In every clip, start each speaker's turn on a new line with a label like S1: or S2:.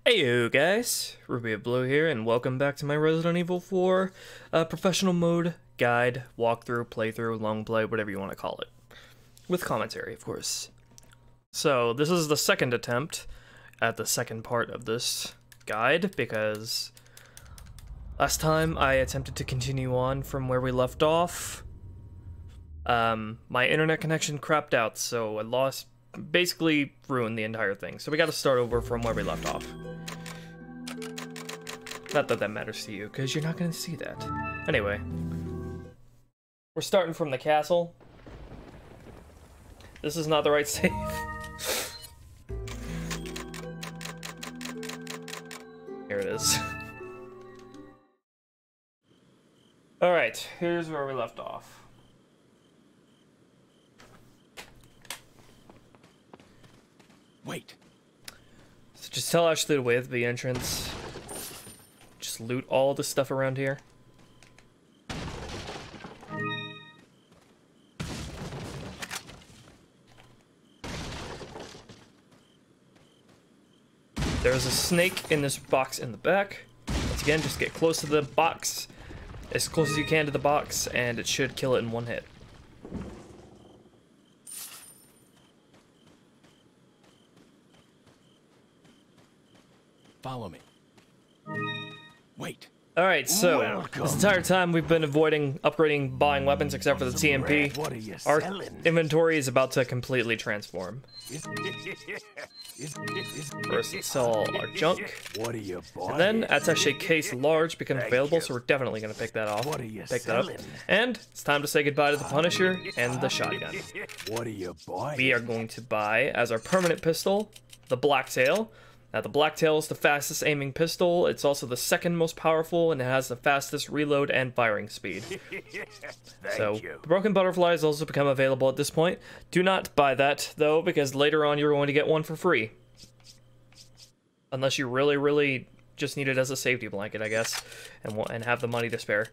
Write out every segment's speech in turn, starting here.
S1: Heyo guys, Ruby of Blue here, and welcome back to my Resident Evil 4 professional mode guide, walkthrough, playthrough, long play, whatever you want to call it. With commentary, of course. So, this is the second attempt at the second part of this guide, because last time I attempted to continue on from where we left off. My internet connection crapped out, so I lost, basically ruined the entire thing. So we gotta start over from where we left off. Not that that matters to you, because you're not gonna see that. Anyway. We're starting from the castle. This is not the right save. Here it is. Alright, here's where we left off.
S2: Wait.
S1: So just tell Ashley to wait at the entrance. Just loot all the stuff around here. There's a snake in this box in the back. Once again, just get close to the box, as close as you can to the box, and it should kill it in one hit.
S2: Follow me. Wait.
S1: Alright, so this entire time we've been avoiding upgrading, buying weapons except for the TMP.
S2: What are you
S1: Our
S2: selling?
S1: inventory is about to completely transform. First, let's sell all our junk.
S2: What are you buying?
S1: And then, attaché case large becomes available, so we're definitely going to pick that off.
S2: What are you
S1: Pick that up.
S2: selling?
S1: And it's time to say goodbye to the Punisher and the shotgun.
S2: What are you buying?
S1: We are going to buy, as our permanent pistol, the Blacktail. Now, the Blacktail is the fastest aiming pistol. It's also the second most powerful, and it has the fastest reload and firing speed. So, the Broken Butterfly has also become available at this point. Do not buy that, though, because later on you're going to get one for free. Unless you really just need it as a safety blanket, I guess, and have the money to spare.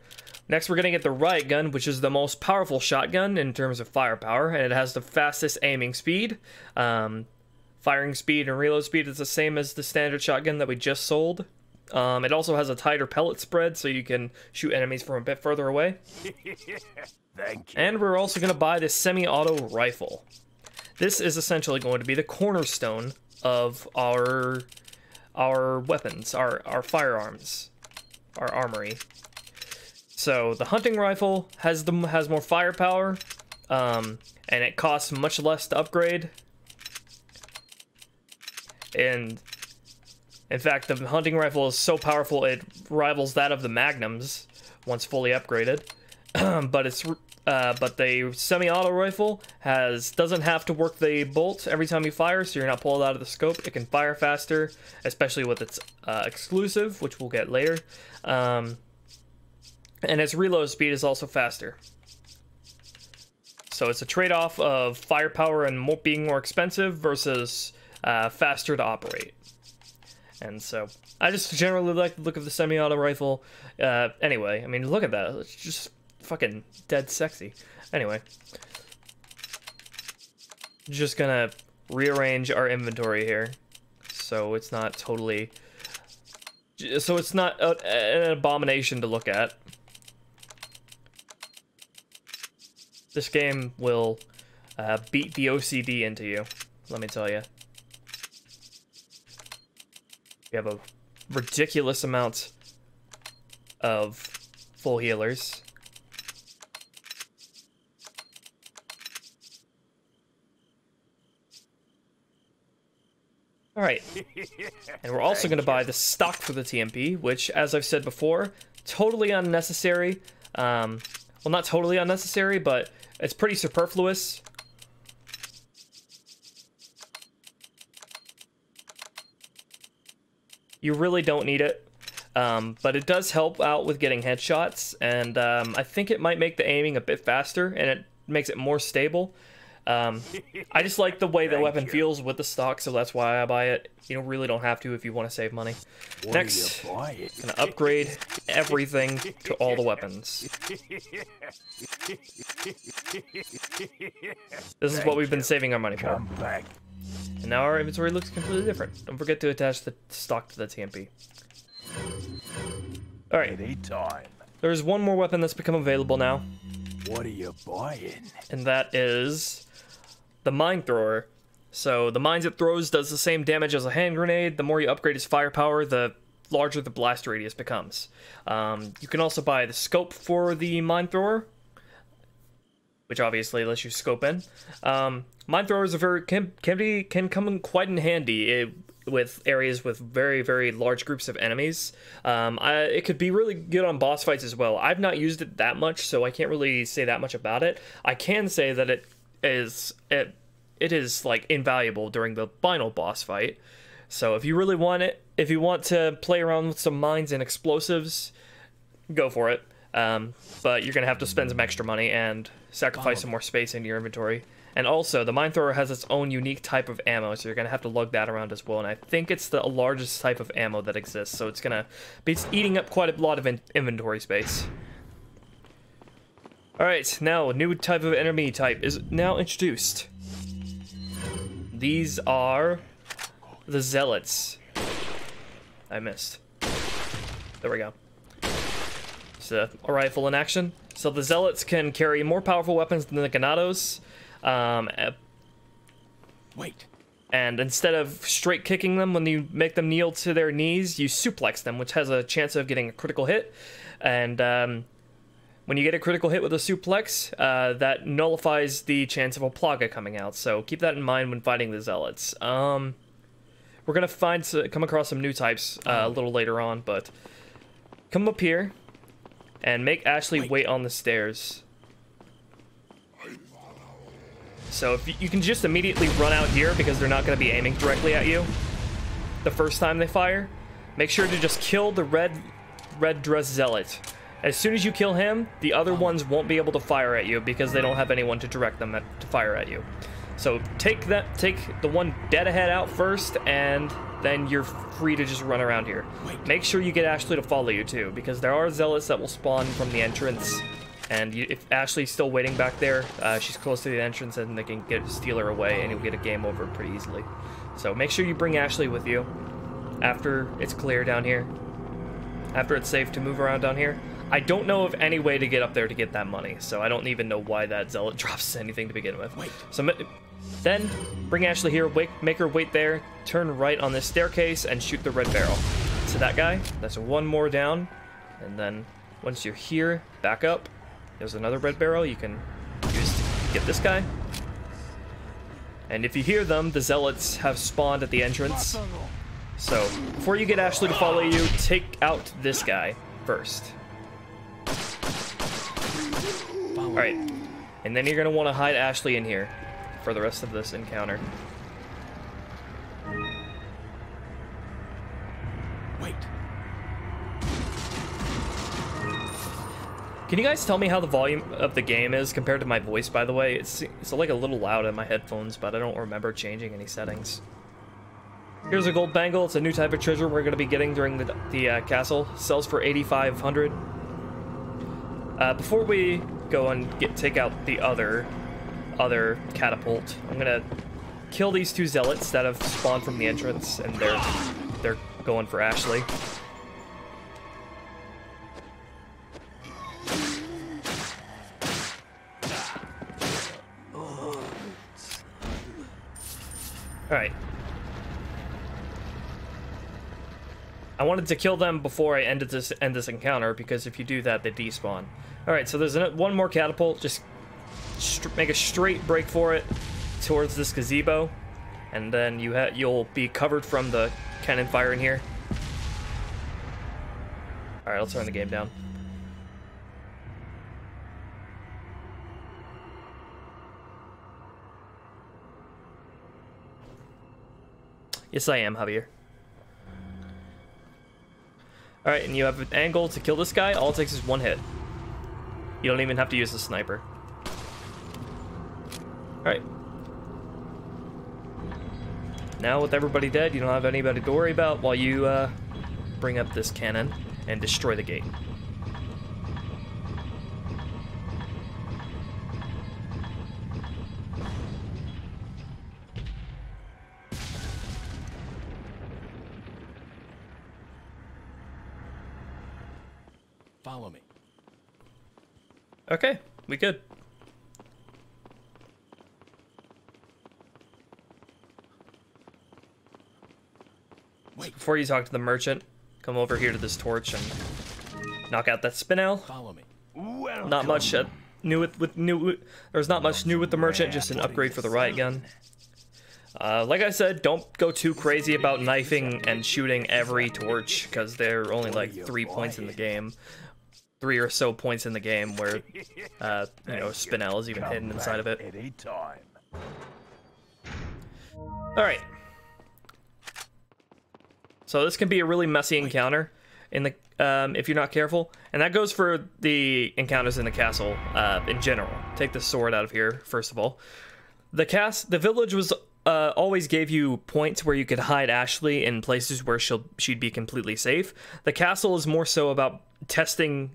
S1: Next, we're going to get the Riot Gun, which is the most powerful shotgun in terms of firepower, and it has the fastest aiming speed. Firing speed and reload speed is the same as the standard shotgun that we just sold. It also has a tighter pellet spread, so you can shoot enemies from a bit further away.
S2: Thank you.
S1: And we're also going to buy this semi-auto rifle. This is essentially going to be the cornerstone of our weapons, our firearms, our armory. So the hunting rifle has more firepower, and it costs much less to upgrade. And in fact, the hunting rifle is so powerful it rivals that of the Magnums once fully upgraded. but the semi-auto rifle doesn't have to work the bolt every time you fire, so you're not pulled out of the scope. It can fire faster, especially with its exclusive, which we'll get later. And its reload speed is also faster. So it's a trade-off of firepower and being more expensive versus faster to operate. And so I just generally like the look of the semi-auto rifle. Anyway, I mean, look at that. It's just fucking dead sexy. Anyway, just gonna rearrange our inventory here so it's not totally, so it's not an abomination to look at. This game will beat the OCD into you, let me tell you. We have a ridiculous amount of full healers. Alright. And we're also going to buy the stock for the TMP, which, as I've said before, totally unnecessary. Well, not totally unnecessary, but it's pretty superfluous. You really don't need it, but it does help out with getting headshots, and I think it might make the aiming a bit faster, and it makes it more stable. I just like the way the weapon feels with the stock, so that's why I buy it. You really don't have to if you want to save money. Next, gonna upgrade everything to all the weapons. This is what we've been saving our money for.
S2: Come back.
S1: And now our inventory looks completely different. Don't forget to attach the stock to the TMP. Alright,
S2: Anytime.
S1: there's one more weapon that's become available now,
S2: What are you buying?
S1: and that is the Mine Thrower. So the mines it throws does the same damage as a hand grenade. The more you upgrade its firepower, the larger the blast radius becomes. You can also buy the scope for the Mine Thrower, which obviously lets you scope in. Mine throwers are can come in quite in handy with areas with very, very large groups of enemies. It could be really good on boss fights as well. I've not used it that much, so I can't really say that much about it. I can say that it is like invaluable during the final boss fight. So if you really want it, if you want to play around with some mines and explosives, go for it. But you're gonna have to spend some extra money and sacrifice some more space in your inventory. And also, the Mine Thrower has its own unique type of ammo, so you're gonna have to lug that around as well. And I think it's the largest type of ammo that exists, so it's gonna be eating up quite a lot of inventory space. Alright, now a new type of enemy type is now introduced. These are the Zealots. I missed. There we go. It's a rifle in action. So the Zealots can carry more powerful weapons than the Ganados.
S2: Wait.
S1: And instead of straight kicking them when you make them kneel to their knees, you suplex them, which has a chance of getting a critical hit. And when you get a critical hit with a suplex, that nullifies the chance of a Plaga coming out. So keep that in mind when fighting the Zealots. We're gonna come across some new types a little later on, but come up here and make Ashley wait on the stairs. So if you can just immediately run out here because they're not going to be aiming directly at you the first time they fire. Make sure to just kill the red dress zealot. As soon as you kill him, the other ones won't be able to fire at you because they don't have anyone to direct them to fire at you. So take the one dead ahead out first, and then you're free to just run around here. Make sure you get Ashley to follow you too, because there are zealots that will spawn from the entrance. And if Ashley's still waiting back there, she's close to the entrance and they can steal her away and you'll get a game over pretty easily. So make sure you bring Ashley with you after it's clear down here. After it's safe to move around down here. I don't know of any way to get up there to get that money, so I don't even know why that zealot drops anything to begin with. So then, bring Ashley here, make her wait there, turn right on this staircase, and shoot the red barrel. So that guy, that's one more down, and then once you're here, back up. There's another red barrel you can use to get this guy. And if you hear them, the zealots have spawned at the entrance. So, before you get Ashley to follow you, take out this guy first. Alright, and then you're going to want to hide Ashley in here for the rest of this encounter.
S2: Wait.
S1: Can you guys tell me how the volume of the game is compared to my voice, by the way? It's like a little loud in my headphones, but I don't remember changing any settings. Here's a gold bangle. It's a new type of treasure we're going to be getting during the castle. Sells for 8,500. Before we go and take out the other catapult, I'm going to kill these two zealots that have spawned from the entrance, and they're going for Ashley. Alright. I wanted to kill them before I end this encounter, because if you do that, they despawn. Alright, so there's one more catapult. Just make a straight break for it towards this gazebo, and then you'll be covered from the cannon fire in here. Alright, let's turn the game down. Yes, I am, Javier. Alright, and you have an angle to kill this guy. All it takes is one hit. You don't even have to use the sniper. Alright. Now, with everybody dead, you don't have anybody to worry about while you bring up this cannon and destroy the gate.
S2: Follow me.
S1: Okay, we good.
S2: Wait.
S1: Before you talk to the merchant, come over here to this torch and knock out that spinel.
S2: Follow me.
S1: Not much new with there's not much new with the merchant, just an upgrade for the riot gun. Like I said, don't go too crazy about knifing and shooting every torch, because there are only like 3 points in the game. 3 or so points in the game where, you know, spinel is even hidden inside of it.
S2: Anytime.
S1: Alright. So this can be a really messy encounter in the if you're not careful. And that goes for the encounters in the castle in general. Take the sword out of here, first of all. The village was always gave you points where you could hide Ashley in places where she'd be completely safe. The castle is more so about testing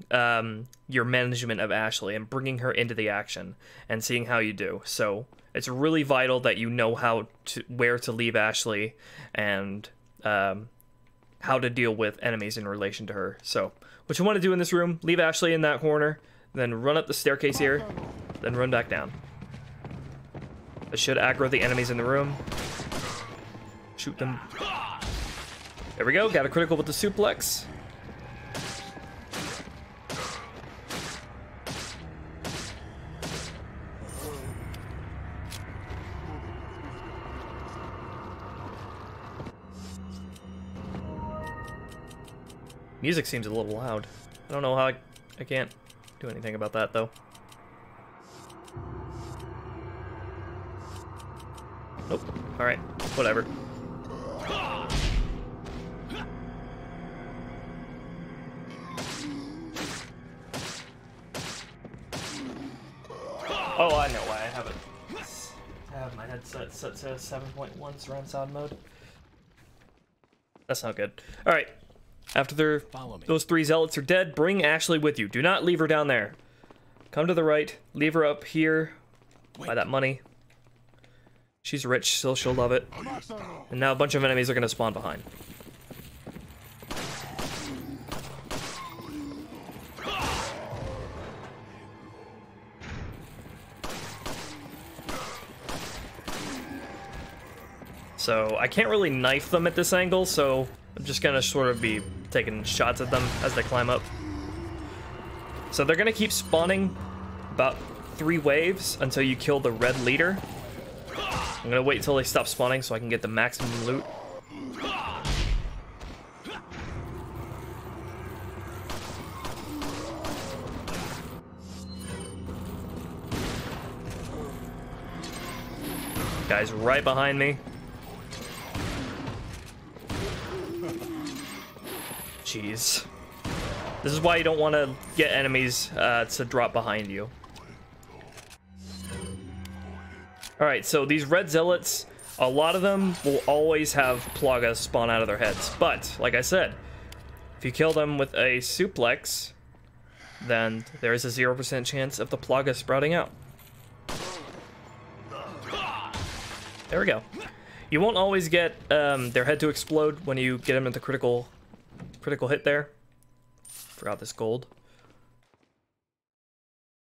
S1: your management of Ashley and bringing her into the action and seeing how you do. So it's really vital that you know where to leave Ashley and how to deal with enemies in relation to her. So what you want to do in this room, leave Ashley in that corner, then run up the staircase here, then run back down. It should aggro the enemies in the room. Shoot them. There we go, got a critical with the suplex. Music seems a little loud. I don't know how I can't do anything about that though. Nope. Alright, whatever. Oh, I know why I have it. I have my headset set to 7.1 surround sound mode. That's not good. Alright. After those 3 zealots are dead, bring Ashley with you. Do not leave her down there. Come to the right. Leave her up here by that money. She's rich, so she'll love it. And now a bunch of enemies are going to spawn behind. So I can't really knife them at this angle, so I'm just going to sort of be taking shots at them as they climb up. So they're going to keep spawning about 3 waves until you kill the red leader. I'm gonna wait until they stop spawning so I can get the maximum loot. Guy's right behind me. Jeez. This is why you don't want to get enemies to drop behind you. Alright, so these red zealots, a lot of them will always have plagas spawn out of their heads. But, like I said, if you kill them with a suplex, then there is a 0% chance of the plaga sprouting out. There we go. You won't always get their head to explode when you get them at the critical hit there. Forgot this gold.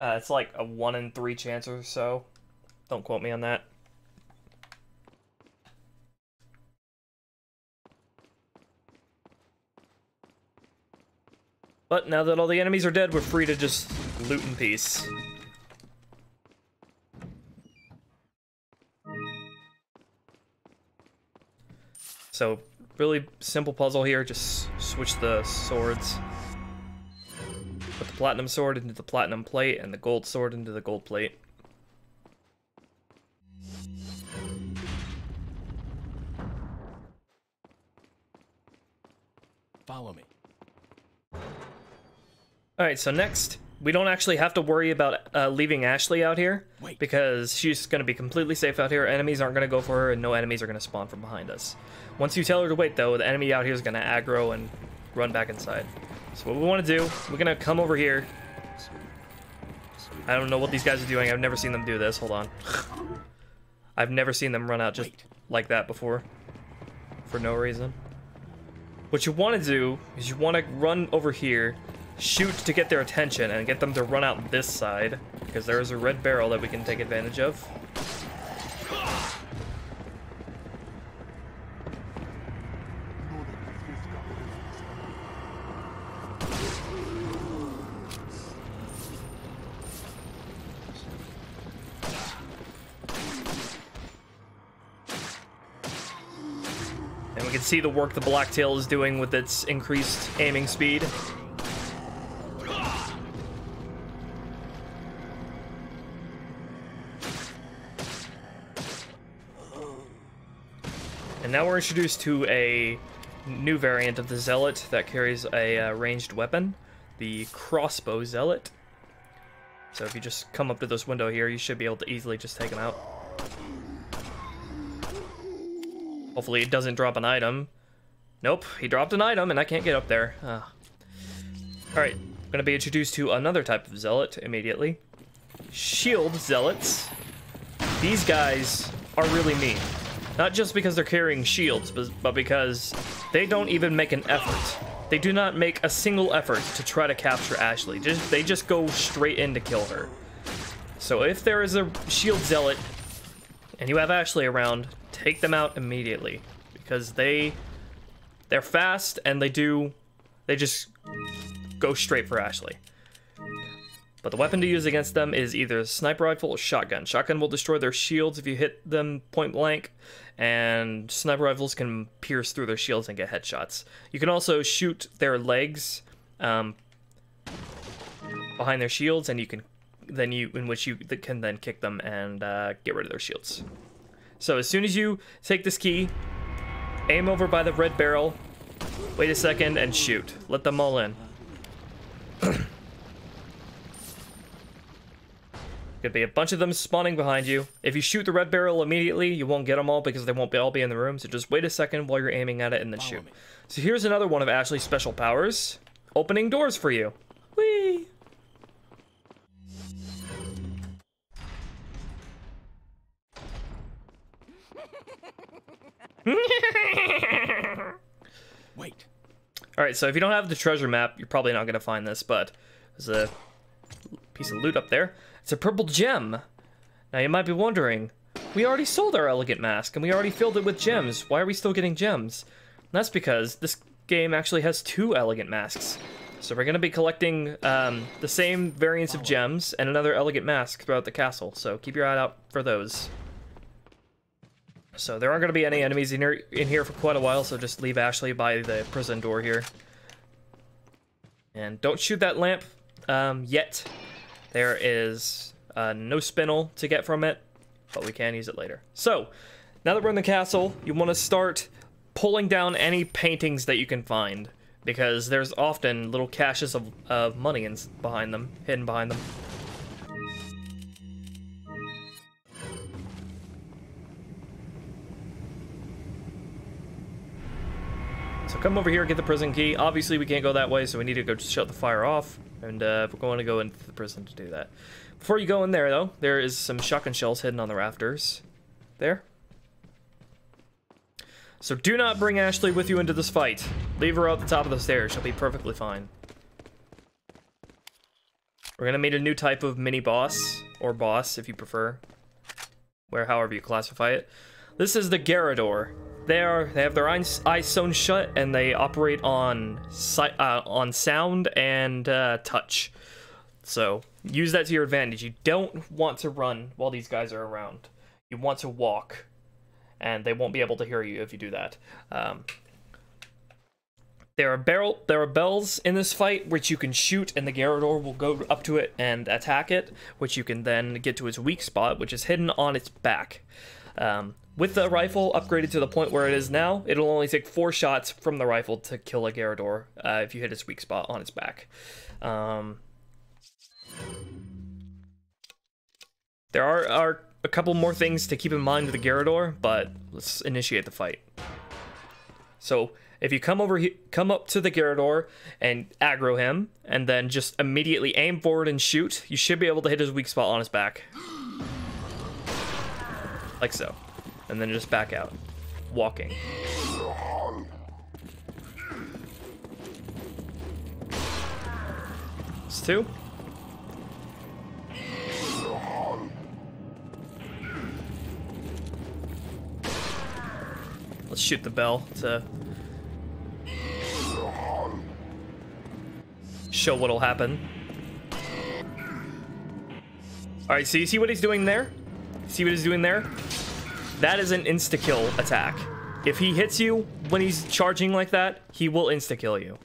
S1: It's like a 1 in 3 chance or so. Don't quote me on that. But now that all the enemies are dead, we're free to just loot in peace. So, really simple puzzle here. Just switch the swords. Put the platinum sword into the platinum plate and the gold sword into the gold plate.
S2: Follow me.
S1: Alright, so next, we don't actually have to worry about leaving Ashley out here, because she's going to be completely safe out here. Enemies aren't going to go for her, and no enemies are going to spawn from behind us. Once you tell her to wait, though, the enemy out here is going to aggro and run back inside. So what we want to do, we're going to come over here. I don't know what these guys are doing. I've never seen them do this. Hold on. I've never seen them run out just like that before, for no reason. What you want to do is you want to run over here shoot to get their attention and get them to run out this side, because there is a red barrel that we can take advantage of. And we can see the work the Blacktail is doing with its increased aiming speed. And now we're introduced to a new variant of the Zealot that carries a ranged weapon, the Crossbow Zealot. So if you just come up to this window here, you should be able to easily just take him out. Hopefully it doesn't drop an item. Nope, he dropped an item and I can't get up there. Alright, I'm gonna be introduced to another type of Zealot immediately. Shield Zealots. These guys are really mean. Not just because they're carrying shields, but because they don't even make an effort. They do not make a single effort to try to capture Ashley. They just go straight in to kill her. So if there is a shield Zealot and you have Ashley around, take them out immediately, because they're fast and they just go straight for Ashley. But the weapon to use against them is either a sniper rifle or shotgun. Shotgun will destroy their shields if you hit them point blank, and sniper rifles can pierce through their shields and get headshots. You can also shoot their legs behind their shields, and you can then kick them and get rid of their shields. So as soon as you take this key, aim over by the red barrel, wait a second, and shoot. Let them all in. Could be a bunch of them spawning behind you. If you shoot the red barrel immediately, you won't get them all because they won't all be in the room. So just wait a second while you're aiming at it and then shoot. So here's another one of Ashley's special powers. Opening doors for you. Whee!
S2: Wait.
S1: Alright, so if you don't have the treasure map, you're probably not going to find this, but there's a piece of loot up there. It's a purple gem. Now you might be wondering, we already sold our elegant mask and we already filled it with gems. Why are we still getting gems? And that's because this game actually has 2 elegant masks. So we're going to be collecting the same variants of gems and another elegant mask throughout the castle. So keep your eye out for those. So there aren't going to be any enemies in here for quite a while, so just leave Ashley by the prison door here. And don't shoot that lamp yet. There is no spinel to get from it, but we can use it later. So, now that we're in the castle, you want to start pulling down any paintings that you can find, because there's often little caches of money behind them, hidden behind them. So come over here, get the prison key. Obviously we can't go that way, so we need to go shut the fire off. And we're going to go into the prison to do that. Before you go in there, though, there is some shotgun shells hidden on the rafters. There. So do not bring Ashley with you into this fight. Leave her out the top of the stairs. She'll be perfectly fine. We're going to meet a new type of mini-boss, or boss, if you prefer. However you classify it. This is the Garrador. They have their eyes sewn shut, and they operate on sound and touch. So use that to your advantage. You don't want to run while these guys are around. You want to walk, and they won't be able to hear you if you do that. There are bells in this fight which you can shoot, and the Garrador will go up to it and attack it, which you can then get to its weak spot, which is hidden on its back. With the rifle upgraded to the point where it is now, it'll only take 4 shots from the rifle to kill a Garrador if you hit its weak spot on its back. There are a couple more things to keep in mind with the Garrador, but let's initiate the fight. So if you come up to the Garrador and aggro him, and then just immediately aim forward and shoot, you should be able to hit his weak spot on his back. Like so. And then just back out. Walking. too. Let's shoot the bell to show what'll happen. Alright, so you see what he's doing there? See what he's doing there? That is an insta-kill attack. If he hits you when he's charging like that, he will insta-kill you.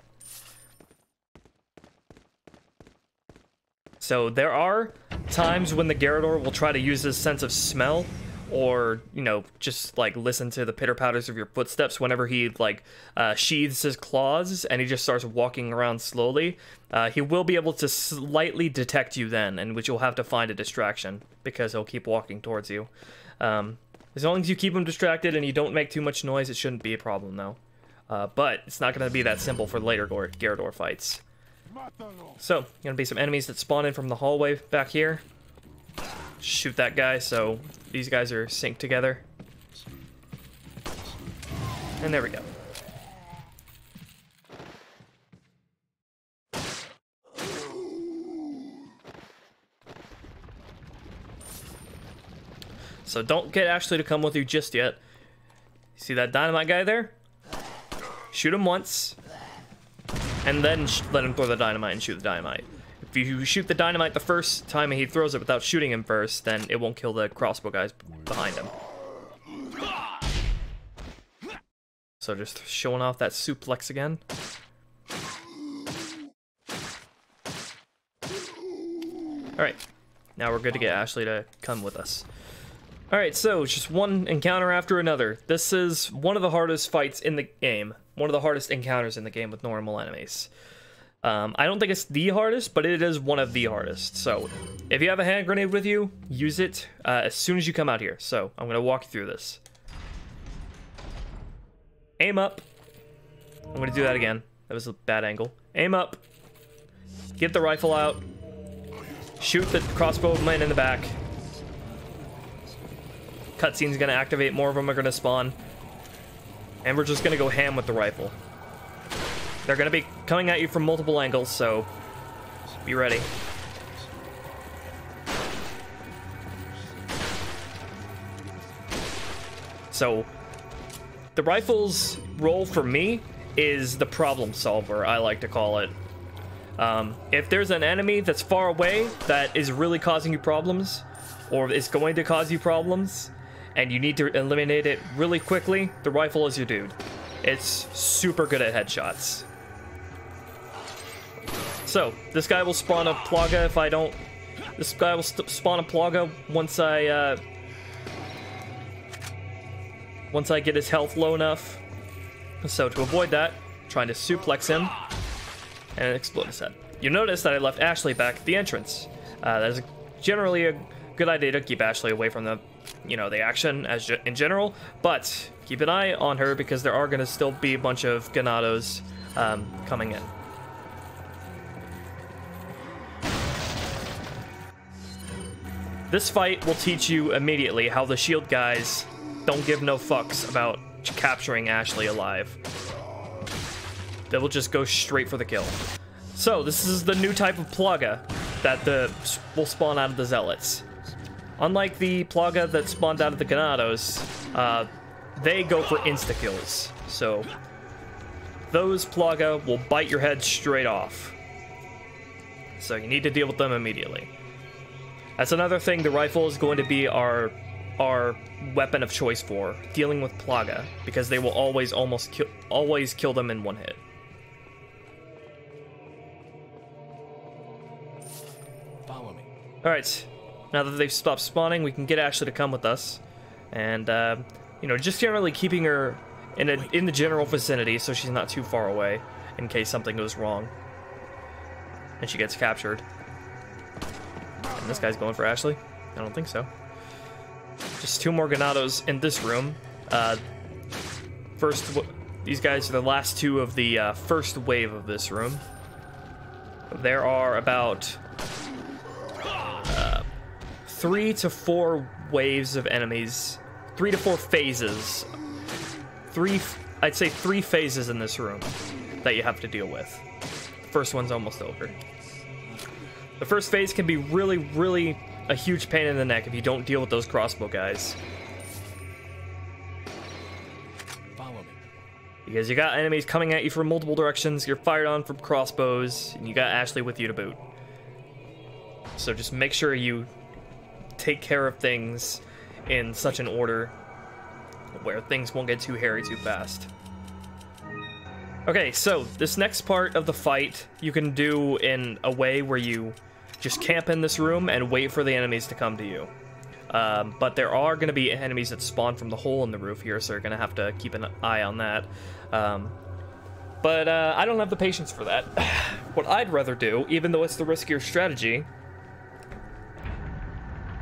S1: So there are times when the Gyarados will try to use his sense of smell, or, you know, just like listen to the pitter-patters of your footsteps whenever he like sheathes his claws and he just starts walking around slowly. He will be able to slightly detect you then, in which you'll have to find a distraction because he'll keep walking towards you. As long as you keep him distracted and you don't make too much noise, it shouldn't be a problem though. But it's not going to be that simple for later Gyarados fights. So, gonna be some enemies that spawn in from the hallway back here. Shoot that guy, so these guys are synced together. And there we go. So don't get Ashley to come with you just yet. See that dynamite guy there? Shoot him once. And then let him throw the dynamite and shoot the dynamite. If you shoot the dynamite the first time and he throws it without shooting him first, then it won't kill the crossbow guys behind him. So just showing off that suplex again. Alright, now we're good to get Ashley to come with us. Alright, so just one encounter after another. This is one of the hardest fights in the game. One of the hardest encounters in the game with normal enemies. I don't think it's the hardest, but it is one of the hardest. So, if you have a hand grenade with you, use it as soon as you come out here. So, I'm going to walk you through this. Aim up. I'm going to do that again. That was a bad angle. Aim up. Get the rifle out. Shoot the crossbow man in the back. Cutscene's going to activate. More of them are going to spawn. And we're just going to go ham with the rifle. They're going to be coming at you from multiple angles, so be ready. So, the rifle's role for me is the problem solver, I like to call it. If there's an enemy that's far away that is really causing you problems, or is going to cause you problems, and you need to eliminate it really quickly, the rifle is your dude. It's super good at headshots. So, this guy will spawn a Plaga if I don't... This guy will spawn a Plaga once I get his health low enough. So, to avoid that, I'm trying to suplex him and explode his head. You notice that I left Ashley back at the entrance. That is generally a good idea to keep Ashley away from the, you know, the action as in general, but keep an eye on her because there are going to still be a bunch of Gyarados coming in. This fight will teach you immediately how the shield guys don't give no fucks about capturing Ashley alive. They will just go straight for the kill. So, this is the new type of Plaga that will spawn out of the Zealots. Unlike the Plaga that spawned out of the Gyarados, they go for insta-kills. So, those Plaga will bite your head straight off. So, you need to deal with them immediately. That's another thing the rifle is going to be our weapon of choice for, dealing with Plaga, because they will always kill them in one hit.
S2: Follow me.
S1: Alright, now that they've stopped spawning, we can get Ashley to come with us. And, you know, just generally keeping her in the general vicinity so she's not too far away in case something goes wrong and she gets captured. And this guy's going for Ashley? I don't think so. Just two more Gyarados in this room. These guys are the last two of the first wave of this room. There are about 3 to 4 waves of enemies. 3 to 4 phases. I'd say 3 phases in this room that you have to deal with. The first one's almost over. The first phase can be really a huge pain in the neck if you don't deal with those crossbow guys.
S2: Follow me.
S1: Because you got enemies coming at you from multiple directions, you're fired on from crossbows, and you got Ashley with you to boot. So just make sure you take care of things in such an order where things won't get too hairy too fast. Okay, so this next part of the fight you can do in a way where you just camp in this room and wait for the enemies to come to you. But there are going to be enemies that spawn from the hole in the roof here, so you're going to have to keep an eye on that. But I don't have the patience for that. What I'd rather do, even though it's the riskier strategy,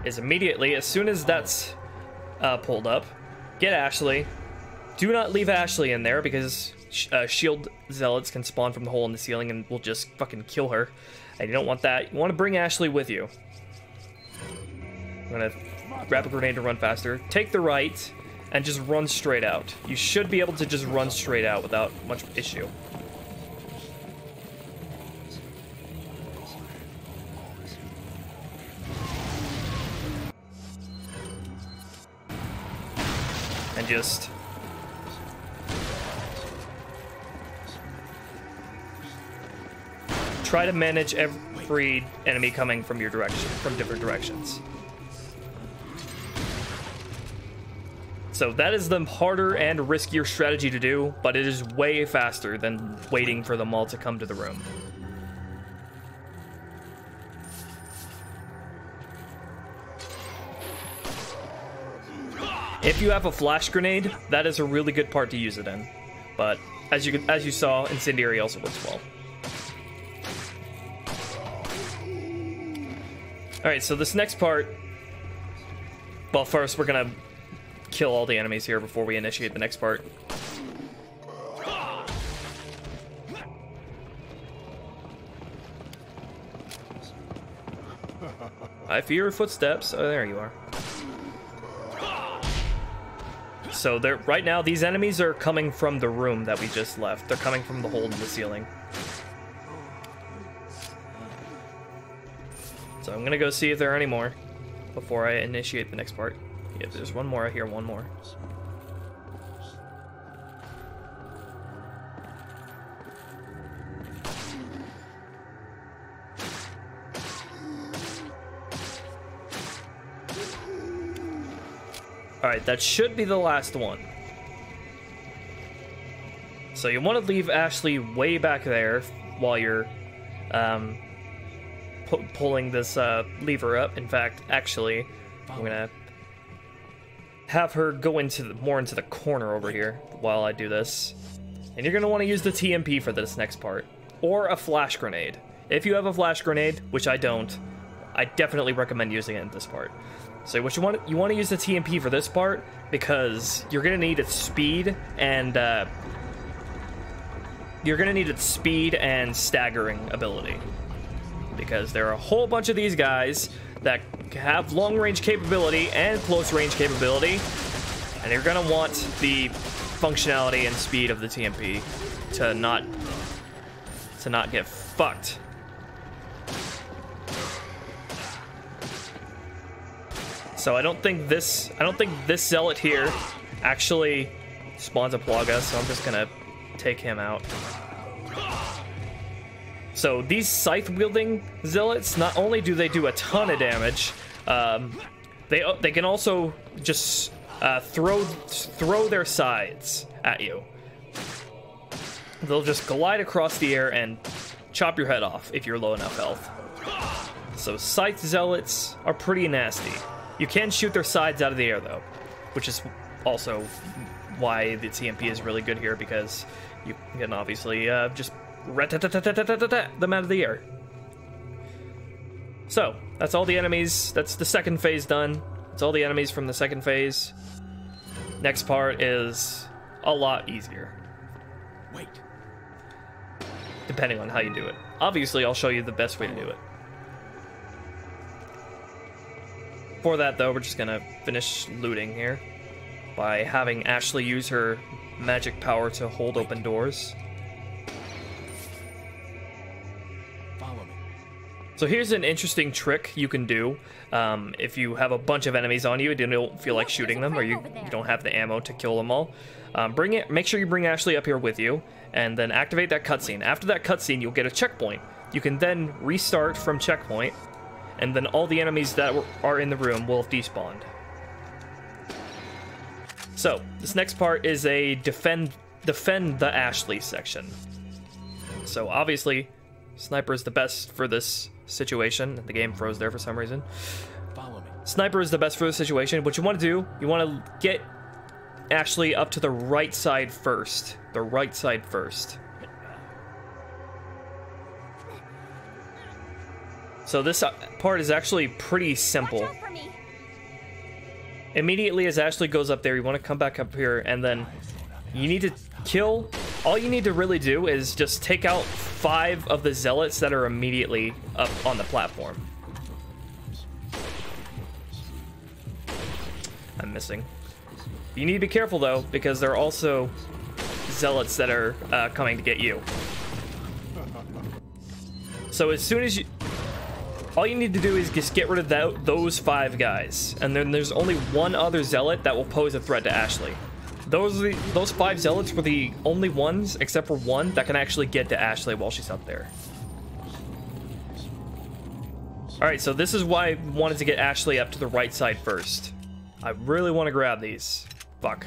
S1: is immediately, as soon as that's pulled up, get Ashley. Do not leave Ashley in there, because shield zealots can spawn from the hole in the ceiling and will just fucking kill her. And you don't want that. You want to bring Ashley with you. I'm gonna grab a grenade to run faster. Take the right and just run straight out. You should be able to just run straight out without much issue. And just try to manage every enemy coming from your direction, from different directions. So that is the harder and riskier strategy to do, but it is way faster than waiting for them all to come to the room. If you have a flash grenade, that is a really good part to use it in. But as you saw, incendiary also works well. Alright, so this next part... Well, first we're gonna kill all the enemies here before we initiate the next part. I fear your footsteps. Oh, there you are. So right now, these enemies are coming from the room that we just left. They're coming from the hole in the ceiling. So I'm gonna go see if there are any more before I initiate the next part. Yep, there's one more. I hear one more. Alright, that should be the last one. So you want to leave Ashley way back there while you're pulling this lever up. In fact, actually, I'm gonna have her go more into the corner over here while I do this. And you're gonna want to use the TMP for this next part, or a flash grenade. If you have a flash grenade, which I don't, I definitely recommend using it in this part. So what you want to use the TMP for this part because you're gonna need its speed and staggering ability. Because there are a whole bunch of these guys that have long-range capability and close-range capability, and you're gonna want the functionality and speed of the TMP to not get fucked. So I don't think this zealot here actually spawns a Plaga, so I'm just gonna take him out. So these scythe-wielding zealots, not only do they do a ton of damage, they can also just throw their sides at you. They'll just glide across the air and chop your head off if you're low enough health. So scythe zealots are pretty nasty. You can shoot their sides out of the air though, which is also why the TMP is really good here, because you can obviously just them out of the air. So that's all the enemies. That's the second phase done. That's all the enemies from the second phase. Next part is a lot easier.
S2: Wait.
S1: Depending on how you do it. Obviously, I'll show you the best way to do it. For that, though, we're just gonna finish looting here by having Ashley use her magic power to hold open doors.
S2: Follow me.
S1: So here's an interesting trick you can do if you have a bunch of enemies on you and you don't feel like shooting them, or you don't have the ammo to kill them all. Make sure you bring Ashley up here with you, and then activate that cutscene. After that cutscene, you'll get a checkpoint. You can then restart from checkpoint, and then all the enemies that are in the room will have despawned. So this next part is a defend the Ashley section. So obviously, sniper is the best for this situation. The game froze there for some reason.
S2: Follow me.
S1: Sniper is the best for the situation. What you want to do, you want to get Ashley up to the right side first. The right side first. So this part is actually pretty simple. Immediately as Ashley goes up there, you want to come back up here, and then you need to kill. All you need to really do is just take out 5 of the zealots that are immediately up on the platform. I'm missing. You need to be careful though, because there are also zealots that are coming to get you. So as soon as you... all you need to do is just get rid of those 5 guys, and then there's only one other zealot that will pose a threat to Ashley. Those 5 zealots were the only ones, except for one, that can actually get to Ashley while she's up there. Alright, so this is why I wanted to get Ashley up to the right side first. I really want to grab these. Fuck.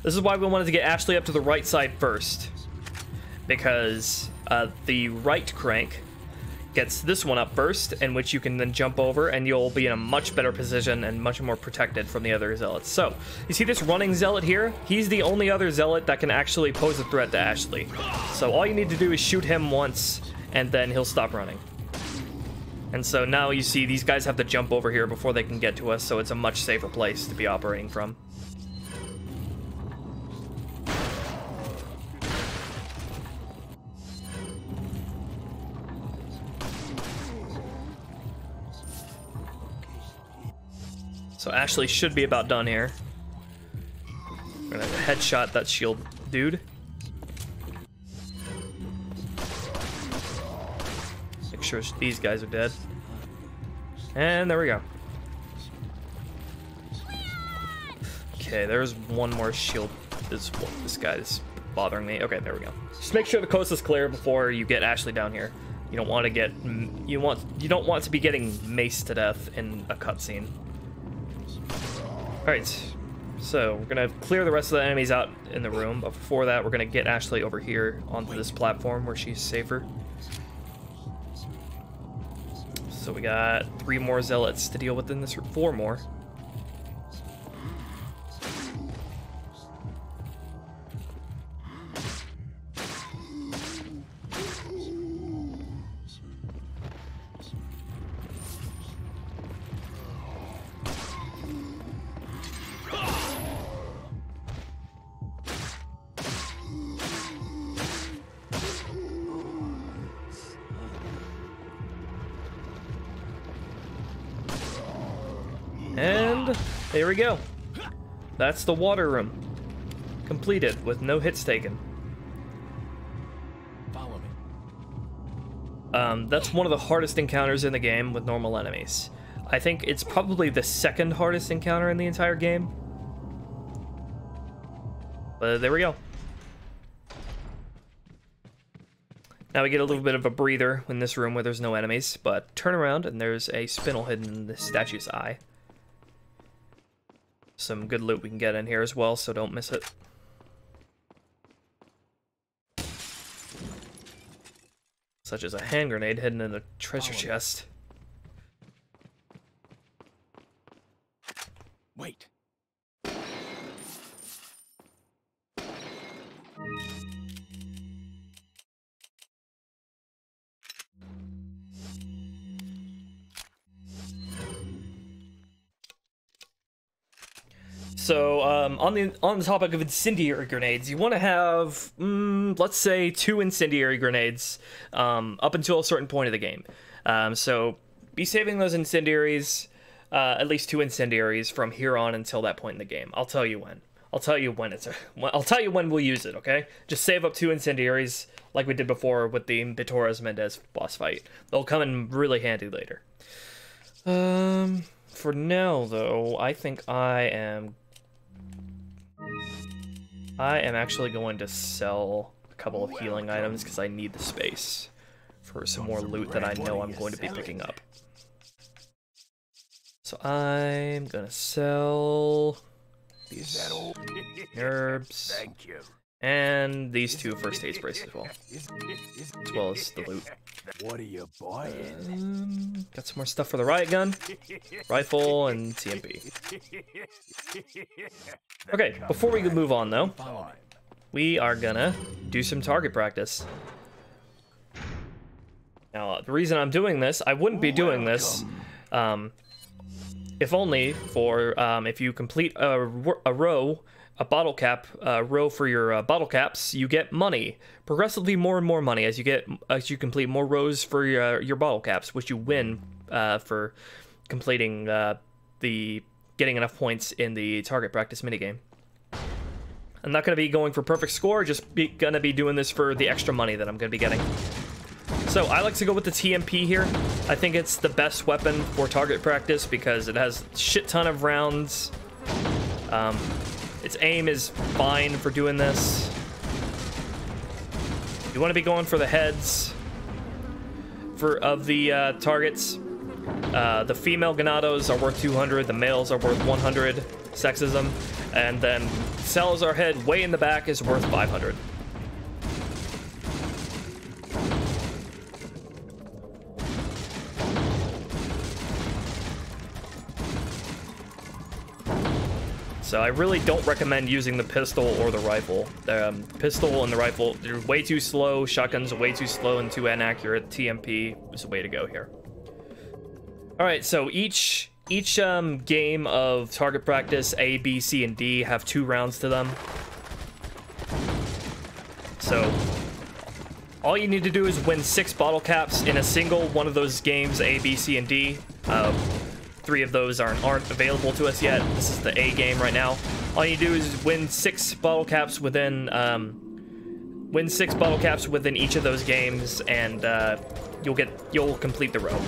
S1: This is why we wanted to get Ashley up to the right side first. Because the right crank gets this one up first, in which you can then jump over, and you'll be in a much better position and much more protected from the other zealots. So, you see this running zealot here? He's the only other zealot that can actually pose a threat to Ashley. So all you need to do is shoot him once, and then he'll stop running. And so now you see these guys have to jump over here before they can get to us, so it's a much safer place to be operating from. So Ashley should be about done here. We're gonna headshot that shield dude. Make sure these guys are dead. And there we go. Okay, there's one more shield. This guy is bothering me. Okay, there we go. Just make sure the coast is clear before you get Ashley down here. You don't want to get you don't want to be getting maced to death in a cutscene. Alright, so we're gonna clear the rest of the enemies out in the room, but before that we're gonna get Ashley over here onto this platform where she's safer. So we got 3 more zealots to deal with in this room, 4 more. And there we go. That's the water room. Completed with no hits taken.
S2: Follow me.
S1: That's one of the hardest encounters in the game with normal enemies. I think it's probably the 2nd hardest encounter in the entire game. But there we go. Now we get a little bit of a breather in this room where there's no enemies, but turn around and there's a spindle hidden in the statue's eye. Some good loot we can get in here as well, so don't miss it. Such as a hand grenade hidden in a treasure chest.
S2: Wait.
S1: So, on the topic of incendiary grenades, you want to have, let's say, 2 incendiary grenades up until a certain point of the game. So, be saving those incendiaries, at least 2 incendiaries from here on until that point in the game. I'll tell you when. I'll tell you when I'll tell you when we'll use it, okay? Just save up 2 incendiaries like we did before with the Torres Mendez boss fight. They'll come in really handy later. For now though, I think I am actually going to sell a couple of healing items because I need the space for some more loot that I know I'm going to be picking up. So I'm gonna sell these herbs.
S3: Thank you.
S1: And these 2 first aid sprays as well. As well as the loot.
S3: What are you buying?
S1: Got some more stuff for the riot gun, rifle, and TMP. Okay, before we move on though, we are gonna do some target practice. Now, the reason I'm doing this, I wouldn't be doing this, if only for if you complete a row, a bottle cap row for your bottle caps, you get money, progressively more and more money as you complete more rows for your bottle caps, which you win for completing getting enough points in the target practice minigame. I'm not going to be going for perfect score, just going to be doing this for the extra money that I'm going to be getting. So I like to go with the TMP here. I think it's the best weapon for target practice because it has a shit ton of rounds. Its aim is fine for doing this. You want to be going for the heads of the targets. The female ganados are worth 200, the males are worth 100, sexism, and then Salazar head way in the back is worth 500. So I really don't recommend using the pistol or the rifle. The pistol and the rifle, they're way too slow. Shotguns are way too slow and too inaccurate. TMP is the way to go here. All right, so each game of target practice, A, B, C, and D, have 2 rounds to them. So all you need to do is win 6 bottle caps in a single one of those games, A, B, C, and D. 3 of those aren't available to us yet. This is the A game right now. All you do is win 6 bottle caps within each of those games, and you'll complete the row.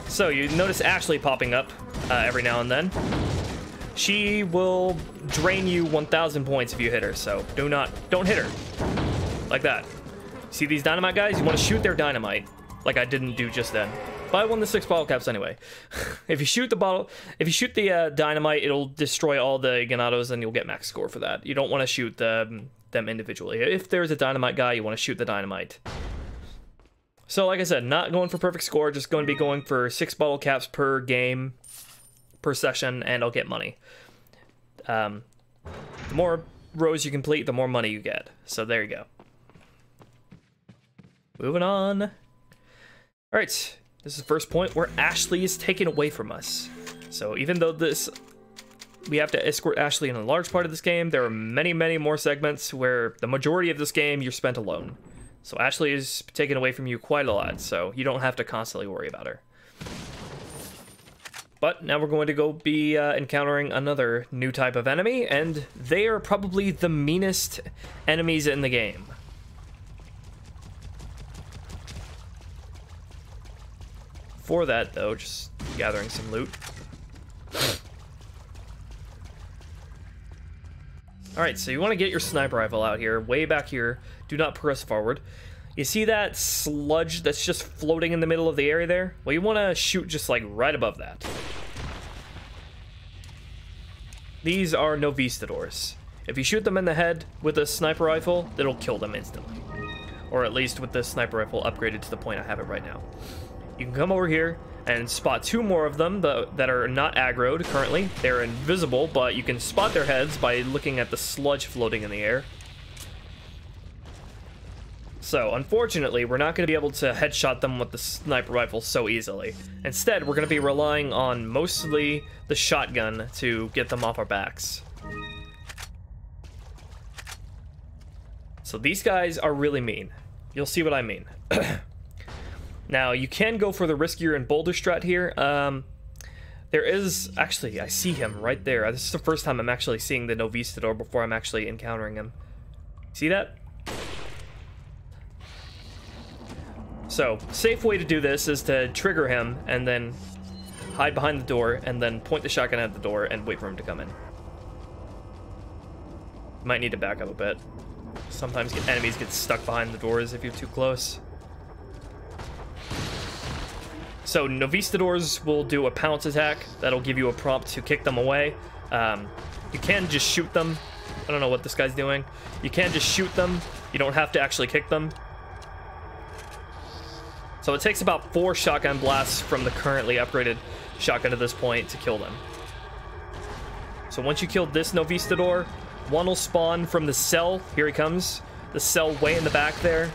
S1: So you notice Ashley popping up every now and then. She will drain you 1,000 points if you hit her. So don't hit her like that. See these dynamite guys? You want to shoot their dynamite, like I didn't do just then. But I won the 6 bottle caps anyway. If you shoot the dynamite, it'll destroy all the ganados, and you'll get max score for that. You don't want to shoot them individually. If there's a dynamite guy, you want to shoot the dynamite. So like I said, not going for perfect score, just going to be going for 6 bottle caps per game, per session, and I'll get money. The more rows you complete, the more money you get. So there you go. Moving on. All right. This is the first point where Ashley is taken away from us. So even though we have to escort Ashley in a large part of this game, there are many, many more segments where the majority of this game you're spent alone. So Ashley is taken away from you quite a lot, so you don't have to constantly worry about her. But now we're going to go be encountering another new type of enemy, and they are probably the meanest enemies in the game. For that, though, just gathering some loot. Alright, so you want to get your sniper rifle out here, way back here. Do not press forward. You see that sludge that's just floating in the middle of the area there? Well, you want to shoot just like right above that. These are Novistadors. If you shoot them in the head with a sniper rifle, it'll kill them instantly. Or at least with the sniper rifle upgraded to the point I have it right now. You can come over here and spot 2 more of them that are not aggroed currently. They're invisible, but you can spot their heads by looking at the sludge floating in the air. So, unfortunately, we're not going to be able to headshot them with the sniper rifle so easily. Instead, we're going to be relying on mostly the shotgun to get them off our backs. So these guys are really mean. You'll see what I mean. Now, you can go for the riskier and bolder strat here. There is, actually, I see him right there. This is the first time I'm actually seeing the Novistador before I'm actually encountering him. See that? So, safe way to do this is to trigger him and then hide behind the door and then point the shotgun at the door and wait for him to come in. Might need to back up a bit. Sometimes enemies get stuck behind the doors if you're too close. So Novistadors will do a pounce attack. That'll give you a prompt to kick them away. You can just shoot them. I don't know what this guy's doing. You can just shoot them. You don't have to actually kick them. So it takes about 4 shotgun blasts from the currently upgraded shotgun at this point to kill them. So once you kill this Novistador, one will spawn from the cell. Here he comes. The cell way in the back there.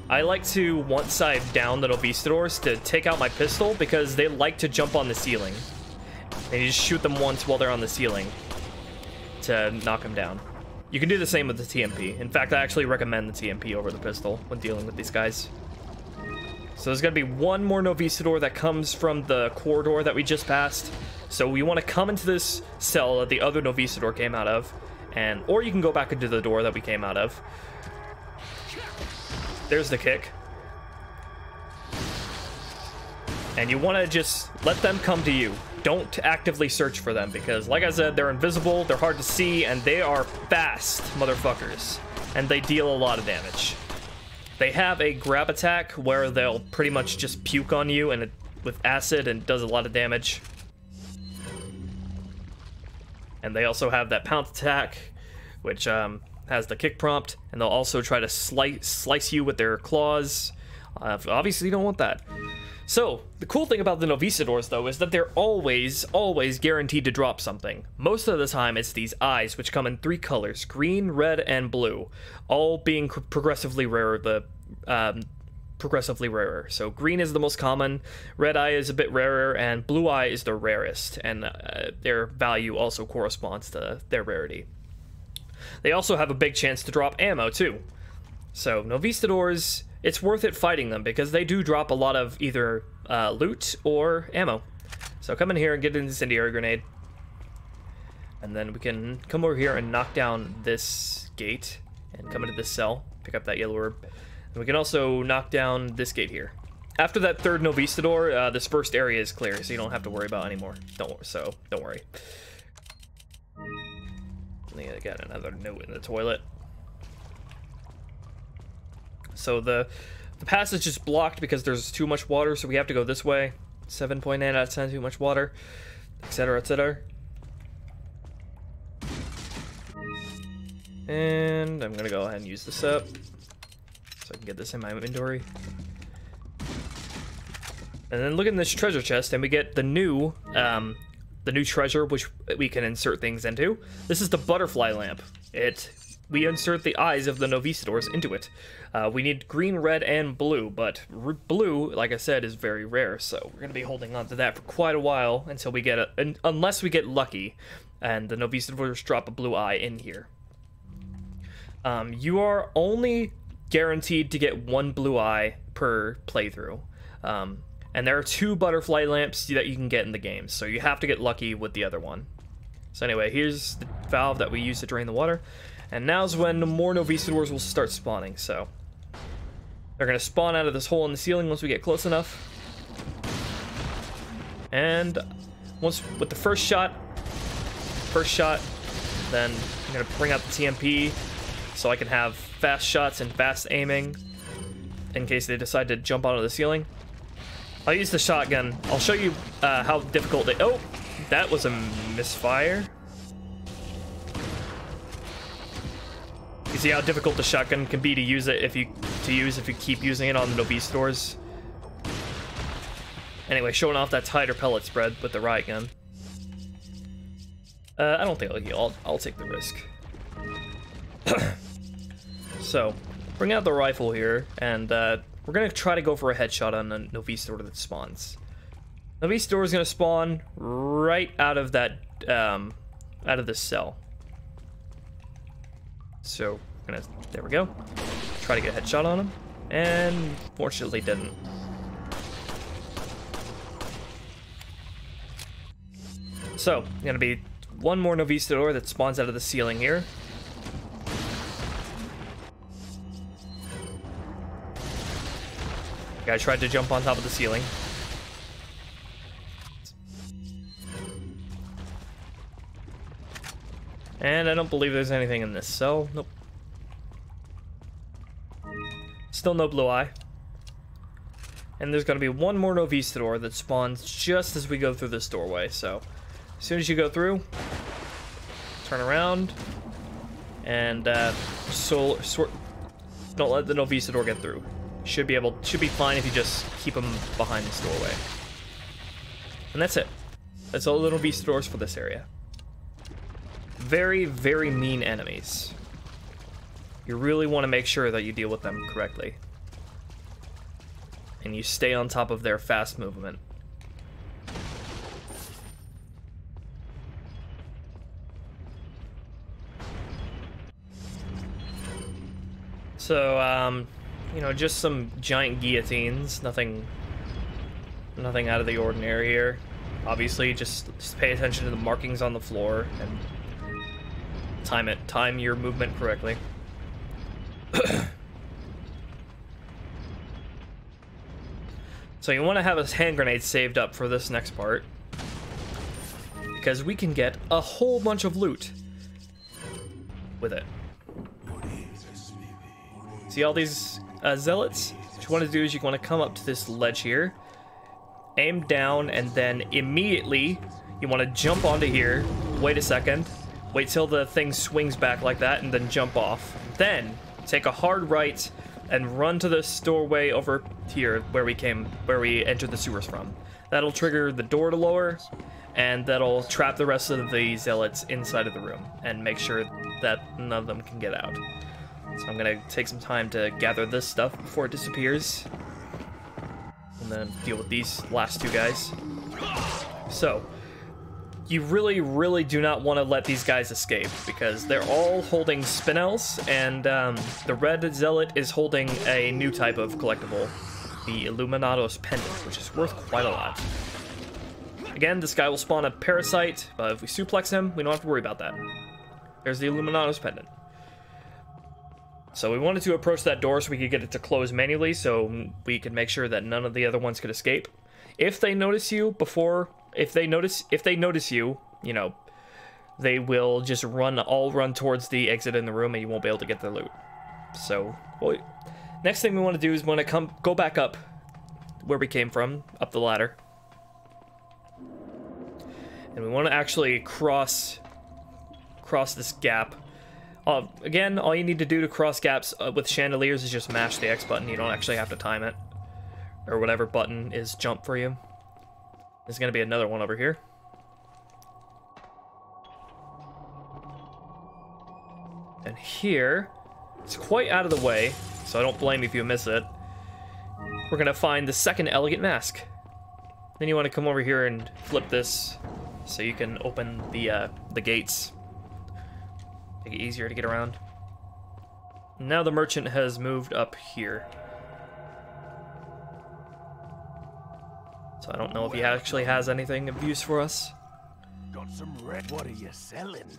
S1: I like to once I've downed the Novistadors to take out my pistol because they like to jump on the ceiling. And you just shoot them once while they're on the ceiling to knock them down. You can do the same with the TMP. In fact, I actually recommend the TMP over the pistol when dealing with these guys. So there's gonna be one more Novistador that comes from the corridor that we just passed. So we want to come into this cell that the other Novistador came out of, or you can go back into the door that we came out of. There's the kick. And you want to just let them come to you. Don't actively search for them because, like I said, they're invisible, they're hard to see, and they are fast motherfuckers. And they deal a lot of damage. They have a grab attack where they'll pretty much just puke on you and with acid and does a lot of damage. And they also have that pounce attack, which has the kick prompt, and they'll also try to slice you with their claws. Obviously, you don't want that. So, the cool thing about the Novistadors, though, is that they're always guaranteed to drop something. Most of the time, it's these eyes, which come in 3 colors, green, red, and blue, all being progressively rarer. Progressively rarer. So green is the most common, red eye is a bit rarer, and blue eye is the rarest, and their value also corresponds to their rarity. They also have a big chance to drop ammo too. So Novistadors, it's worth it fighting them because they do drop a lot of either loot or ammo. So come in here and get an incendiary grenade, and then we can come over here and knock down this gate and come into this cell, pick up that yellow herb. And we can also knock down this gate here. After that third Novistador, this first area is clear, so you don't have to worry about anymore. Don't worry. I got another note in the toilet. So the passage is blocked because there's too much water, so we have to go this way. 7.9 out of 10, too much water, etc., etc. And I'm gonna go ahead and use this up, so I can get this in my inventory. And then look in this treasure chest, and we get the new treasure, which we can insert things into. This is the butterfly lamp. We insert the eyes of the Novistadors into it. We need green, red, and blue, but blue, like I said, is very rare, so we're gonna be holding on to that for quite a while until we get unless we get lucky, and the Novistadors drop a blue eye in here. You are only guaranteed to get 1 blue eye per playthrough. And there are 2 butterfly lamps that you can get in the game, so you have to get lucky with the other one. So anyway, here's the valve that we use to drain the water, and now's when more Novistadors will start spawning, so they're gonna spawn out of this hole in the ceiling once we get close enough. And once with the first shot, then I'm gonna bring out the TMP so I can have fast shots and fast aiming in case they decide to jump onto the ceiling. I'll use the shotgun. I'll show you how difficult it. Oh, that was a misfire. You see how difficult the shotgun can be to use it if you keep using it on the Novistadors. Anyway, showing off that tighter pellet spread with the riot gun. I don't think I'll heal. I'll take the risk. So, bring out the rifle here, and we're gonna try to go for a headshot on the Novistador that spawns. Novistador is gonna spawn right out of that, out of this cell. So, there we go. Try to get a headshot on him, and fortunately didn't. So, gonna be one more Novistador that spawns out of the ceiling here. Guy tried to jump on top of the ceiling. And I don't believe there's anything in this cell. Nope. Still no blue eye. And there's going to be one more Novistador that spawns just as we go through this doorway. So, as soon as you go through, turn around, and don't let the Novistador get through. Should be fine if you just keep them behind this doorway. And that's it. That's all the Novistadors for this area. Very, very mean enemies. You really want to make sure that you deal with them correctly. And you stay on top of their fast movement. So, you know, just some giant guillotines. Nothing out of the ordinary here. Obviously, just pay attention to the markings on the floor and time your movement correctly. So you want to have a hand grenade saved up for this next part, because we can get a whole bunch of loot with it. See all these zealots? What you want to do is you want to come up to this ledge here, aim down, and then immediately you want to jump onto here, wait a second, wait till the thing swings back like that, and then jump off. Then take a hard right and run to this doorway over here where we entered the sewers from. That'll trigger the door to lower, and that'll trap the rest of the zealots inside of the room and make sure that none of them can get out. So I'm gonna take some time to gather this stuff before it disappears, and then deal with these last two guys. So, you really, really do not want to let these guys escape, because they're all holding spinels, and the red zealot is holding a new type of collectible, the Illuminados pendant, which is worth quite a lot. Again, this guy will spawn a parasite, but if we suplex him, we don't have to worry about that. There's the Illuminados pendant. So we wanted to approach that door so we could get it to close manually, so we could make sure that none of the other ones could escape. If they notice you if they notice you, you know, they will just run towards the exit in the room, and you won't be able to get the loot. So, next thing we want to do is go back up where we came from, up the ladder. And we want to actually cross this gap. Again, all you need to do to cross gaps with chandeliers is just mash the X button. You don't actually have to time it, or whatever button is jump for you. There's gonna be another one over here. And here, it's quite out of the way, so I don't blame you if you miss it. We're gonna find the second elegant mask. Then you want to come over here and flip this so you can open the gates. Make it easier to get around. Now the merchant has moved up here. So I don't know if he actually has anything of use for us.
S3: Got some red. What are you selling?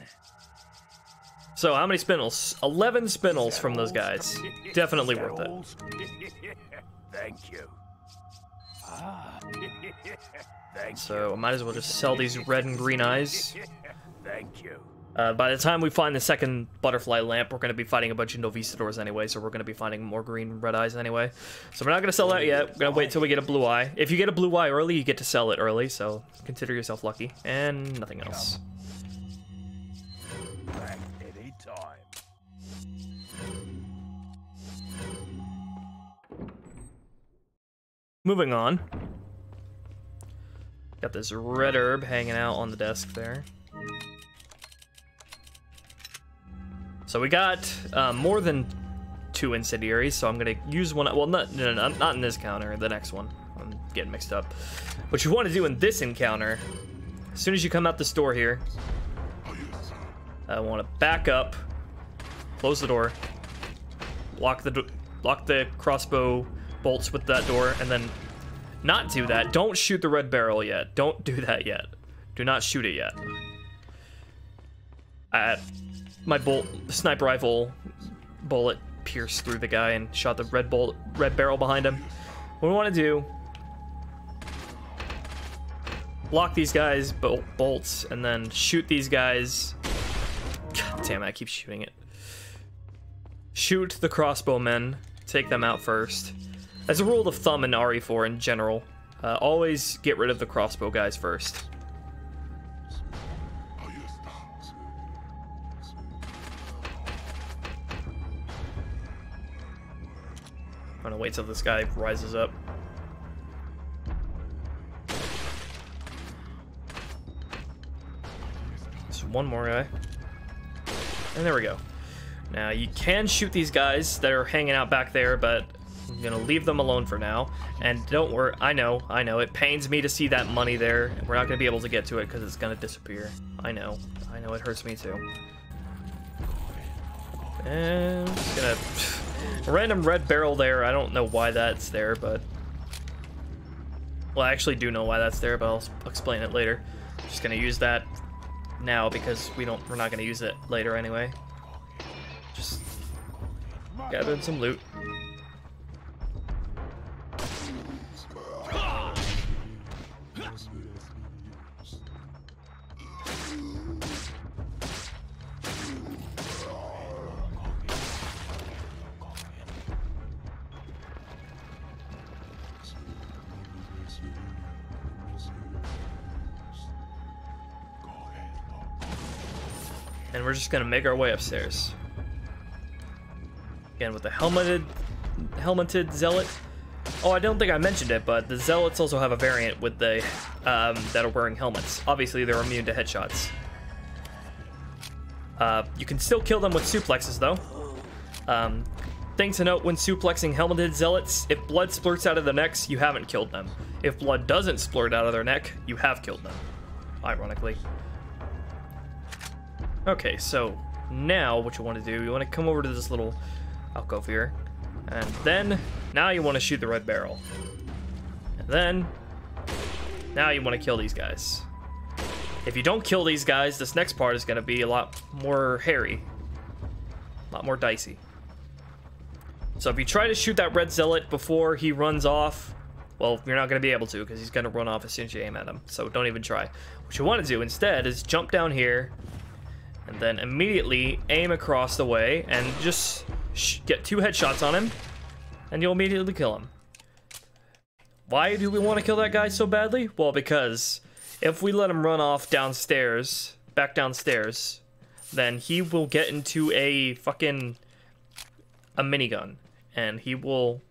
S1: So how many spinels? 11 spinels from those guys. Definitely worth it.
S3: Thank you. Thank
S1: So I might as well just sell these red and green eyes.
S3: Thank you.
S1: By the time we find the second butterfly lamp, we're going to be fighting a bunch of Novistadors anyway, so we're going to be finding more green and red eyes anyway. So we're not going to sell that yet. We're going to wait till we get a blue eye. If you get a blue eye early, you get to sell it early, so consider yourself lucky. And nothing else.
S3: Back any time.
S1: Moving on. Got this red herb hanging out on the desk there. So we got more than 2 incendiaries, so I'm gonna use one. Well, not in this encounter. The next one. I'm getting mixed up. What you want to do in this encounter, as soon as you come out this door here, I want to back up, close the door, lock the crossbow bolts with that door, and then not do that. Don't shoot the red barrel yet. Don't do that yet. Do not shoot it yet. My sniper rifle bullet pierced through the guy and shot the red barrel behind him. What we want to do, block these guys bolts and then shoot these guys. God damn it, I keep shooting it. Shoot the crossbowmen, take them out first. As a rule of thumb in RE4 in general, always get rid of the crossbow guys first. I'm gonna wait till this guy rises up. Just one more guy. And there we go. Now you can shoot these guys that are hanging out back there, but I'm gonna leave them alone for now. And don't worry, I know, it pains me to see that money there. We're not gonna be able to get to it because it's gonna disappear. I know, it hurts me too. And I'm just gonna... Random red barrel there. I don't know why that's there, but... Well, I actually do know why that's there, but I'll explain it later. Just gonna use that now because we're not gonna use it later anyway. Just gathering some loot. And we're just gonna make our way upstairs. Again with the helmeted zealot. Oh, I don't think I mentioned it, but the zealots also have a variant with the that are wearing helmets. Obviously, they're immune to headshots. You can still kill them with suplexes, though. Thing to note when suplexing helmeted zealots: if blood splurts out of their necks, you haven't killed them. If blood doesn't splurt out of their neck, you have killed them. Ironically. Okay, so now what you want to do, you want to come over to this little alcove here, and then now you want to shoot the red barrel, and then now you want to kill these guys. If you don't kill these guys, this next part is going to be a lot more hairy, a lot more dicey. So if you try to shoot that red zealot before he runs off, well, you're not going to be able to because he's going to run off as soon as you aim at him, so don't even try. What you want to do instead is jump down here and then immediately aim across the way and just get 2 headshots on him, and you'll immediately kill him. Why do we want to kill that guy so badly? Well, because if we let him run off downstairs, back downstairs, then he will get into a minigun, and he will...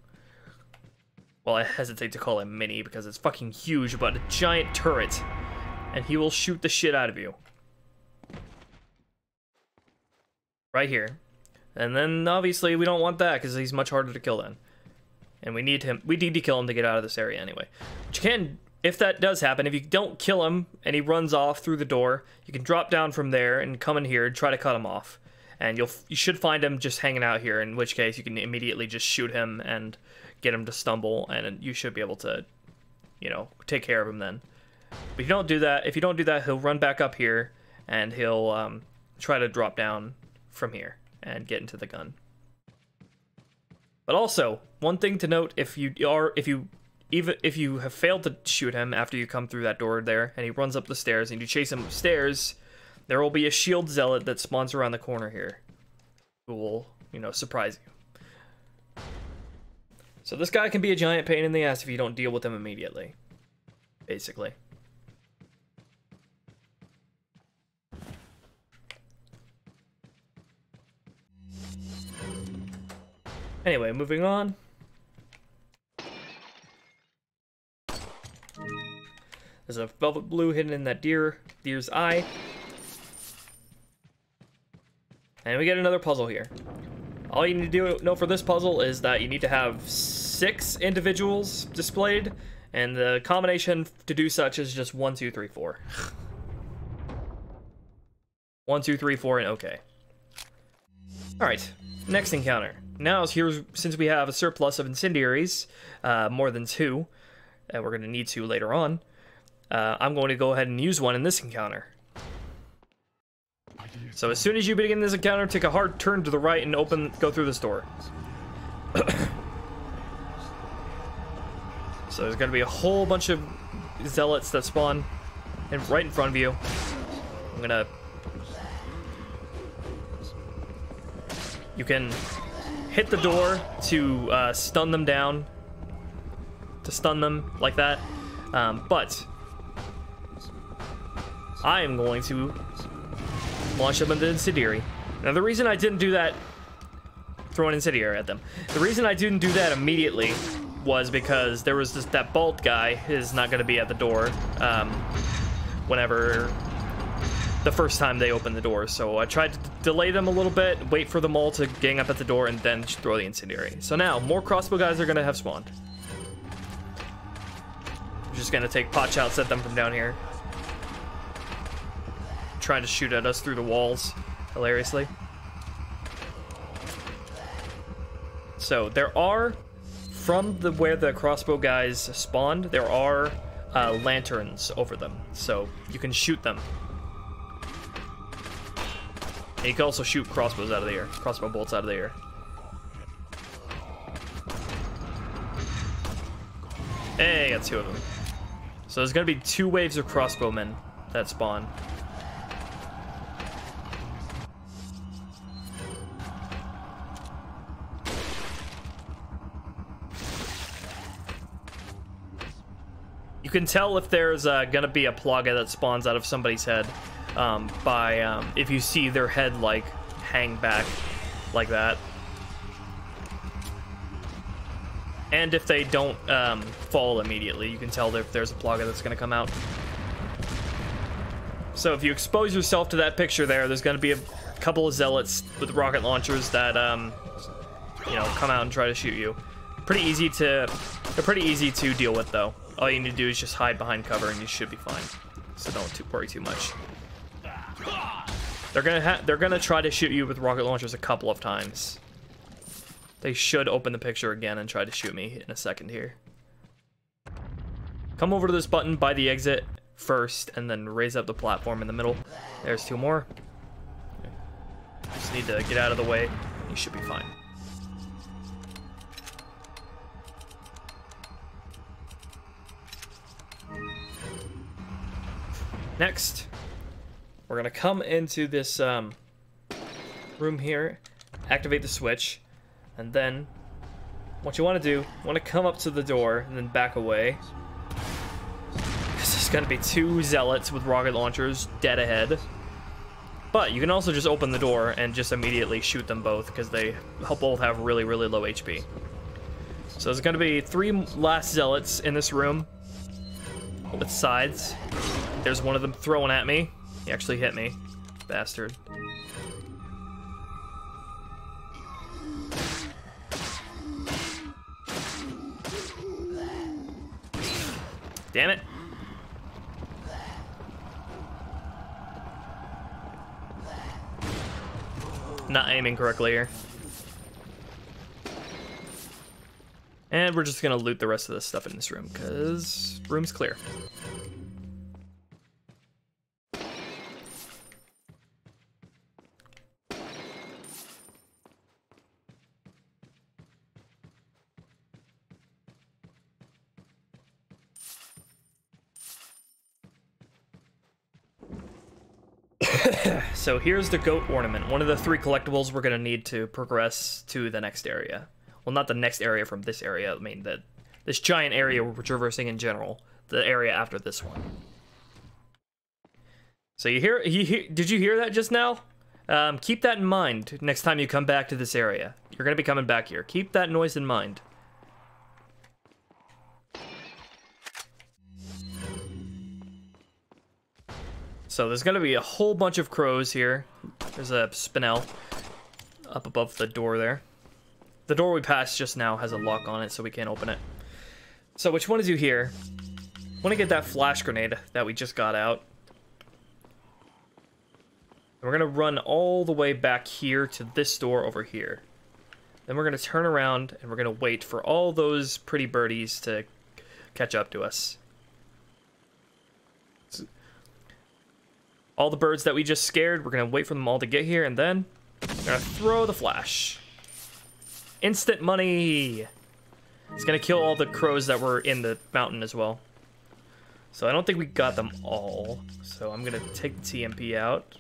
S1: Well, I hesitate to call it mini because it's fucking huge, but a giant turret, and he will shoot the shit out of you. Right here. And then obviously we don't want that because he's much harder to kill then. And we need to kill him to get out of this area anyway. But you can, if that does happen, if you don't kill him and he runs off through the door, you can drop down from there and come in here and try to cut him off. And you should find him just hanging out here, in which case you can immediately just shoot him and get him to stumble, and you should be able to, you know, take care of him then. But if you don't do that, he'll run back up here and he'll try to drop down from here and get into the gun. But also, one thing to note: if you have failed to shoot him after you come through that door there, and he runs up the stairs, and you chase him upstairs, there will be a shield zealot that spawns around the corner here, who will, you know, surprise you. So this guy can be a giant pain in the ass if you don't deal with him immediately, basically. Anyway, moving on. There's a velvet blue hidden in that deer's eye. And we get another puzzle here. All you need to know for this puzzle is that you need to have 6 individuals displayed, and the combination to do such is just 1, 2, 3, 4. 1, 2, 3, 4, and okay. Alright, next encounter. Now, since we have a surplus of incendiaries, more than 2, and we're going to need 2 later on, I'm going to go ahead and use one in this encounter. So as soon as you begin this encounter, take a hard turn to the right and go through this door. So there's going to be a whole bunch of zealots that spawn right in front of you. I'm going to... You can hit the door to stun them down. To stun them like that. But I am going to launch them into Incendiary. Now the reason I didn't do that, throw an Incendiary at them. The reason I didn't do that immediately was because there was just that Bolt guy is not going to be at the door whenever the first time they open the door. So I tried to delay them a little bit, wait for them all to gang up at the door, and then throw the Incendiary. So now more crossbow guys are going to have spawned. I'm just going to take pot shots at them from down here. Trying to shoot at us through the walls, hilariously. So there are, from where the crossbow guys spawned, there are lanterns over them, so you can shoot them. And you can also shoot crossbows out of the air, crossbow bolts out of the air. Hey, got 2 of them. So there's gonna be 2 waves of crossbowmen that spawn. You can tell if there's gonna be a plaga that spawns out of somebody's head by if you see their head like hang back like that, and if they don't fall immediately, you can tell if there's a plaga that's gonna come out. So if you expose yourself to that picture there's gonna be a couple of zealots with rocket launchers that you know, come out and try to shoot you. They're pretty easy to deal with though. All you need to do is just hide behind cover and you should be fine. So don't worry too much. They're gonna try to shoot you with rocket launchers a couple of times. They should open the picture again and try to shoot me in a second here. Come over to this button by the exit first and then raise up the platform in the middle. There's 2 more. Just need to get out of the way. You should be fine. Next, we're gonna come into this room here, activate the switch, and then what you want to do, you want to come up to the door and then back away. There's gonna be 2 zealots with rocket launchers dead ahead. But you can also just open the door and just immediately shoot them both because they both have really, really low HP. So there's gonna be 3 last zealots in this room with sides. There's one of them throwing at me. He actually hit me, bastard. Damn it. Not aiming correctly here. And we're just gonna loot the rest of this stuff in this room, because room's clear. So here's the goat ornament, one of the 3 collectibles we're gonna need to progress to the next area. Well, not the next area from this area, I mean this giant area we're traversing in general, the area after this one. So did you hear that just now? Keep that in mind next time you come back to this area. You're gonna be coming back here. Keep that noise in mind. So there's gonna be a whole bunch of crows here. There's a spinel up above the door there. The door we passed just now has a lock on it, so we can't open it. So what you want to do here, I want to get that flash grenade that we just got out. And we're gonna run all the way back here to this door over here. Then we're gonna turn around and we're gonna wait for all those pretty birdies to catch up to us. all the birds that we just scared. We're gonna wait for them all to get here, and then we're gonna throw the flash. Instant money. It's gonna kill all the crows that were in the mountain as well. So I don't think we got them all. So I'm gonna take the TMP out,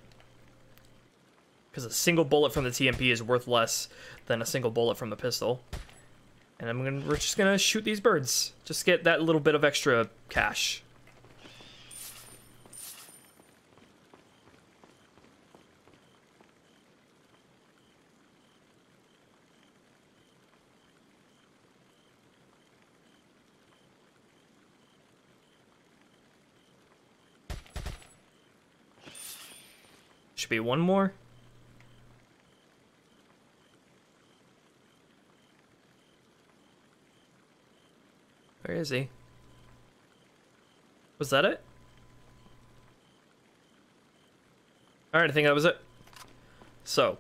S1: because a single bullet from the TMP is worth less than a single bullet from the pistol. And we're just gonna shoot these birds. Just get that little bit of extra cash. Should be one more. Where is he? Was that it? Alright, I think that was it. So.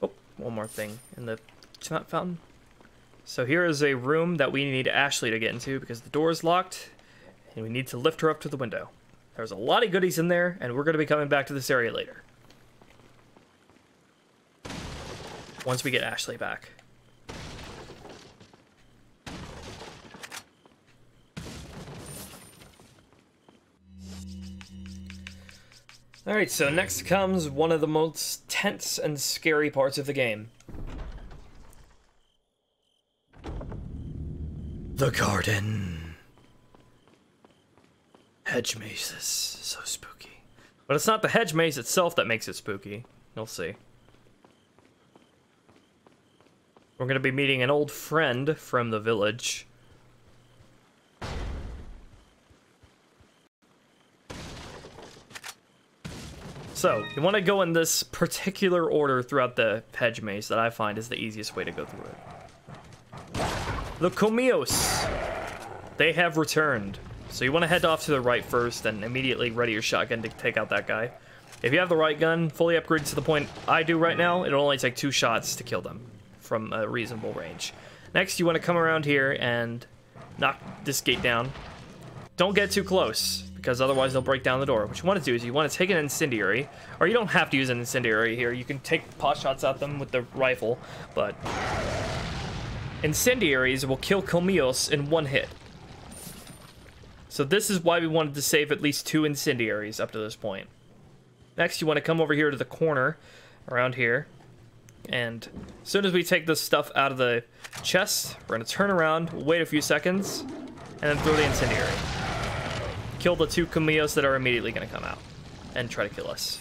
S1: Oh, one more thing in the fountain. So here is a room that we need Ashley to get into because the door is locked and we need to lift her up to the window. There's a lot of goodies in there, and we're going to be coming back to this area later. Once we get Ashley back. Alright, so next comes one of the most tense and scary parts of the game. The garden. Hedge mazes, so spooky. But it's not the hedge maze itself that makes it spooky. You'll see. We're going to be meeting an old friend from the village. So, you want to go in this particular order throughout the hedge maze that I find is the easiest way to go through it. The Comillos! They have returned. So you want to head off to the right first and immediately ready your shotgun to take out that guy. If you have the right gun, fully upgraded to the point I do right now, it'll only take 2 shots to kill them from a reasonable range. Next, you want to come around here and knock this gate down. Don't get too close, because otherwise they'll break down the door. What you want to do is you want to take an incendiary, or you don't have to use an incendiary here. You can take pot shots at them with the rifle, but incendiaries will kill Comillos in 1 hit. So this is why we wanted to save at least 2 incendiaries up to this point. Next, you want to come over here to the corner, around here. And as soon as we take this stuff out of the chest, we're going to turn around, wait a few seconds, and then throw the incendiary. Kill the 2 Comillos that are immediately going to come out and try to kill us.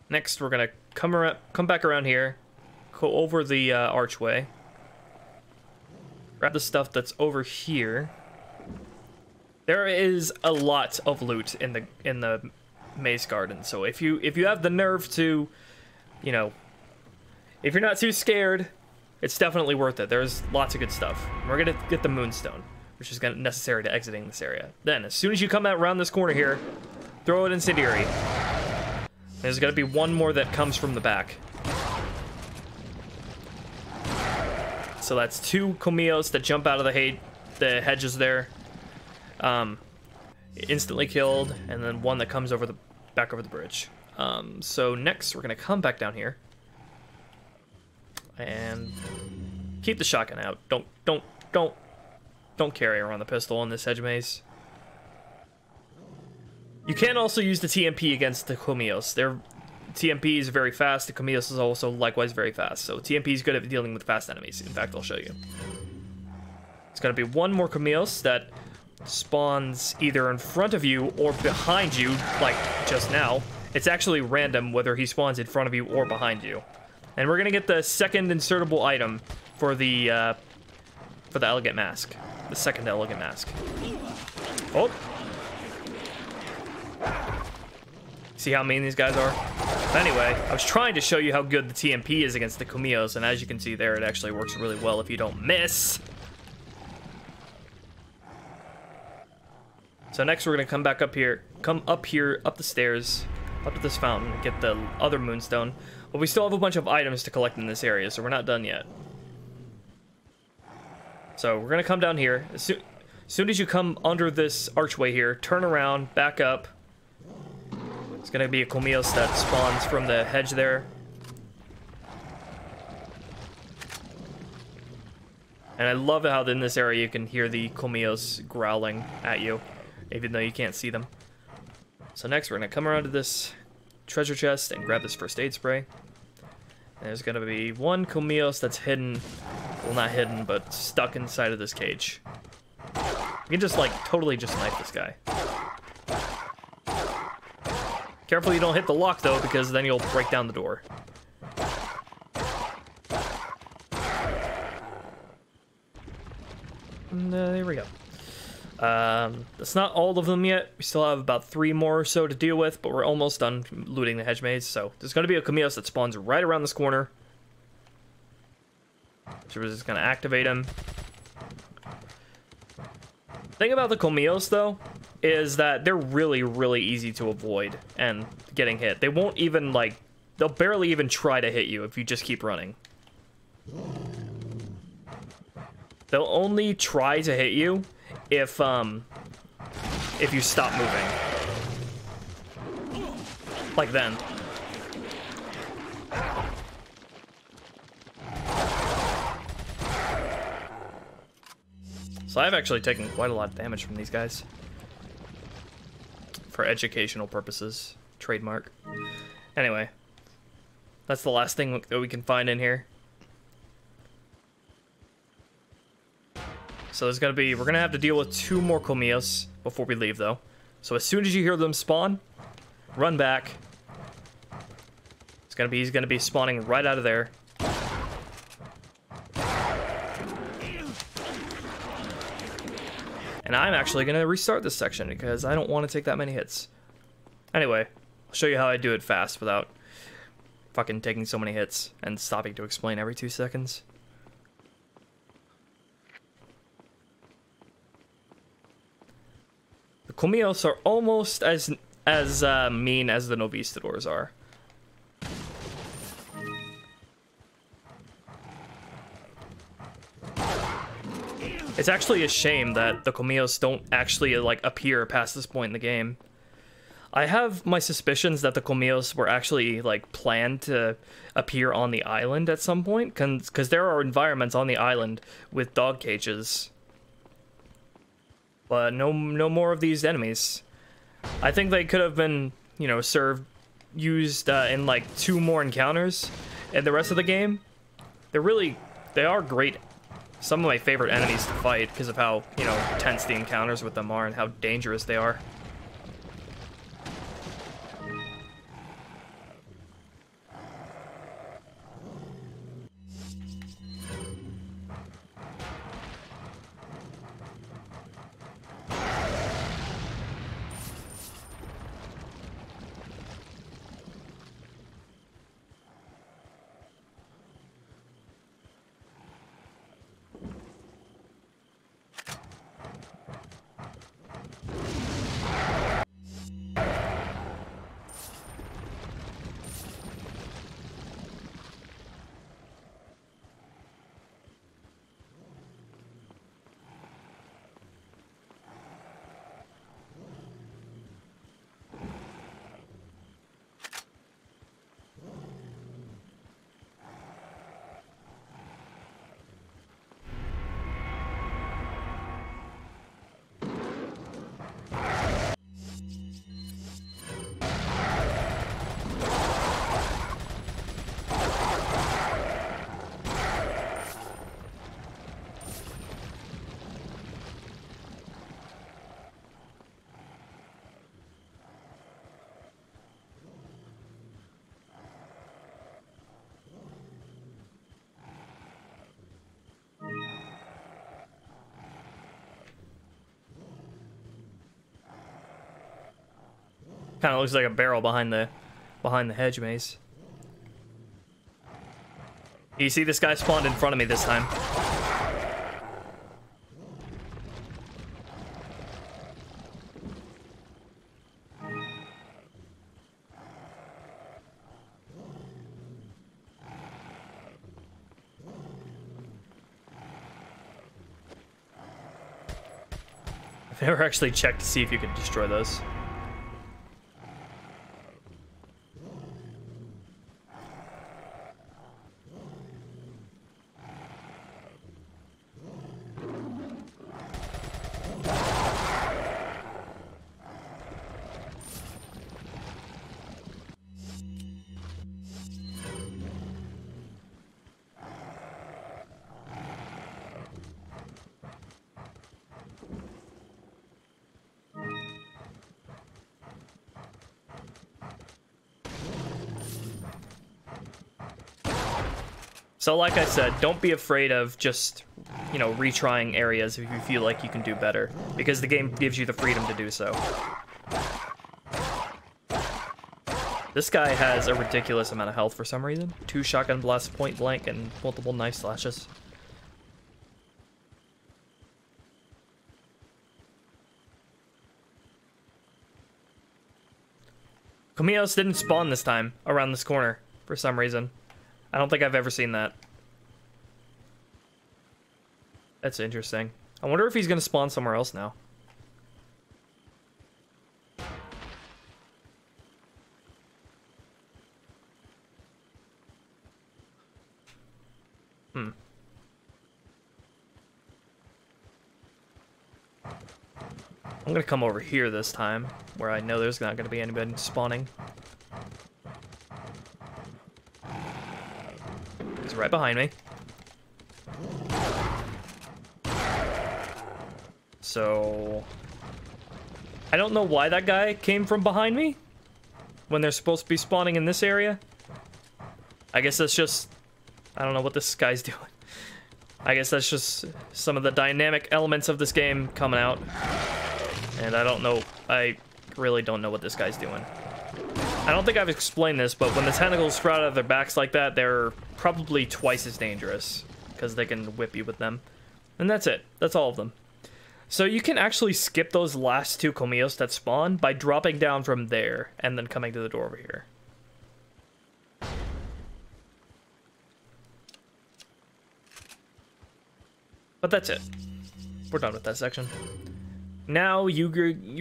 S1: Next, we're going to come back around here, go over the archway. Grab the stuff that's over here. There is a lot of loot in the maze garden, so if you have the nerve to, you know, if you're not too scared, it's definitely worth it. There's lots of good stuff. We're gonna get the moonstone, which is necessary to exiting this area. Then, as soon as you come out around this corner here, throw an incendiary. There's gonna be one more that comes from the back. So that's 2 Comillos that jump out of the hedges there. Instantly killed, and then 1 that comes back over the bridge. So next we're gonna come back down here and keep the shotgun out. Don't carry around the pistol in this hedge maze. You can also use the TMP against the Comillos. Their TMP is very fast. The Comillos is also likewise very fast. So TMP is good at dealing with fast enemies. In fact, I'll show you. It's gonna be 1 more Comillos that spawns either in front of you or behind you, like just now. It's actually random whether he spawns in front of you or behind you. And we're gonna get the second insertable item for the elegant mask. The second elegant mask. Oh. See how mean these guys are? But anyway, I was trying to show you how good the TMP is against the Comillos, and as you can see there, it actually works really well if you don't miss. So next we're gonna come back up here, up the stairs, up to this fountain, get the other moonstone. But we still have a bunch of items to collect in this area, so we're not done yet. So we're gonna come down here. As soon as you come under this archway here, turn around, back up. It's gonna be a Comillos that spawns from the hedge there. And I love how in this area you can hear the Comillos growling at you, even though you can't see them. So next we're gonna come around to this treasure chest and grab this first aid spray. And there's gonna be one Comillos that's hidden, well not hidden, but stuck inside of this cage. You can just like totally just knife this guy. Careful you don't hit the lock though, because then you'll break down the door. And there we go. That's not all of them yet. We still have about 3 more or so to deal with, but we're almost done looting the hedge maze. So there's going to be a Comillos that spawns right around this corner. So we're just going to activate him. Thing about the Comillos though is that they're really, really easy to avoid and getting hit. They won't even like, they'll barely even try to hit you if you just keep running. They'll only try to hit you if you stop moving. Like then. So I've actually taken quite a lot of damage from these guys. For educational purposes. Trademark. Anyway. That's the last thing that we can find in here. So there's gonna be, we're gonna have to deal with 2 more Comillos before we leave though. So as soon as you hear them spawn, run back. He's gonna be spawning right out of there. And I'm actually gonna restart this section because I don't want to take that many hits. Anyway, I'll show you how I do it fast without fucking taking so many hits and stopping to explain every 2 seconds. The Comillos are almost as mean as the Novistadors are. It's actually a shame that the Comillos don't actually like appear past this point in the game. I have my suspicions that the Comillos were actually like planned to appear on the island at some point, because there are environments on the island with dog cages. But no more of these enemies. I think they could have been, you know, used in like 2 more encounters in the rest of the game. They are great. Some of my favorite enemies to fight because of how, you know, tense the encounters with them are and how dangerous they are. Kind of looks like a barrel behind the hedge maze. You see this guy spawned in front of me this time. I've never actually checked to see if you can destroy those. So like I said, don't be afraid of just, you know, retrying areas if you feel like you can do better, because the game gives you the freedom to do so. This guy has a ridiculous amount of health for some reason. 2 shotgun blasts point blank and multiple knife slashes. Comios didn't spawn this time around this corner for some reason. I don't think I've ever seen that. That's interesting. I wonder if he's gonna spawn somewhere else now. I'm gonna come over here this time, where I know there's not gonna be anybody spawning. He's right behind me. So I don't know why that guy came from behind me when they're supposed to be spawning in this area. I guess that's just, I don't know what this guy's doing. I guess that's just some of the dynamic elements of this game coming out. And I don't know, I really don't know what this guy's doing. I don't think I've explained this, but when the tentacles sprout out of their backs like that, they're probably twice as dangerous, because they can whip you with them. And that's it. That's all of them. So you can actually skip those last 2 Comios that spawn by dropping down from there, and then coming to the door over here. But that's it. We're done with that section. Now, you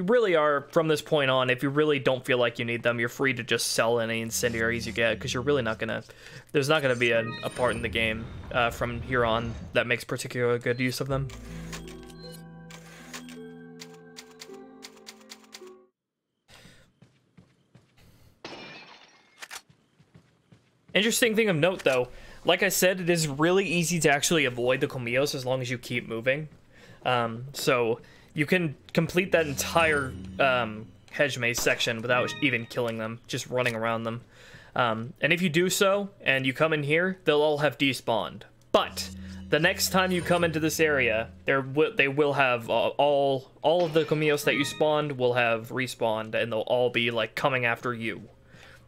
S1: really are, from this point on, if you really don't feel like you need them, you're free to just sell any incendiaries you get, because you're really not gonna... There's not gonna be a part in the game from here on that makes particularly good use of them. Interesting thing of note, though, like I said, it is really easy to actually avoid the Comios as long as you keep moving. So you can complete that entire hedge maze section without even killing them, just running around them. And if you do so, and you come in here, they'll all have despawned. But the next time you come into this area, they will have all of the Comios that you spawned will have respawned, and they'll all be like coming after you,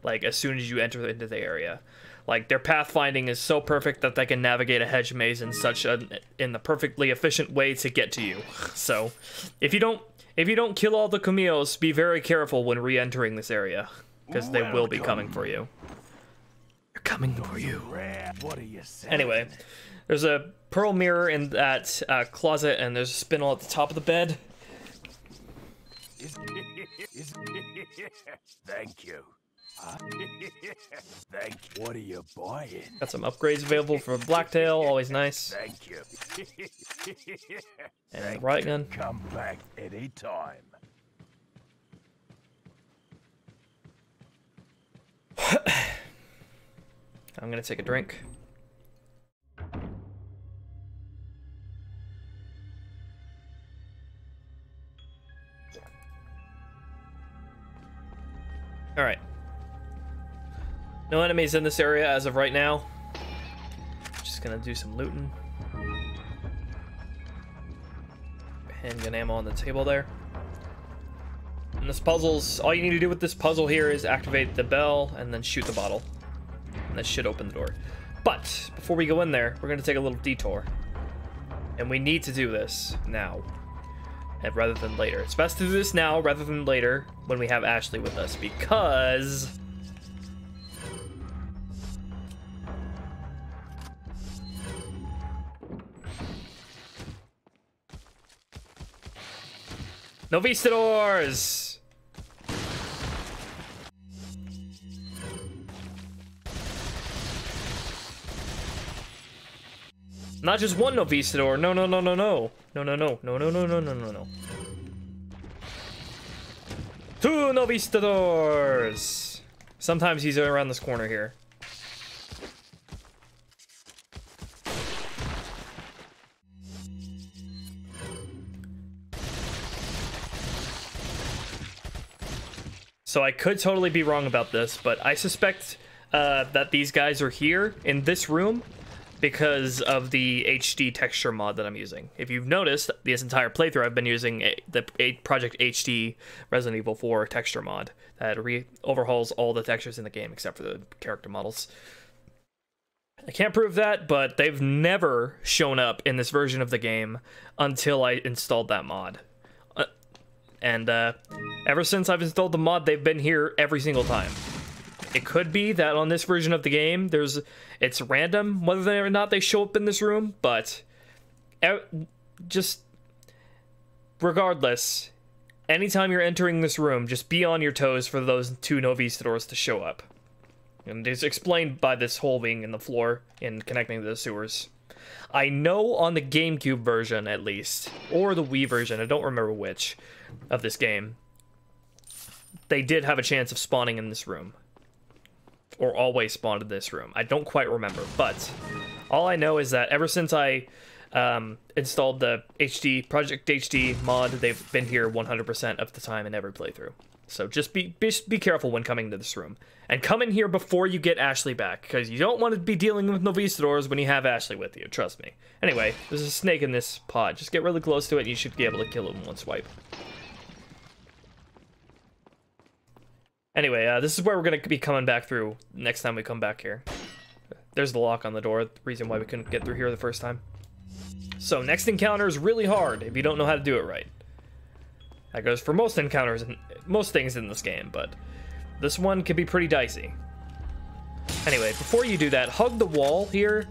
S1: like as soon as you enter into the area. Like, their pathfinding is so perfect that they can navigate a hedge maze in the perfectly efficient way to get to you. So, if you don't kill all the Comios, be very careful when re-entering this area, because they will be coming for you. They're coming for you.
S3: What are you saying?
S1: Anyway, there's a pearl mirror in that closet, and there's a spindle at the top of the bed.
S3: Thank you. Thank you. What are you buying?
S1: Got some upgrades available for Blacktail, always nice.
S3: Thank you.
S1: And riot gun.
S3: Come back anytime.
S1: I'm gonna take a drink. Alright. No enemies in this area as of right now. Just gonna do some looting. Handgun ammo on the table there. And this puzzle's... all you need to do with this puzzle here is activate the bell and then shoot the bottle. And that should open the door. But, before we go in there, we're gonna take a little detour. And we need to do this now. And rather than later. It's best to do this now rather than later when we have Ashley with us, because... Novistadors! Not just one Novistador. No, no, no, no, no. No, no, no. No, no, no, no, no, no, no. 2 Novistadors! Sometimes he's around this corner here. So I could totally be wrong about this, but I suspect that these guys are here in this room because of the HD texture mod that I'm using. If you've noticed, this entire playthrough I've been using the Project HD Resident Evil 4 texture mod that overhauls all the textures in the game except for the character models. I can't prove that, but they've never shown up in this version of the game until I installed that mod. And ever since I've installed the mod, they've been here every single time. It could be that on this version of the game, it's random whether or not they show up in this room, but just regardless, anytime you're entering this room, just be on your toes for those 2 Novistadors to show up. And it's explained by this hole being in the floor and connecting to the sewers. I know on the GameCube version, at least, or the Wii version, I don't remember which, of this game, they did have a chance of spawning in this room. Or always spawned in this room. I don't quite remember, but all I know is that ever since I installed the Project HD mod, they've been here 100% of the time in every playthrough. So just be careful when coming to this room. And come in here before you get Ashley back, because you don't want to be dealing with Novistadors when you have Ashley with you, trust me. Anyway, there's a snake in this pod. Just get really close to it and you should be able to kill it in one swipe. Anyway, this is where we're going to be coming back through next time we come back here. There's the lock on the door, the reason why we couldn't get through here the first time. So, next encounter is really hard if you don't know how to do it right. That goes for most encounters and most things in this game, but this one can be pretty dicey. Anyway, before you do that, hug the wall here.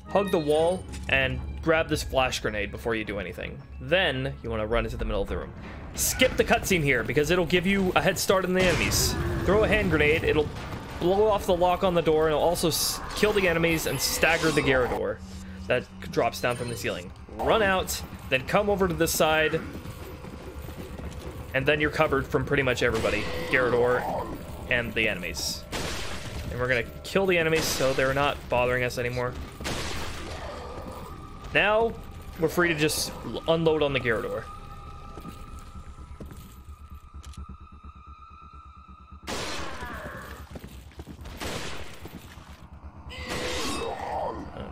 S1: Hug the wall and grab this flash grenade before you do anything. Then, you want to run into the middle of the room. Skip the cutscene here, because it'll give you a head start on the enemies. Throw a hand grenade, it'll blow off the lock on the door, and it'll also kill the enemies and stagger the Gyarados that drops down from the ceiling. Run out, then come over to this side, and then you're covered from pretty much everybody. Gyarados and the enemies. And we're gonna kill the enemies so they're not bothering us anymore. Now, we're free to just unload on the Gyarados.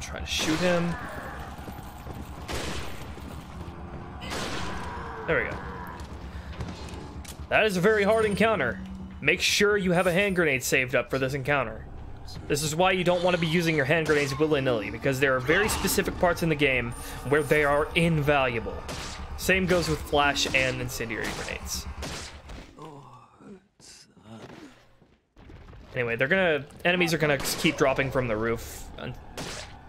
S1: Try to shoot him. There we go. That is a very hard encounter. Make sure you have a hand grenade saved up for this encounter. This is why you don't want to be using your hand grenades willy-nilly, because there are very specific parts in the game where they are invaluable. Same goes with flash and incendiary grenades. Anyway, enemies are gonna keep dropping from the roof.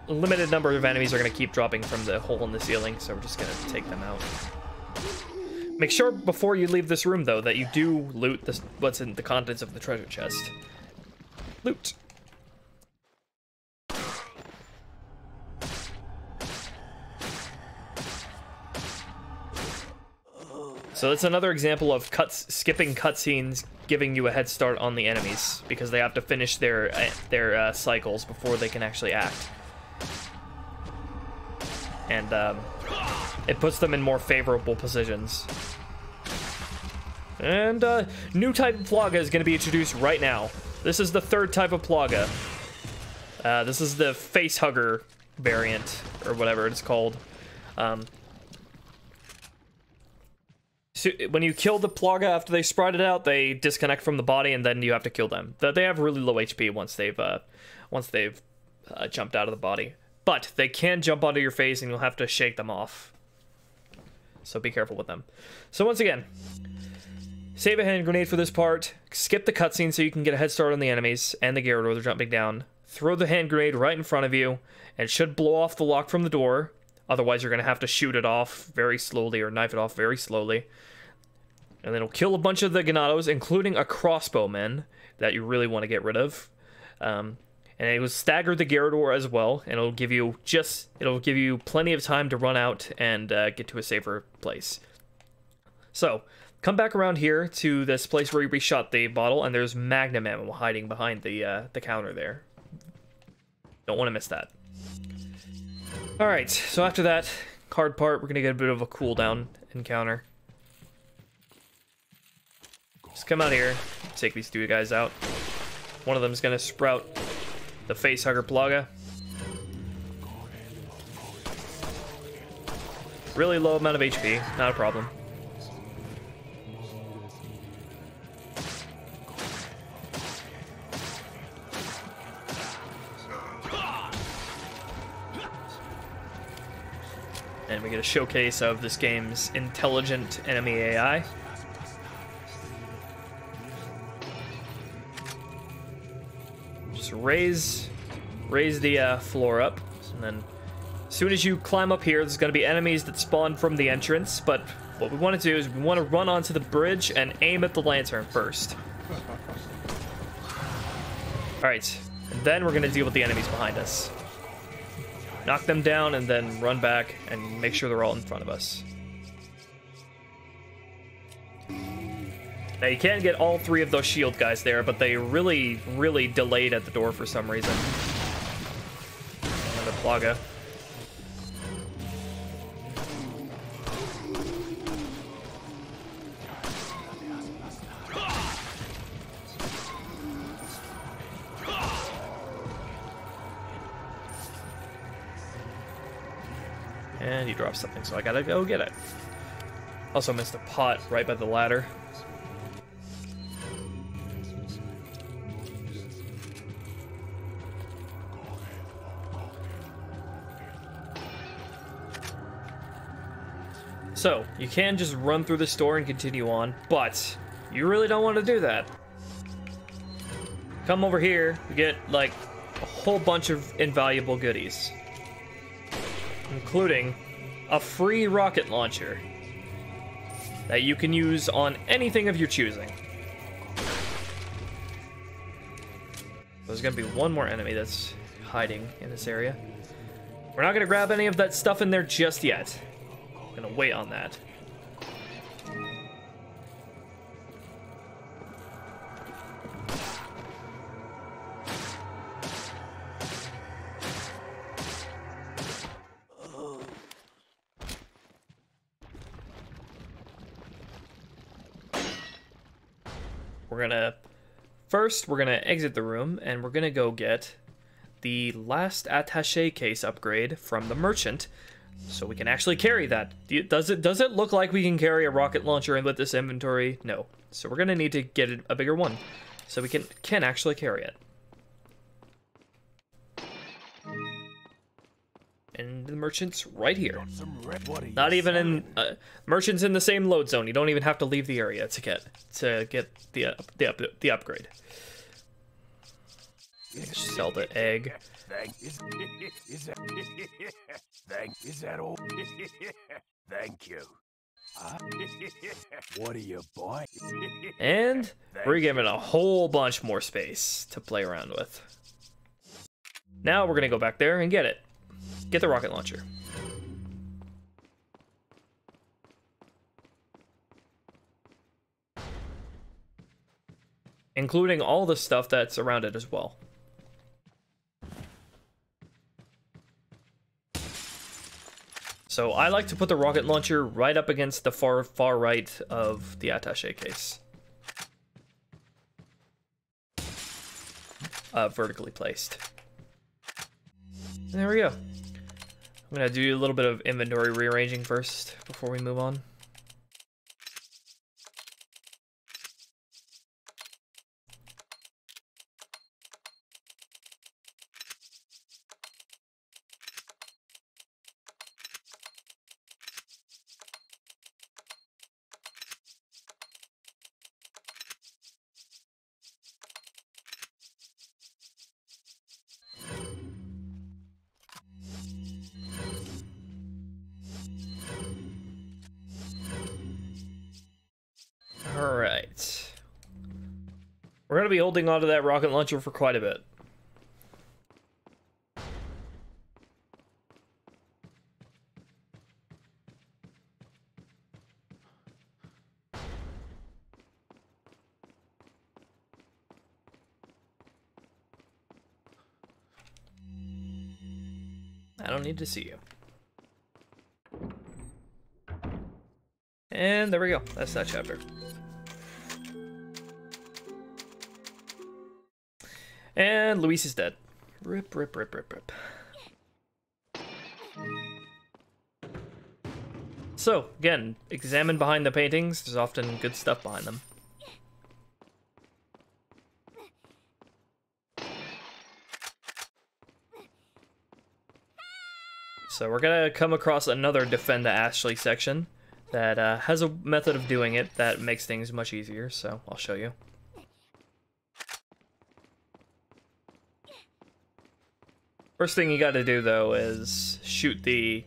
S1: A limited number of enemies are going to keep dropping from the hole in the ceiling, so we're just going to take them out. Make sure before you leave this room, though, that you do loot what's in the contents of the treasure chest. Loot. So that's another example of skipping cutscenes giving you a head start on the enemies, because they have to finish their cycles before they can actually act. And it puts them in more favorable positions. And new type of Plaga is going to be introduced right now. This is the 3rd type of Plaga. This is the face hugger variant, or whatever it's called. So when you kill the Plaga after they sprout it out, they disconnect from the body, and then you have to kill them. They have really low HP once they've jumped out of the body. But they can jump onto your face and you'll have to shake them off. So be careful with them. So once again, save a hand grenade for this part. Skip the cutscene so you can get a head start on the enemies and the Gyarados are jumping down. Throw the hand grenade right in front of you, and it should blow off the lock from the door. Otherwise, you're going to have to shoot it off very slowly or knife it off very slowly. And then it'll kill a bunch of the Ganados, including a crossbowman that you really want to get rid of. And it will stagger the Gyarados as well, and it'll give you plenty of time to run out and get to a safer place. So, come back around here to this place where you reshot the bottle, and there's Magnum ammo hiding behind the counter there. Don't want to miss that. Alright, so after that card part, we're going to get a bit of a cooldown encounter. Just come out here, take these two guys out. One of them is going to sprout the Facehugger Plaga. Really low amount of HP, not a problem. And we get a showcase of this game's intelligent enemy AI. Just raise the floor up, and then as soon as you climb up here, there's going to be enemies that spawn from the entrance, but what we want to do is we want to run onto the bridge and aim at the lantern first. Alright, and then we're going to deal with the enemies behind us. Knock them down and then run back and make sure they're all in front of us. Now you can get all three of those shield guys there, but they really delayed at the door for some reason. Another Plaga. And he drops something, so I gotta go get it. Also missed a pot right by the ladder. So, you can just run through the store and continue on, but you really don't want to do that. Come over here, you get, like, a whole bunch of invaluable goodies. Including a free rocket launcher that you can use on anything of your choosing. There's gonna be one more enemy that's hiding in this area. We're not gonna grab any of that stuff in there just yet. Gonna wait on that. We're gonna exit the room, and we're gonna go get the last attaché case upgrade from the merchant, so we can actually carry that. Does it look like we can carry a rocket launcher in with this inventory? No. So we're gonna need to get a bigger one, so we can actually carry it. And the merchant's right here. Not even in merchant's in the same load zone. You don't even have to leave the area to get the upgrade. Sell the egg.
S3: Is that all? Thank you. What are you buying?
S1: And we're given a whole bunch more space to play around with. Now we're gonna go back there and get it. Get the rocket launcher. Including all the stuff that's around it as well. So I like to put the rocket launcher right up against the far right of the attaché case. Vertically placed. And there we go. I'm gonna do a little bit of inventory rearranging first before we move on. be holding onto that rocket launcher for quite a bit. I don't need to see you. And there we go. That's that chapter. And Luis is dead. Rip, rip, rip, rip, rip. So, again, examine behind the paintings. There's often good stuff behind them. So we're gonna come across another Defend the Ashley section that has a method of doing it that makes things much easier, so I'll show you. First thing you gotta do, though, is shoot the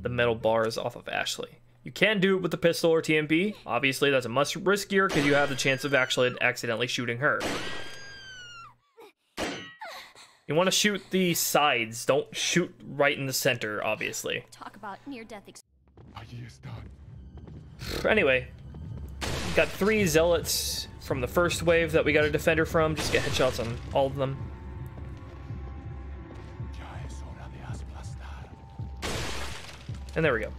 S1: metal bars off of Ashley. You can do it with the pistol or TMP. Obviously, that's a much riskier because you have the chance of actually accidentally shooting her. You want to shoot the sides. Don't shoot right in the center, obviously.
S4: Talk about near-death
S1: Anyway, we've got 3 zealots from the first wave that we got a defender from. Just get headshots on all of them. And there we go.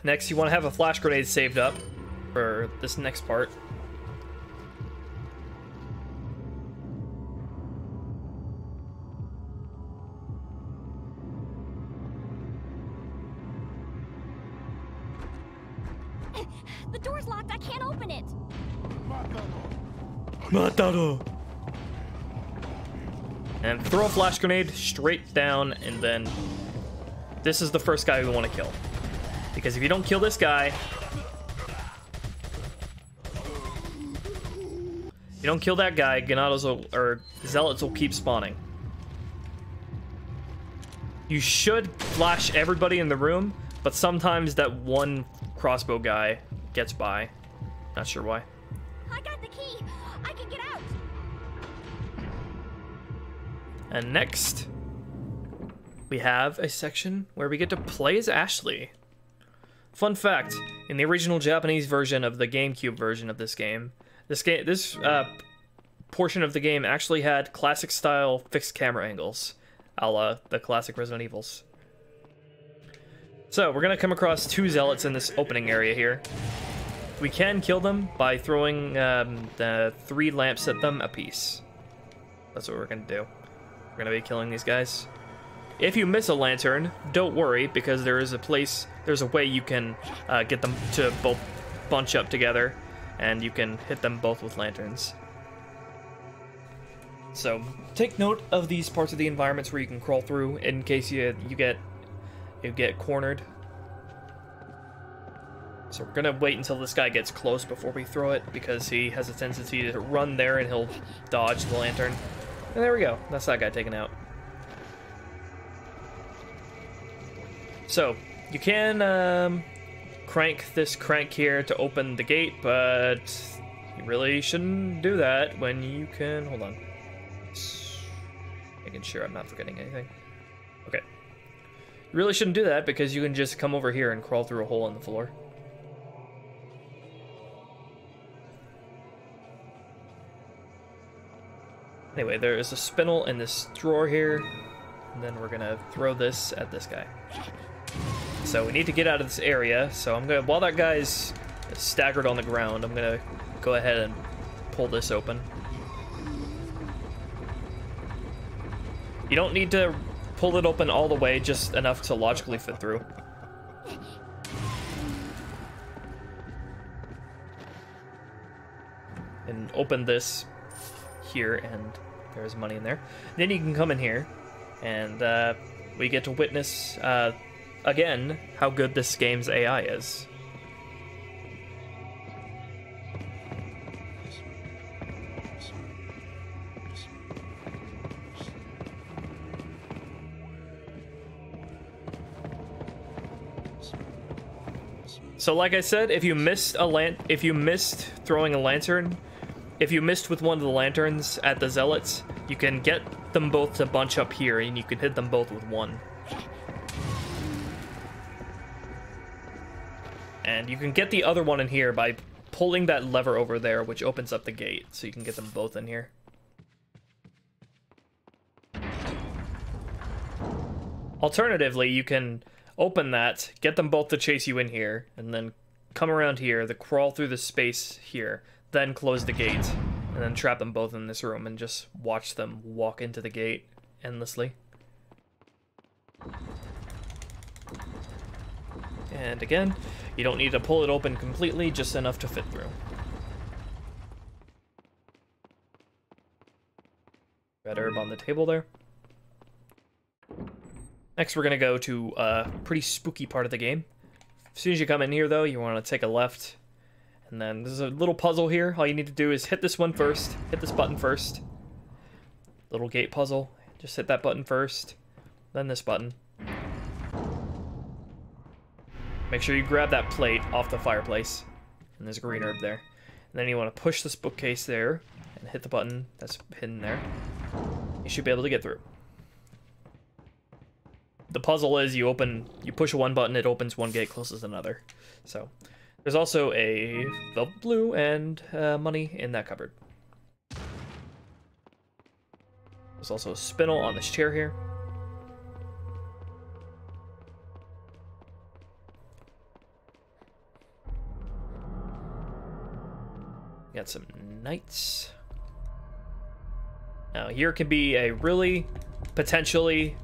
S1: Next, you want to have a flash grenade saved up for this next part.
S4: The door's locked. I can't open it.
S1: Mataro. And throw a flash grenade straight down, and then this is the first guy we want to kill. Because if you don't kill this guy, you don't kill that guy, Ganados will, or Zealots will keep spawning. You should flash everybody in the room, but sometimes that one crossbow guy gets by. Not sure why.
S4: I got the key. I can get out.
S1: And next, we have a section where we get to play as Ashley. Fun fact, in the original Japanese version of the GameCube version of this portion of the game actually had classic style fixed camera angles, a la the classic Resident Evils. So we're gonna come across 2 zealots in this opening area here. We can kill them by throwing the 3 lamps at them apiece. That's what we're gonna do. We're gonna be killing these guys. If you miss a lantern, don't worry, because there's a way you can get them to both bunch up together, and you can hit them both with lanterns. So take note of these parts of the environments where you can crawl through in case you get cornered. So we're gonna wait until this guy gets close before we throw it, because he has a tendency to run there and he'll dodge the lantern. And there we go. That's that guy taken out. So, you can crank this crank here to open the gate, but you really shouldn't do that when you can... Hold on. Making sure I'm not forgetting anything. Okay. You really shouldn't do that because you can just come over here and crawl through a hole in the floor. Anyway, there is a spindle in this drawer here, and then we're gonna throw this at this guy. So we need to get out of this area, so I'm gonna, while that guy's staggered on the ground, I'm gonna go ahead and pull this open. You don't need to pull it open all the way, just enough to logically fit through. And open this here, and there's money in there. Then you can come in here, and we get to witness, again, how good this game's AI is. So like I said, if you missed throwing a lantern, if you missed with one of the lanterns at the Zealots, you can get them both to bunch up here, and you can hit them both with one. And you can get the other one in here by pulling that lever over there, which opens up the gate, so you can get them both in here. Alternatively, you can open that, get them both to chase you in here, and then come around here, crawl through the space here, then close the gate, and then trap them both in this room and just watch them walk into the gate endlessly. And again, you don't need to pull it open completely, just enough to fit through. Got herb on the table there. Next, we're going to go to a pretty spooky part of the game. As soon as you come in here, though, you want to take a left. And then there's a little puzzle here. All you need to do is hit this one first. Hit this button first. Little gate puzzle. Just hit that button first. Then this button. Make sure you grab that plate off the fireplace. And there's a green herb there. And then you want to push this bookcase there. And hit the button that's hidden there. You should be able to get through. The puzzle is you push one button, it opens one gate, closes another. So there's also a velvet blue and money in that cupboard. There's also a spindle on this chair here. Got some knights. Now here can be a really potentially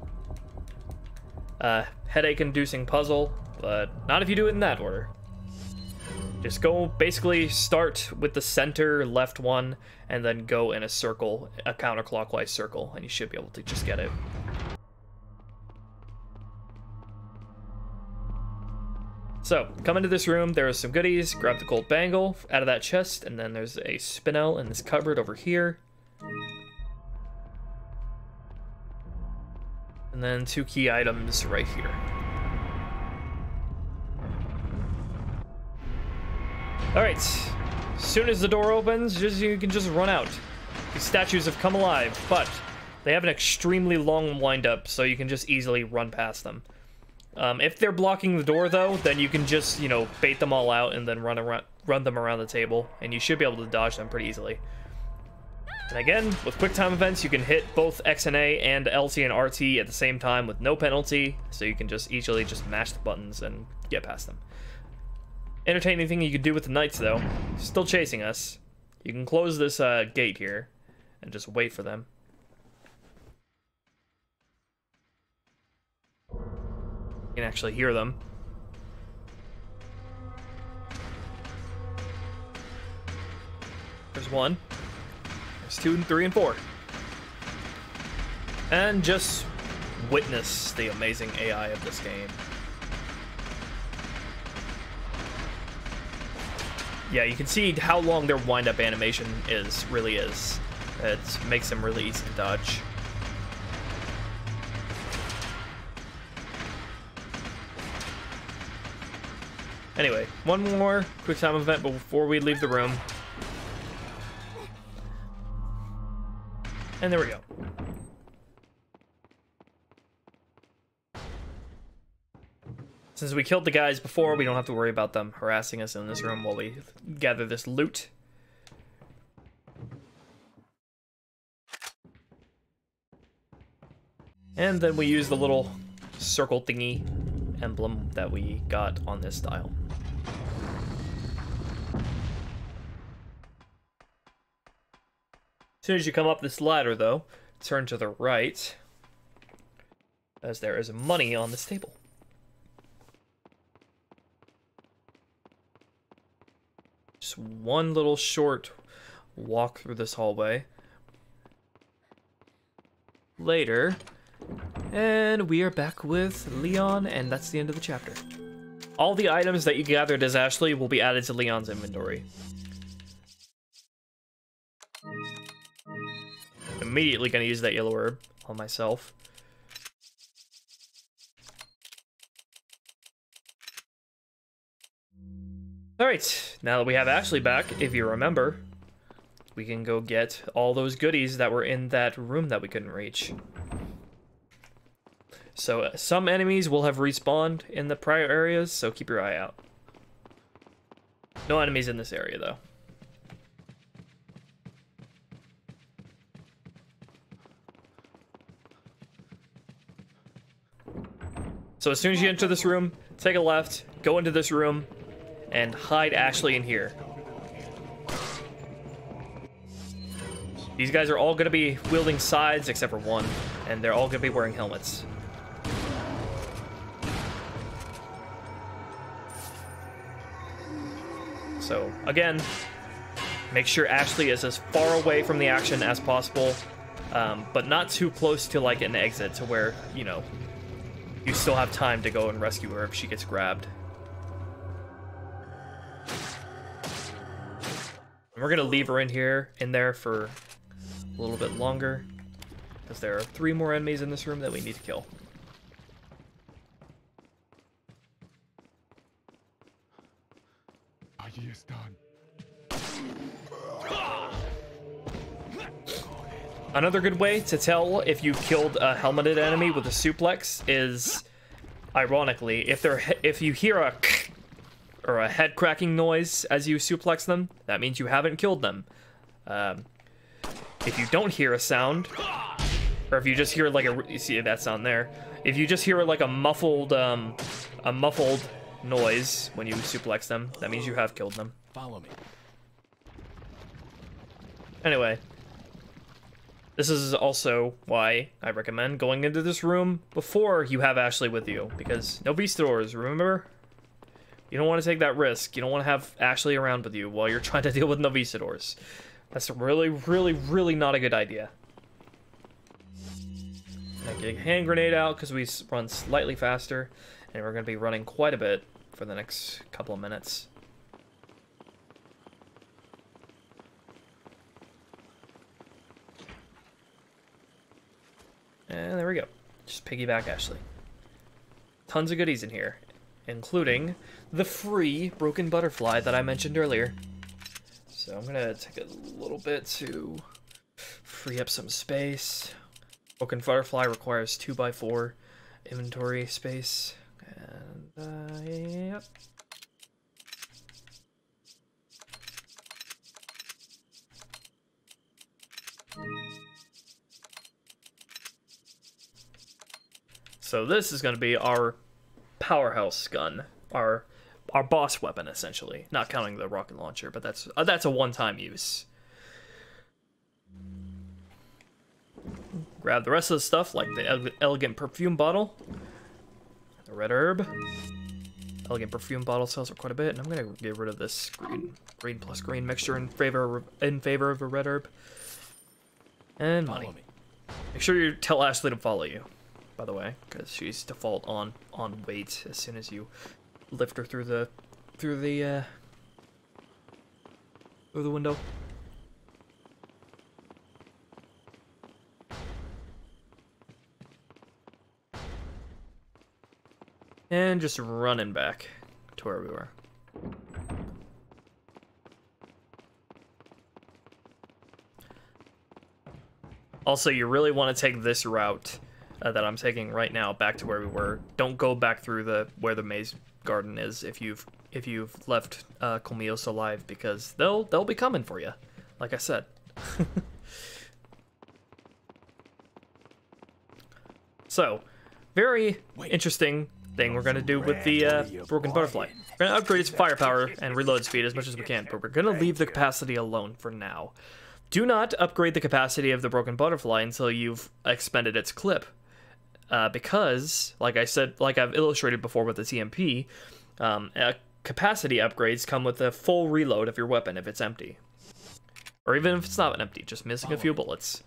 S1: headache-inducing puzzle, but not if you do it in that order. Just go, basically start with the center left one, and then go in a circle, a counterclockwise circle, and you should be able to just get it. So, come into this room, there are some goodies, grab the gold bangle out of that chest, and then there's a spinel in this cupboard over here. And then 2 key items right here. Alright, as soon as the door opens, you can just run out. These statues have come alive, but they have an extremely long wind-up, so you can just easily run past them. If they're blocking the door, though, then you can just, you know, bait them all out and then run them around the table, and you should be able to dodge them pretty easily. And again, with quick time events, you can hit both X and A and LT and RT at the same time with no penalty, so you can just easily just mash the buttons and get past them. Entertaining thing you can do with the knights, though, still chasing us. You can close this gate here and just wait for them. You can actually hear them. There's one. There's 2 and 3 and 4. And just witness the amazing AI of this game. Yeah, you can see how long their wind-up animation really is. It makes them really easy to dodge. Anyway, one more quick time event before we leave the room. And there we go. Since we killed the guys before, we don't have to worry about them harassing us in this room while we gather this loot. And then we use the little circle thingy emblem that we got on this dial. As soon as you come up this ladder, though, turn to the right, as there is money on this table. Just one little short walk through this hallway. Later, and we are back with Leon, and that's the end of the chapter. All the items that you gathered as Ashley will be added to Leon's inventory. Immediately gonna use that yellow herb on myself. Alright, now that we have Ashley back, if you remember, we can go get all those goodies that were in that room that we couldn't reach. So some enemies will have respawned in the prior areas, so keep your eye out. No enemies in this area, though. So as soon as you enter this room, take a left, go into this room, and hide Ashley in here. These guys are all going to be wielding scythes except for one, and they're all going to be wearing helmets. So, again, make sure Ashley is as far away from the action as possible, but not too close to, like, an exit to where, you know, you still have time to go and rescue her if she gets grabbed. And we're going to leave her in there for a little bit longer, because there are 3 more enemies in this room that we need to kill. Another good way to tell if you killed a helmeted enemy with a suplex is, ironically, if you hear a or a head cracking noise as you suplex them, that means you haven't killed them. If you don't hear a sound, or if you just hear like you see that sound there, if you just hear like a muffled noise when you suplex them, that means you have killed them.
S2: Follow me.
S1: Anyway, this is also why I recommend going into this room before you have Ashley with you, because no Vistadors, remember? You don't want to take that risk. You don't want to have Ashley around with you while you're trying to deal with no Vistadors. That's really, really, really not a good idea. I get a hand grenade out because we run slightly faster, and we're going to be running quite a bit for the next couple of minutes. And there we go. Just piggyback Ashley. Tons of goodies in here, including the free broken butterfly that I mentioned earlier. So I'm gonna take a little bit to free up some space. Broken butterfly requires 2x4 inventory space. And yep. So this is going to be our powerhouse gun, our boss weapon, essentially. Not counting the rocket launcher, but that's a one-time use. Grab the rest of the stuff, like the elegant perfume bottle, the red herb. Elegant perfume bottle sells for quite a bit, and I'm going to get rid of this green plus green mixture in favor of a red herb. And money. Make sure you tell Ashley to follow you, by the way, because she's default on wait as soon as you lift her through the window. And just running back to where we were. Also, you really want to take this route that I'm taking right now back to where we were. Don't go back through where the maze garden is if you've left Colmios alive, because they'll be coming for you, like I said. So, very interesting thing we're gonna do with the broken butterfly. We're gonna upgrade its firepower and reload speed as much as we can, but we're gonna leave the capacity alone for now. Do not upgrade the capacity of the broken butterfly until you've expended its clip. Because, like I said, like I've illustrated before with the TMP, capacity upgrades come with a full reload of your weapon if it's empty. Or even if it's not empty, just missing a few bullets.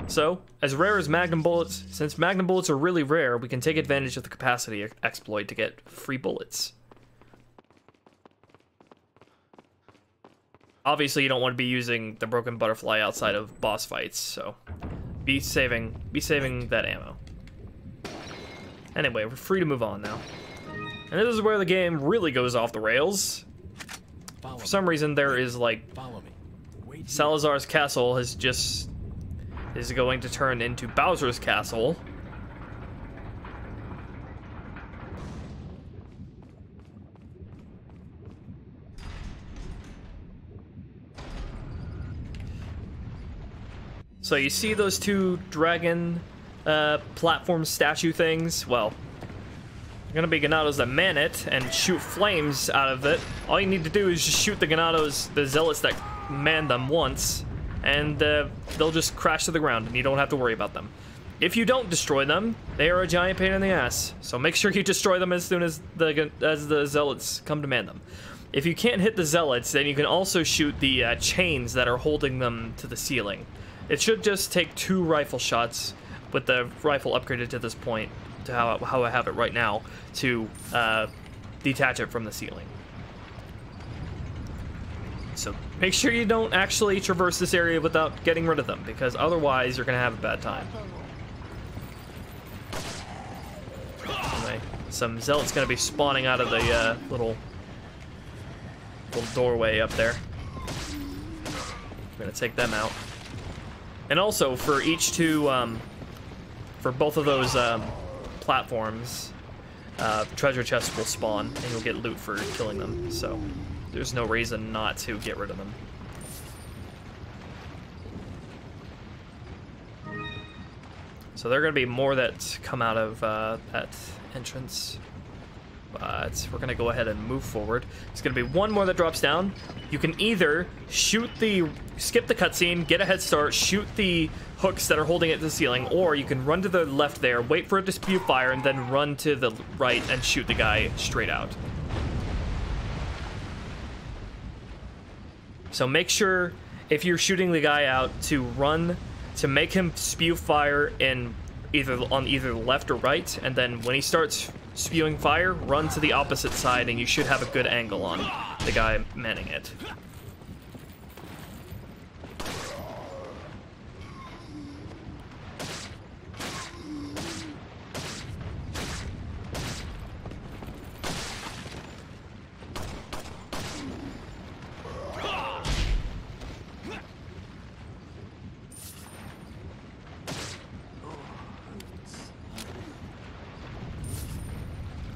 S1: So, as rare as Magnum bullets, since Magnum bullets are really rare, we can take advantage of the capacity exploit to get free bullets. Obviously, you don't want to be using the broken butterfly outside of boss fights, so be saving that ammo. Anyway, we're free to move on now. And this is where the game really goes off the rails. For some reason, there is like
S3: Wait.
S1: Salazar's castle is going to turn into Bowser's castle. So you see those two dragon platform statue things? Well, they're gonna be Ganados that man it and shoot flames out of it. All you need to do is just shoot the Ganados, the zealots that man them once, and they'll just crash to the ground and you don't have to worry about them. If you don't destroy them, they are a giant pain in the ass. So make sure you destroy them as soon as the zealots come to man them. If you can't hit the zealots, then you can also shoot the chains that are holding them to the ceiling. It should just take 2 rifle shots with the rifle upgraded to this point, to how I have it right now, to detach it from the ceiling. So make sure you don't actually traverse this area without getting rid of them, because otherwise you're going to have a bad time. Anyway, some zealots going to be spawning out of the little doorway up there. I'm going to take them out. And also, for each two, for both of those platforms, treasure chests will spawn, and you'll get loot for killing them. So there's no reason not to get rid of them. So there are going to be more that come out of that entrance. But we're going to go ahead and move forward. There's going to be one more that drops down. You can either skip the cutscene, get a head start, shoot the hooks that are holding it to the ceiling, or you can run to the left there, wait for it to spew fire, and then run to the right and shoot the guy straight out. So make sure, if you're shooting the guy out, to run to make him spew fire on either the left or right, and then when he starts spewing fire, run to the opposite side and you should have a good angle on the guy manning it.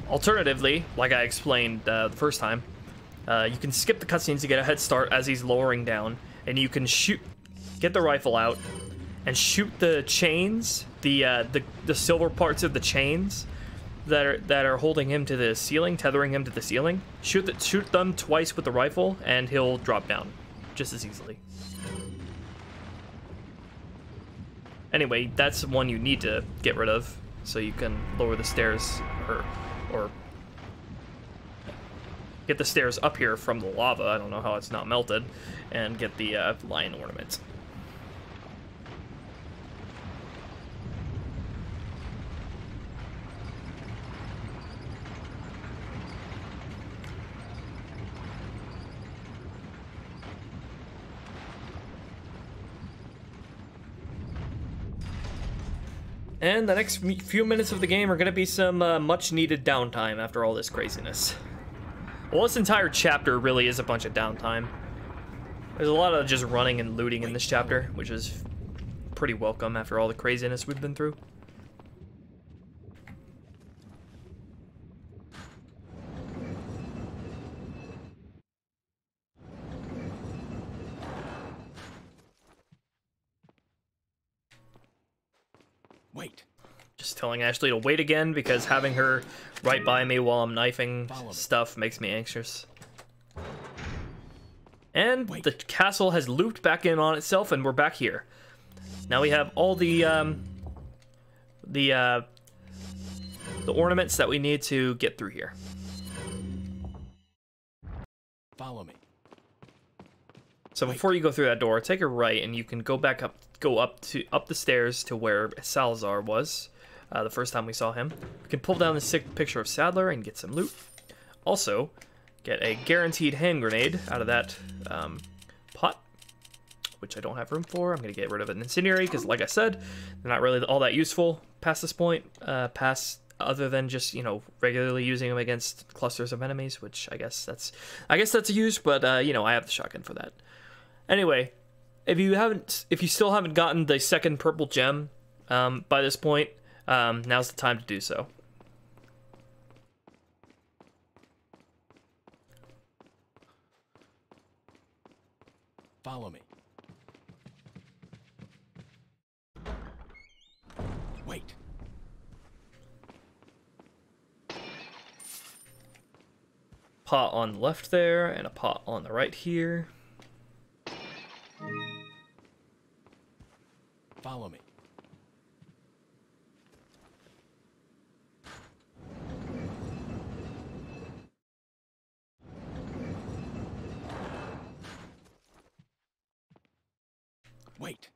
S1: Alternatively, like I explained the first time, you can skip the cutscenes to get a head start as he's lowering down, and you can get the rifle out, and shoot the chains, the silver parts of the chains that are holding him to the ceiling, tethering him to the ceiling. Shoot them twice with the rifle, and he'll drop down just as easily. Anyway, that's one you need to get rid of, so you can lower the stairs, or get the stairs up here from the lava. I don't know how it's not melted, and get the lion ornament. And the next few minutes of the game are going to be some much-needed downtime after all this craziness. Well, this entire chapter really is a bunch of downtime. There's a lot of just running and looting in this chapter, which is pretty welcome after all the craziness we've been through.
S3: Wait.
S1: Just telling Ashley to wait again, because having her right by me while I'm knifing stuff makes me anxious. And the castle has looped back in on itself, and we're back here. Now we have all the ornaments that we need to get through here.
S2: Follow me.
S1: So before you go through that door, take a right, and you can go up the stairs to where Salazar was the first time we saw him. We can pull down the sick picture of Sadler and get some loot. Also, get a guaranteed hand grenade out of that pot, which I don't have room for. I'm going to get rid of an incendiary because, like I said, they're not really all that useful past this point. Other than just, you know, regularly using them against clusters of enemies, which I guess that's a use, but you know, I have the shotgun for that. Anyway, if you still haven't gotten the second purple gem by this point, now's the time to do so.
S2: Follow me. Wait.
S1: Pot on the left there, and a pot on the right here.
S2: Follow me. Wait.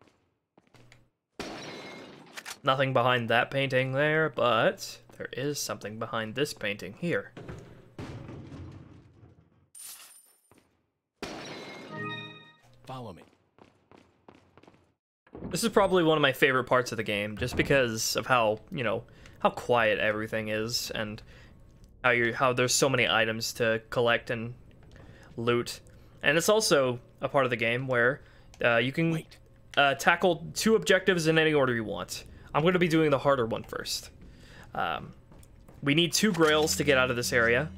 S1: Nothing behind that painting there, but there is something behind this painting here.
S2: Follow me.
S1: This is probably one of my favorite parts of the game, just because of how, you know, how quiet everything is, and how there's so many items to collect and loot. And it's also a part of the game where you can tackle 2 objectives in any order you want. I'm going to be doing the harder one first. We need 2 grails to get out of this area.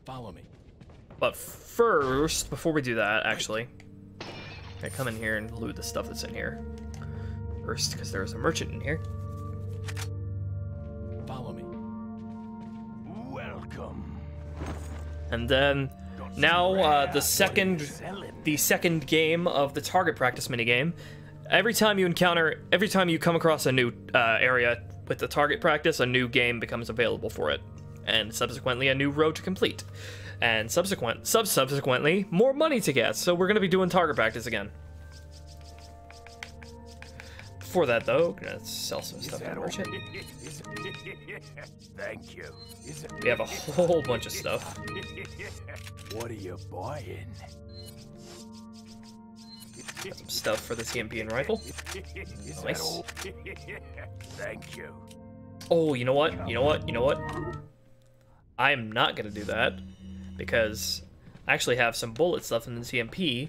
S2: Follow me.
S1: But first, before we do that, actually, I come in here and loot the stuff that's in here first, because there's a merchant in here.
S2: Follow me.
S3: Welcome.
S1: And then now the second game of the target practice minigame. Every time you come across a new area with the target practice, a new game becomes available for it, and subsequently a new road to complete, and subsequently more money to get. So we're gonna be doing target practice again. Before that, though, gonna sell some stuff to the merchant.
S3: Thank you.
S1: We have a whole bunch of stuff.
S3: What are you buying?
S1: Got some stuff for the TMP and rifle. Nice.
S3: Thank you.
S1: Oh, you know what? I am not gonna do that, because I actually have some bullets left in the TMP.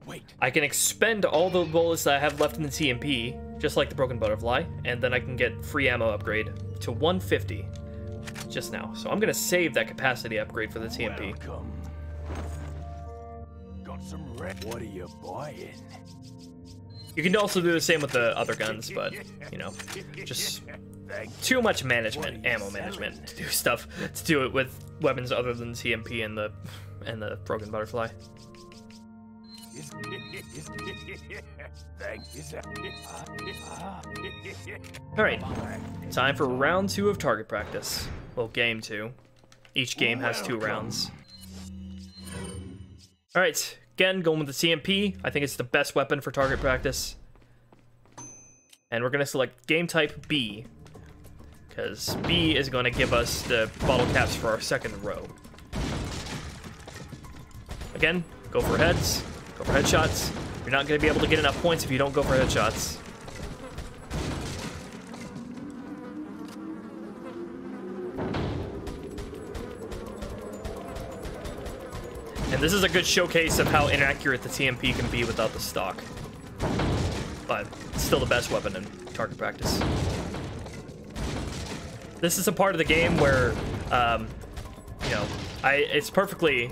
S2: Wait.
S1: I can expend all the bullets that I have left in the TMP, just like the broken butterfly, and then I can get free ammo upgrade to 150 just now. So I'm gonna save that capacity upgrade for the TMP.
S3: Welcome. Got some red. What are you buying?
S1: You can also do the same with the other guns, but, you know, just too much management, ammo management, to do stuff, to do it with weapons other than TMP and the broken butterfly. Alright, time for round 2 of target practice. Well, game 2. Each game has 2 rounds. Alright, again, going with the TMP. I think it's the best weapon for target practice. And we're going to select game type B, because B is going to give us the bottle caps for our second row. Again, go for heads, go for headshots. You're not going to be able to get enough points if you don't go for headshots. And this is a good showcase of how inaccurate the TMP can be without the stock. But it's still the best weapon in target practice. This is a part of the game where, you know, it's perfectly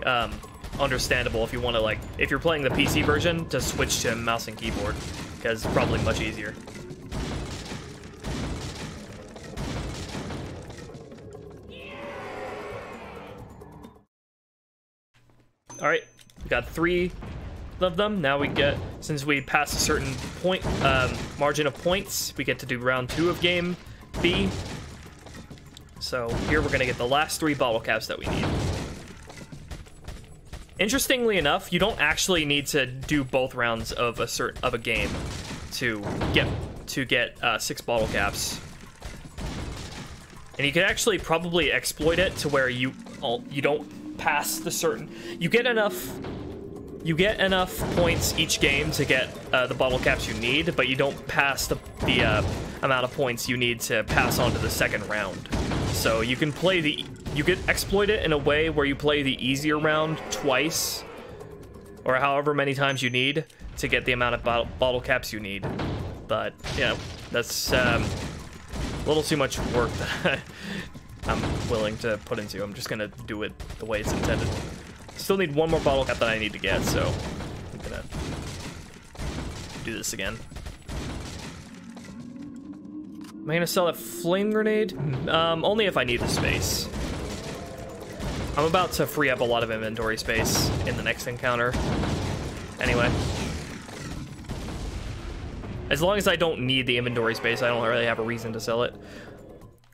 S1: understandable if you want to, like, if you're playing the PC version, to switch to mouse and keyboard, because it's probably much easier. Alright, we got 3 of them. Now we get, since we passed a certain point, margin of points, we get to do round 2 of game B. So here we're gonna get the last 3 bottle caps that we need. Interestingly enough, you don't actually need to do both rounds of a game to get 6 bottle caps. And you can actually probably exploit it to where you don't pass the certain. You get enough points each game to get the bottle caps you need, but you don't pass the amount of points you need to pass on to the second round. So you can exploit it in a way where you play the easier round twice, or however many times you need to get the amount of bottle caps you need. But, you know, that's a little too much work that I'm willing to put into. I'm just gonna do it the way it's intended. Still need one more bottle cap that I need to get, so I'm gonna do this again. Am I gonna sell that flame grenade? Only if I need the space. I'm about to free up a lot of inventory space in the next encounter. Anyway. As long as I don't need the inventory space, I don't really have a reason to sell it.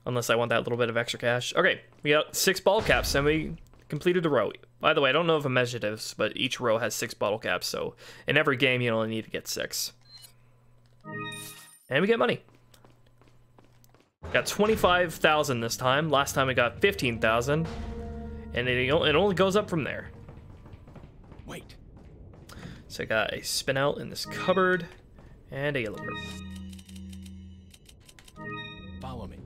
S1: Unless I want that little bit of extra cash. Okay, we got 6 bottle caps and we completed a row. By the way, I don't know if I measured this, but each row has 6 bottle caps, so in every game you only need to get 6. And we get money. Got 25,000 this time. Last time we got 15,000. And it only goes up from there.
S2: Wait.
S1: So I got a spin out in this cupboard and a yellow bird.
S2: Follow me.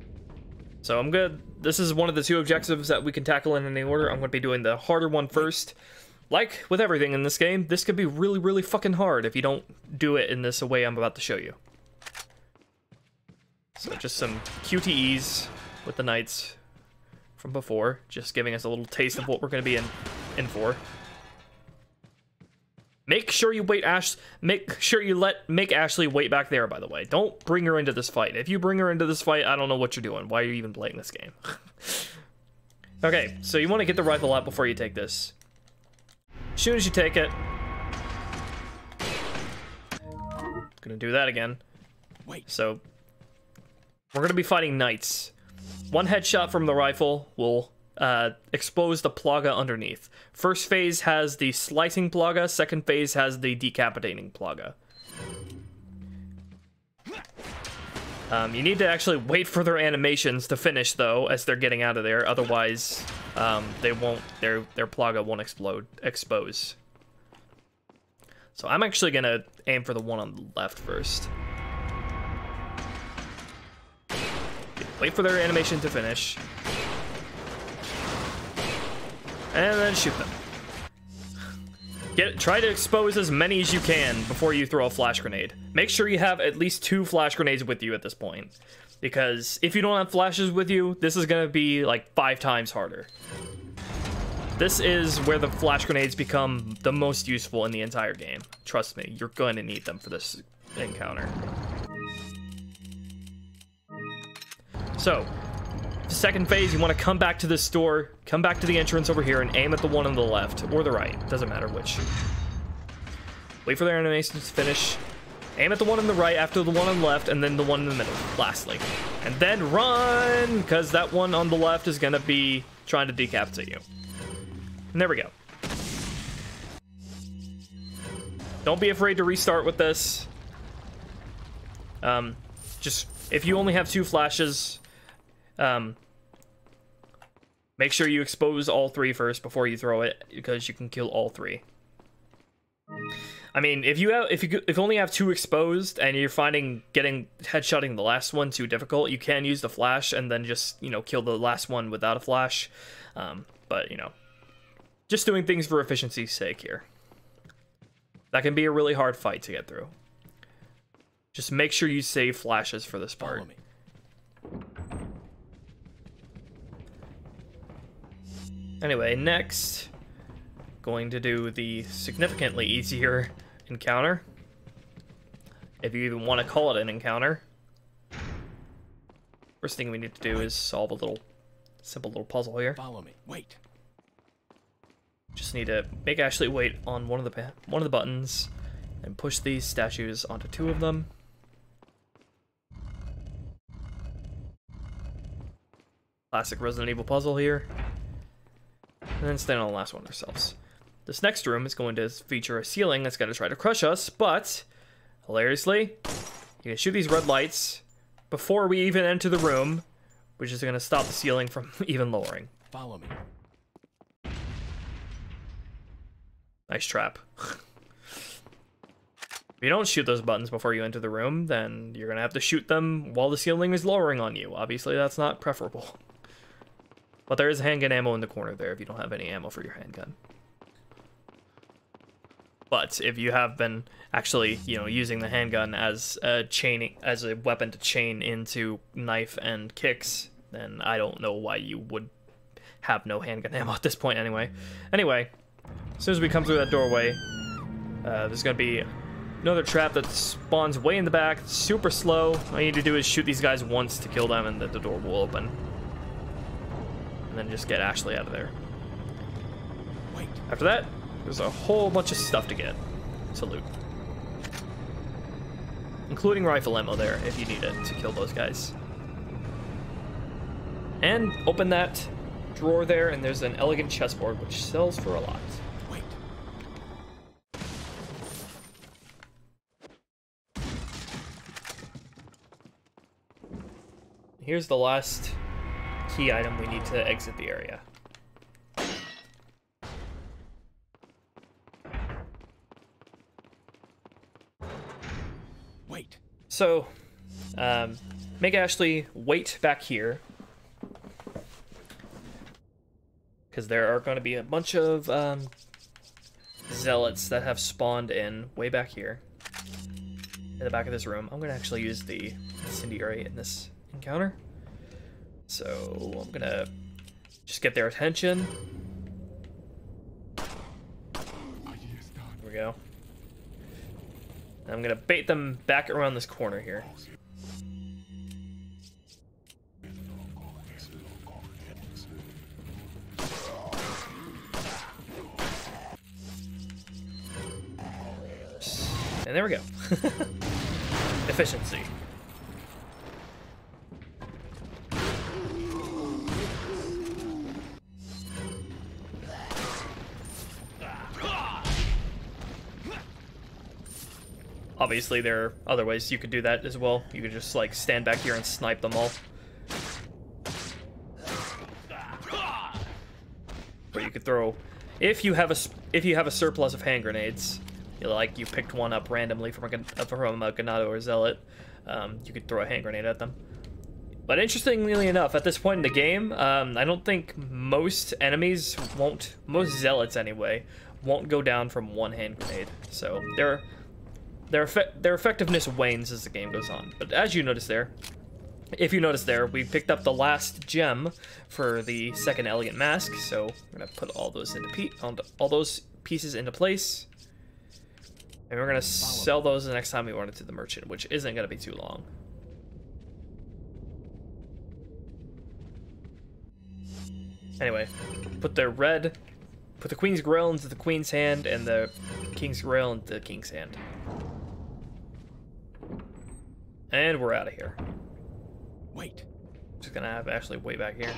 S1: So I'm good. This is one of the 2 objectives that we can tackle in any order. I'm going to be doing the harder one first. Like with everything in this game, this could be really, really fucking hard if you don't do it in this way I'm about to show you. So just some QTEs with the knights from before, just giving us a little taste of what we're going to be in for. Make sure you make Ashley wait back there, by the way. Don't bring her into this fight. If you bring her into this fight, I don't know what you're doing. Why are you even playing this game? Okay, so you want to get the rifle out before you take this. As soon as you take it, gonna do that again.
S2: Wait.
S1: So we're gonna be fighting knights. One headshot from the rifle will expose the plaga underneath. First phase has the slicing plaga, second phase has the decapitating plaga. You need to actually wait for their animations to finish though, as they're getting out of there. Otherwise, their plaga won't expose. So I'm actually gonna aim for the one on the left first. Wait for their animation to finish. And then shoot them. Try to expose as many as you can before you throw a flash grenade. Make sure you have at least 2 flash grenades with you at this point. Because if you don't have flashes with you, this is gonna be like 5 times harder. This is where the flash grenades become the most useful in the entire game. Trust me, you're going to need them for this encounter. So, second phase, you want to come back to this door, come back to the entrance over here, and aim at the one on the left, or the right, doesn't matter which. Wait for their animations to finish, aim at the one on the right after the one on the left, and then the one in the middle, lastly. And then run, because that one on the left is going to be trying to decapitate you. And there we go. Don't be afraid to restart with this. Just, if you only have 2 flashes, make sure you expose all 3 first before you throw it, because you can kill all 3. I mean, if you only have 2 exposed and you're finding headshotting the last one too difficult, you can use the flash and then just, you know, kill the last one without a flash. But, you know, just doing things for efficiency's sake here. That can be a really hard fight to get through. Just make sure you save flashes for this part.
S2: Follow me.
S1: Anyway, next, going to do the significantly easier encounter, if you even want to call it an encounter. First thing we need to do is solve a simple little puzzle here.
S2: Follow me. Wait.
S1: Just need to make Ashley wait on one of the buttons, and push these statues onto 2 of them. Classic Resident Evil puzzle here. And then stand on the last one ourselves. This next room is going to feature a ceiling that's going to try to crush us, but hilariously, you can shoot these red lights before we even enter the room, which is going to stop the ceiling from even lowering.
S2: Follow me.
S1: Nice trap. If you don't shoot those buttons before you enter the room, then you're going to have to shoot them while the ceiling is lowering on you. Obviously, that's not preferable. But there is handgun ammo in the corner there if you don't have any ammo for your handgun. But if you have been actually, you know, using the handgun as a weapon to chain into knife and kicks, then I don't know why you would have no handgun ammo at this point anyway. Anyway, as soon as we come through that doorway, there's gonna be another trap that spawns way in the back, super slow. All you need to do is shoot these guys once to kill them, and the door will open. And then just get Ashley out of there.
S2: Wait.
S1: After that, there's a whole bunch of stuff to get, to loot. Including rifle ammo there, if you need it to kill those guys. And open that drawer there, and there's an elegant chessboard, which sells for a lot.
S2: Wait.
S1: Here's the last key item we need to exit the area.
S2: Wait.
S1: So, make Ashley wait back here, because there are going to be a bunch of zealots that have spawned in way back here in the back of this room. I'm going to actually use the incendiary in this encounter. So I'm going to just get their attention. There we go. And I'm going to bait them back around this corner here. And there we go. Efficiency. Obviously, there are other ways you could do that as well. You could just like stand back here and snipe them all. Or you could throw, if you have a surplus of hand grenades. Like you picked one up randomly from a Ganado or Zealot, you could throw a hand grenade at them. But interestingly enough, at this point in the game, I don't think most enemies most Zealots anyway, won't go down from one hand grenade. So their effectiveness wanes as the game goes on. But as you notice there, if you notice there, we picked up the last gem for the second elegant mask. So we're gonna put all those pieces into place. And we're going to sell those the next time we run into the merchant, which isn't going to be too long. Anyway, put the Queen's Grail into the Queen's hand and the King's Grail into the King's hand. And we're out of here.
S2: Wait.
S1: Just going to have Ashley way back here.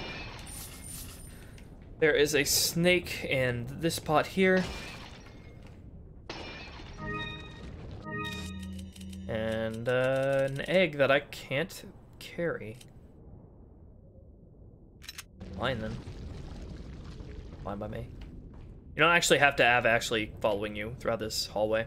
S1: There is a snake in this pot here. And an egg that I can't carry. Fine then. Fine by me. You don't actually have to have Ashley following you throughout this hallway.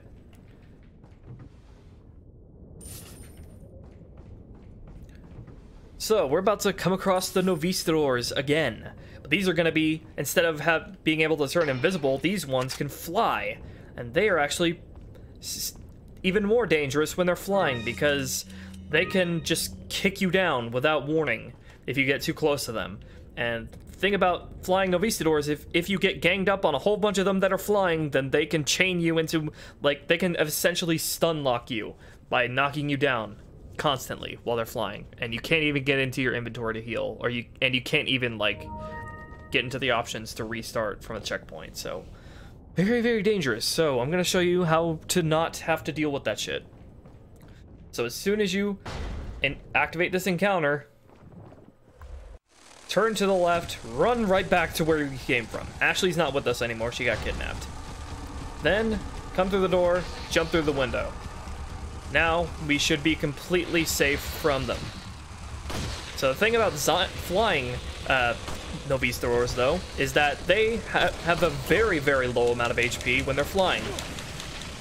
S1: So we're about to come across the Novistadors again. But these are going to be, instead of being able to turn invisible, these ones can fly. And they are actually even more dangerous when they're flying, because they can just kick you down without warning if you get too close to them. And the thing about flying Novistadors, if you get ganged up on a whole bunch of them that are flying, then they can chain you into, like, they can essentially stun lock you by knocking you down constantly while they're flying, and you can't even get into your inventory to heal, or you can't even like get into the options to restart from a checkpoint. So very, very dangerous. So I'm going to show you how to not have to deal with that shit. So as soon as you activate this encounter, turn to the left, run right back to where you came from. Ashley's not with us anymore. She got kidnapped. Then come through the door, jump through the window. Now we should be completely safe from them. So the thing about flying Novistadors, though, is that they have a very, very low amount of HP when they're flying.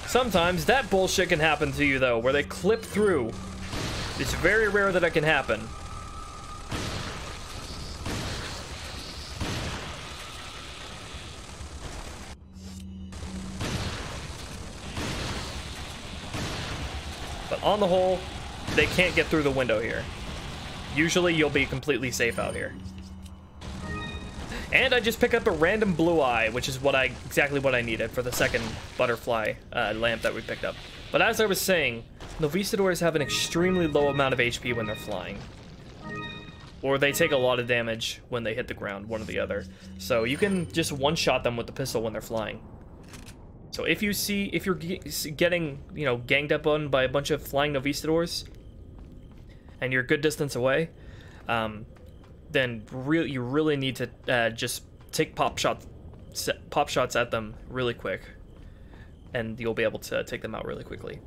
S1: Sometimes that bullshit can happen to you, though, where they clip through. It's very rare that it can happen. on the whole, they can't get through the window here. Usually you'll be completely safe out here. And I just picked up a random blue eye, which is exactly what I needed for the second butterfly lamp that we picked up. But as I was saying, Novistadors have an extremely low amount of HP when they're flying. Or they take a lot of damage when they hit the ground, one or the other. So you can just one-shot them with the pistol when they're flying. So if you're getting, you know, ganged up on by a bunch of flying Novistadors, and you're a good distance away, then you really need to just take pop shots at them really quick, and you'll be able to take them out really quickly.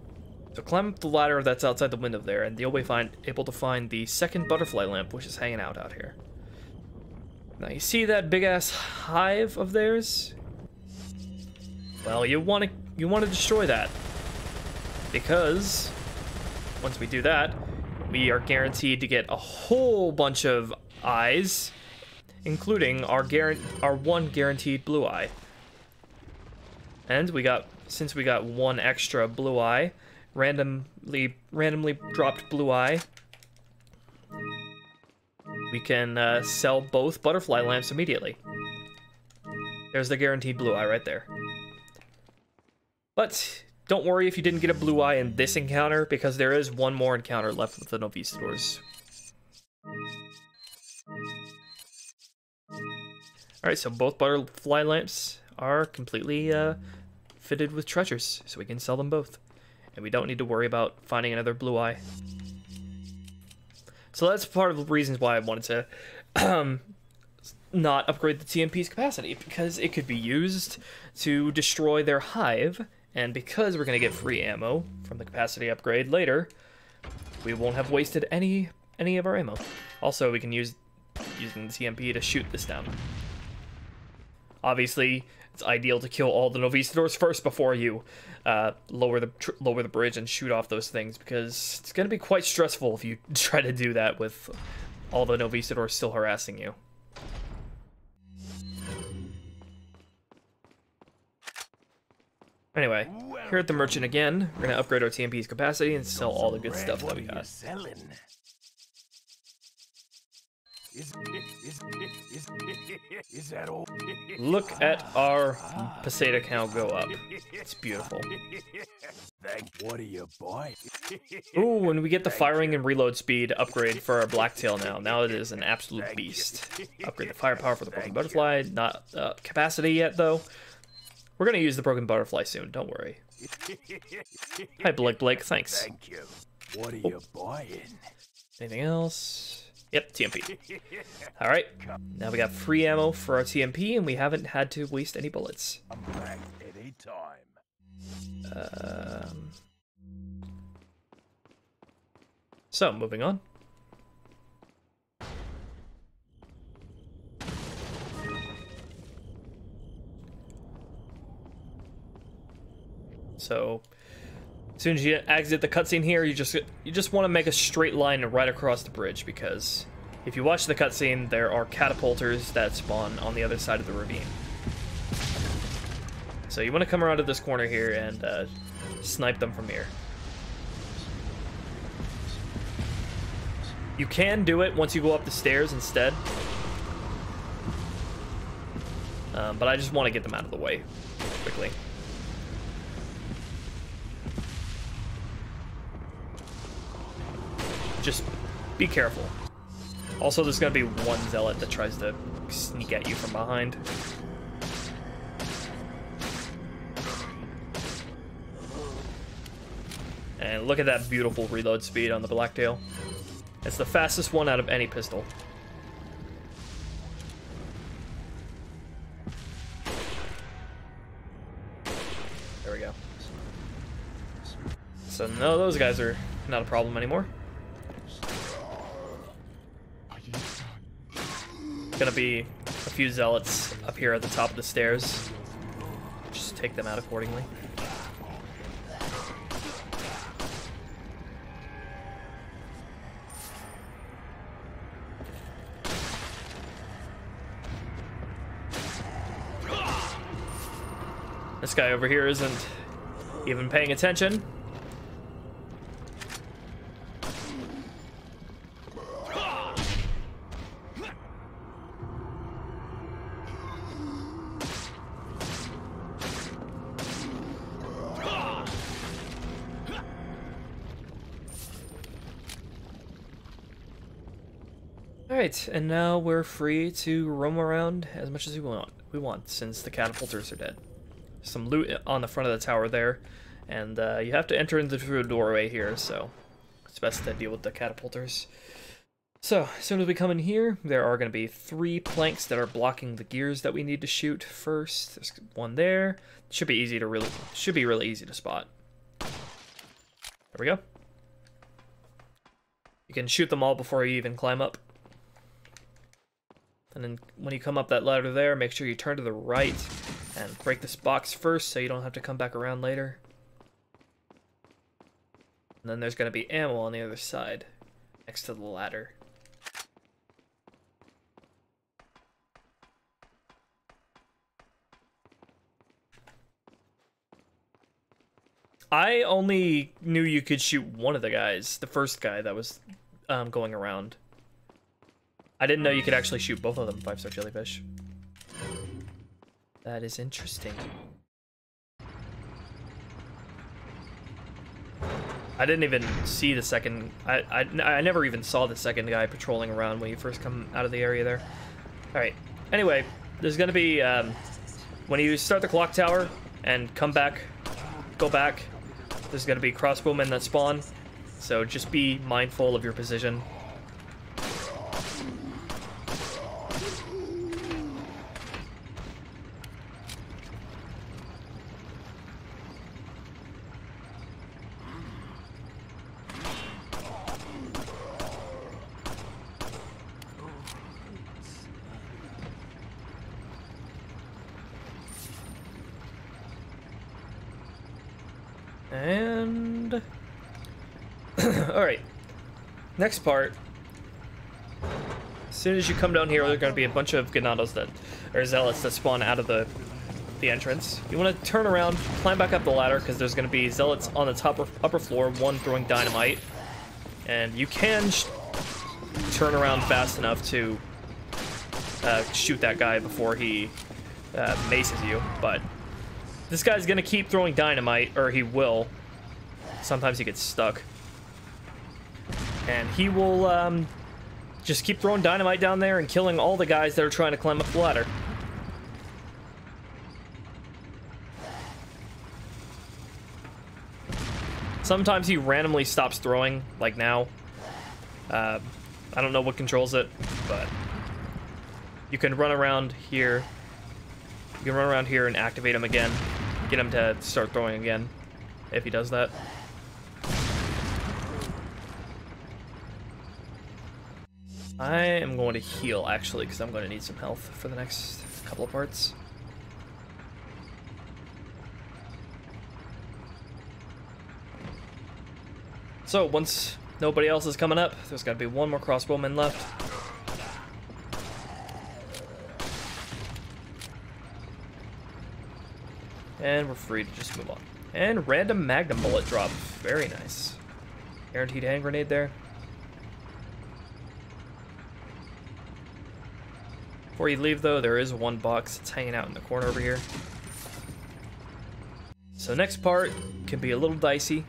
S1: So climb up the ladder that's outside the window there, and you'll be able to find the second butterfly lamp, which is hanging out here. Now you see that big ass hive of theirs? Well, you want to destroy that, because once we do that, we are guaranteed to get a whole bunch of eyes, including our one guaranteed blue eye. And since we got one extra blue eye, randomly dropped blue eye, we can sell both butterfly lamps immediately. There's the guaranteed blue eye right there. But don't worry if you didn't get a blue eye in this encounter, because there is one more encounter left with the Novistadors. Alright, so both butterfly lamps are completely fitted with treasures, so we can sell them both. And we don't need to worry about finding another blue eye. So that's part of the reasons why I wanted to not upgrade the TMP's capacity, because it could be used to destroy their hive, and because we're going to get free ammo from the capacity upgrade later, we won't have wasted any of our ammo. Also, we can use using the TMP to shoot this down. Obviously, it's ideal to kill all the Novistadors first before you lower the bridge and shoot off those things, because it's going to be quite stressful if you try to do that with all the Novistadors still harassing you. Anyway, here at the merchant again, we're going to upgrade our TMP's capacity and sell all the good stuff that we got. Look at our peseta count go up. It's beautiful.
S3: What are you buying?
S1: Ooh, and we get the firing and reload speed upgrade for our blacktail now. Now it is an absolute beast. Upgrade the firepower for the broken butterfly. Not capacity yet, though. We're gonna use the broken butterfly soon, don't worry. Hi, Blake, thanks.
S3: Thank you. What are you buying?
S1: Anything else? Yep, TMP. Alright, now we got free ammo for our TMP, and we haven't had to waste any bullets.
S3: I'm back any time.
S1: So, moving on. So, as soon as you exit the cutscene here, you just want to make a straight line right across the bridge, because if you watch the cutscene, there are catapulters that spawn on the other side of the ravine. So you want to come around to this corner here and snipe them from here. You can do it once you go up the stairs instead, but I just want to get them out of the way quickly. Just be careful. Also, there's gonna be one zealot that tries to sneak at you from behind. And look at that beautiful reload speed on the Blacktail. It's the fastest one out of any pistol. There we go. So no, those guys are not a problem anymore. Gonna be a few zealots up here at the top of the stairs. Just take them out accordingly. This guy over here isn't even paying attention. Alright, and now we're free to roam around as much as we want since the catapulters are dead. Some loot on the front of the tower there, and you have to enter into through a doorway here, so it's best to deal with the catapulters. So, as soon as we come in here, there are going to be 3 planks that are blocking the gears that we need to shoot first. There's one there. Should be really easy to spot. There we go. You can shoot them all before you even climb up. And then when you come up that ladder there, make sure you turn to the right and break this box first so you don't have to come back around later. And then there's going to be ammo on the other side, next to the ladder. I only knew you could shoot one of the guys, the first guy that was going around. I didn't know you could actually shoot both of them, 5-star jellyfish. That is interesting. I didn't even see the second... I never even saw the second guy patrolling around when you first come out of the area there. Alright, anyway, there's gonna be... when you start the clock tower and come back, go back, there's gonna be crossbowmen that spawn, so just be mindful of your position. And alright, next part. As soon as you come down here, there's going to be a bunch of ganados that, or zealots that spawn out of the entrance. You want to turn around, climb back up the ladder, because there's going to be zealots on the upper floor, one throwing dynamite. And you can turn around fast enough to shoot that guy before he maces you, but this guy's gonna keep throwing dynamite, or he will. Sometimes he gets stuck. And he will just keep throwing dynamite down there and killing all the guys that are trying to climb up the ladder. Sometimes he randomly stops throwing, like now. I don't know what controls it, but you can run around here. You can run around here and activate him again. Get him to start throwing again, if he does that. I am going to heal, actually, because I'm going to need some health for the next couple of parts. So, once nobody else is coming up, there's got to be one more crossbowman left. And we're free to just move on. And random magnum bullet drop. Very nice. Guaranteed hand grenade there. Before you leave, though, there is one box that's hanging out in the corner over here. So next part can be a little dicey.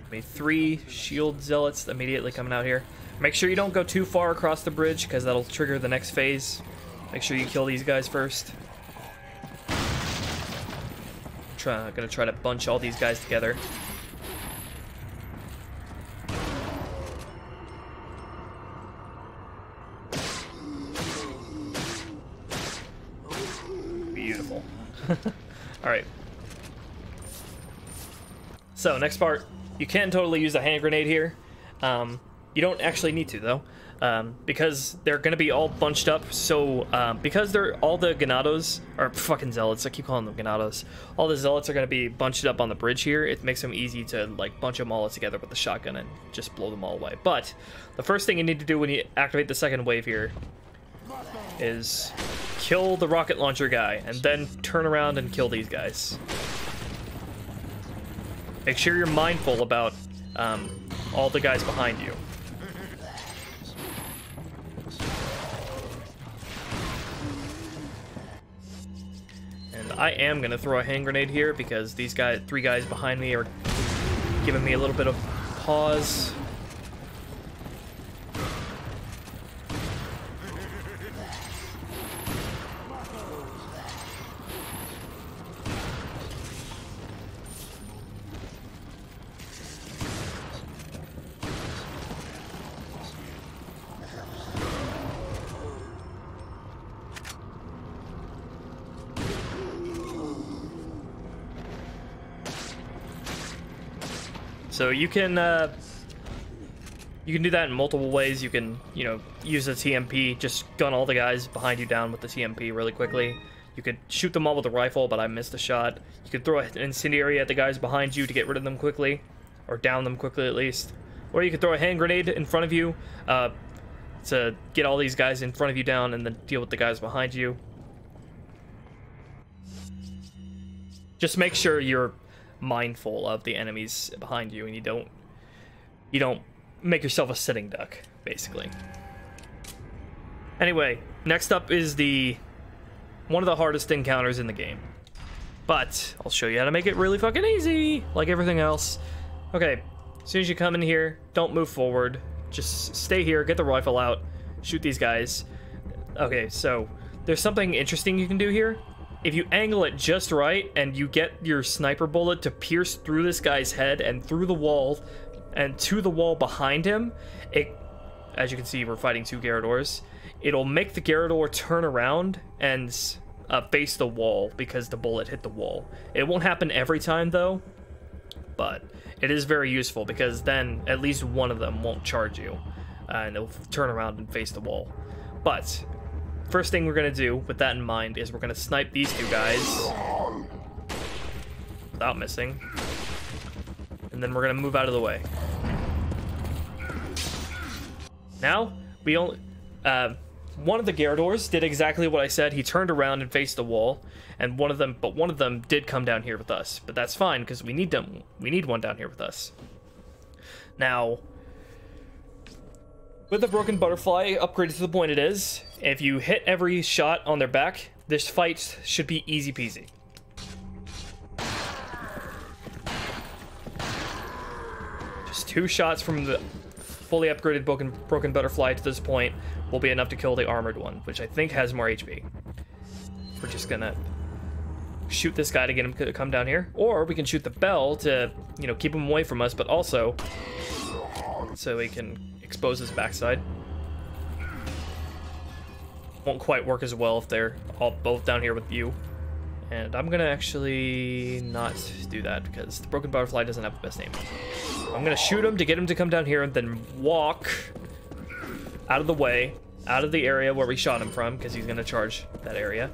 S1: Maybe 3 shield zealots immediately coming out here. Make sure you don't go too far across the bridge, because that'll trigger the next phase. Make sure you kill these guys first. Gonna try to bunch all these guys together. Beautiful. Alright. So, next part. You can totally use a hand grenade here. You don't actually need to, though. Because they're going to be all bunched up, so because they're all the ganados, or fucking zealots, I keep calling them ganados, all the zealots are going to be bunched up on the bridge here. It makes them easy to like bunch them all together with the shotgun and just blow them all away. But the first thing you need to do when you activate the second wave here is kill the rocket launcher guy, and then turn around and kill these guys. Make sure you're mindful about all the guys behind you. I am gonna throw a hand grenade here because these 3 guys behind me are giving me a little bit of pause. So you can do that in multiple ways. You can, you know, use a TMP, just gun all the guys behind you down with the TMP really quickly. You could shoot them all with a rifle, but I missed a shot. You could throw an incendiary at the guys behind you to get rid of them quickly, or down them quickly at least. Or you could throw a hand grenade in front of you to get all these guys in front of you down and then deal with the guys behind you. Just make sure you're mindful of the enemies behind you and you don't make yourself a sitting duck, basically. Anyway, next up is one of the hardest encounters in the game. But I'll show you how to make it really fucking easy, like everything else. Okay, as soon as you come in here, don't move forward. Just stay here, get the rifle out, shoot these guys. Okay, so there's something interesting you can do here. If you angle it just right and you get your sniper bullet to pierce through this guy's head and through the wall and to the wall behind him, as you can see, we're fighting two Garradors. It'll make the Garrador turn around and face the wall because the bullet hit the wall. It won't happen every time though, but it is very useful because then at least one of them won't charge you and it'll turn around and face the wall. But first thing we're gonna do with that in mind is we're gonna snipe these two guys without missing, and then we're gonna move out of the way. Now we only one of the Garradors did exactly what I said. He turned around and faced the wall, and one of them did come down here with us. But that's fine because we need them. We need one down here with us. Now, with the broken butterfly upgraded to the point it is, if you hit every shot on their back, this fight should be easy peasy. Just 2 shots from the fully upgraded broken butterfly to this point will be enough to kill the armored one, which I think has more HP. We're just gonna shoot this guy to get him to come down here, or we can shoot the bell to, you know, keep him away from us, but also so he can expose his backside. Won't quite work as well if they're both down here with you. And I'm gonna actually not do that because the broken butterfly doesn't have the best aim. I'm gonna shoot him to get him to come down here and then walk out of the way, out of the area where we shot him from, because he's gonna charge that area.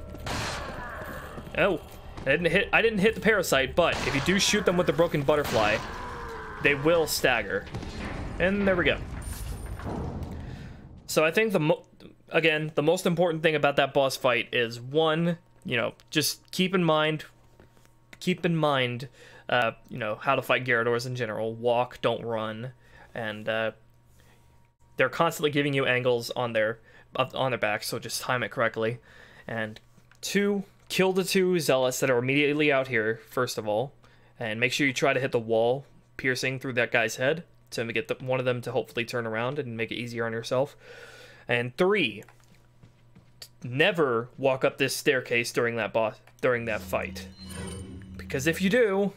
S1: Oh, I didn't hit the parasite, but if you do shoot them with the broken butterfly, they will stagger. And there we go. So I think again, the most important thing about that boss fight is, one, you know, just keep in mind, you know, how to fight Garradors in general. Walk, don't run, and they're constantly giving you angles on their back, so just time it correctly. And 2, kill the 2 zealots that are immediately out here first of all, and make sure you try to hit the wall piercing through that guy's head to get one of them to hopefully turn around and make it easier on yourself. And 3, never walk up this staircase during that fight, because if you do,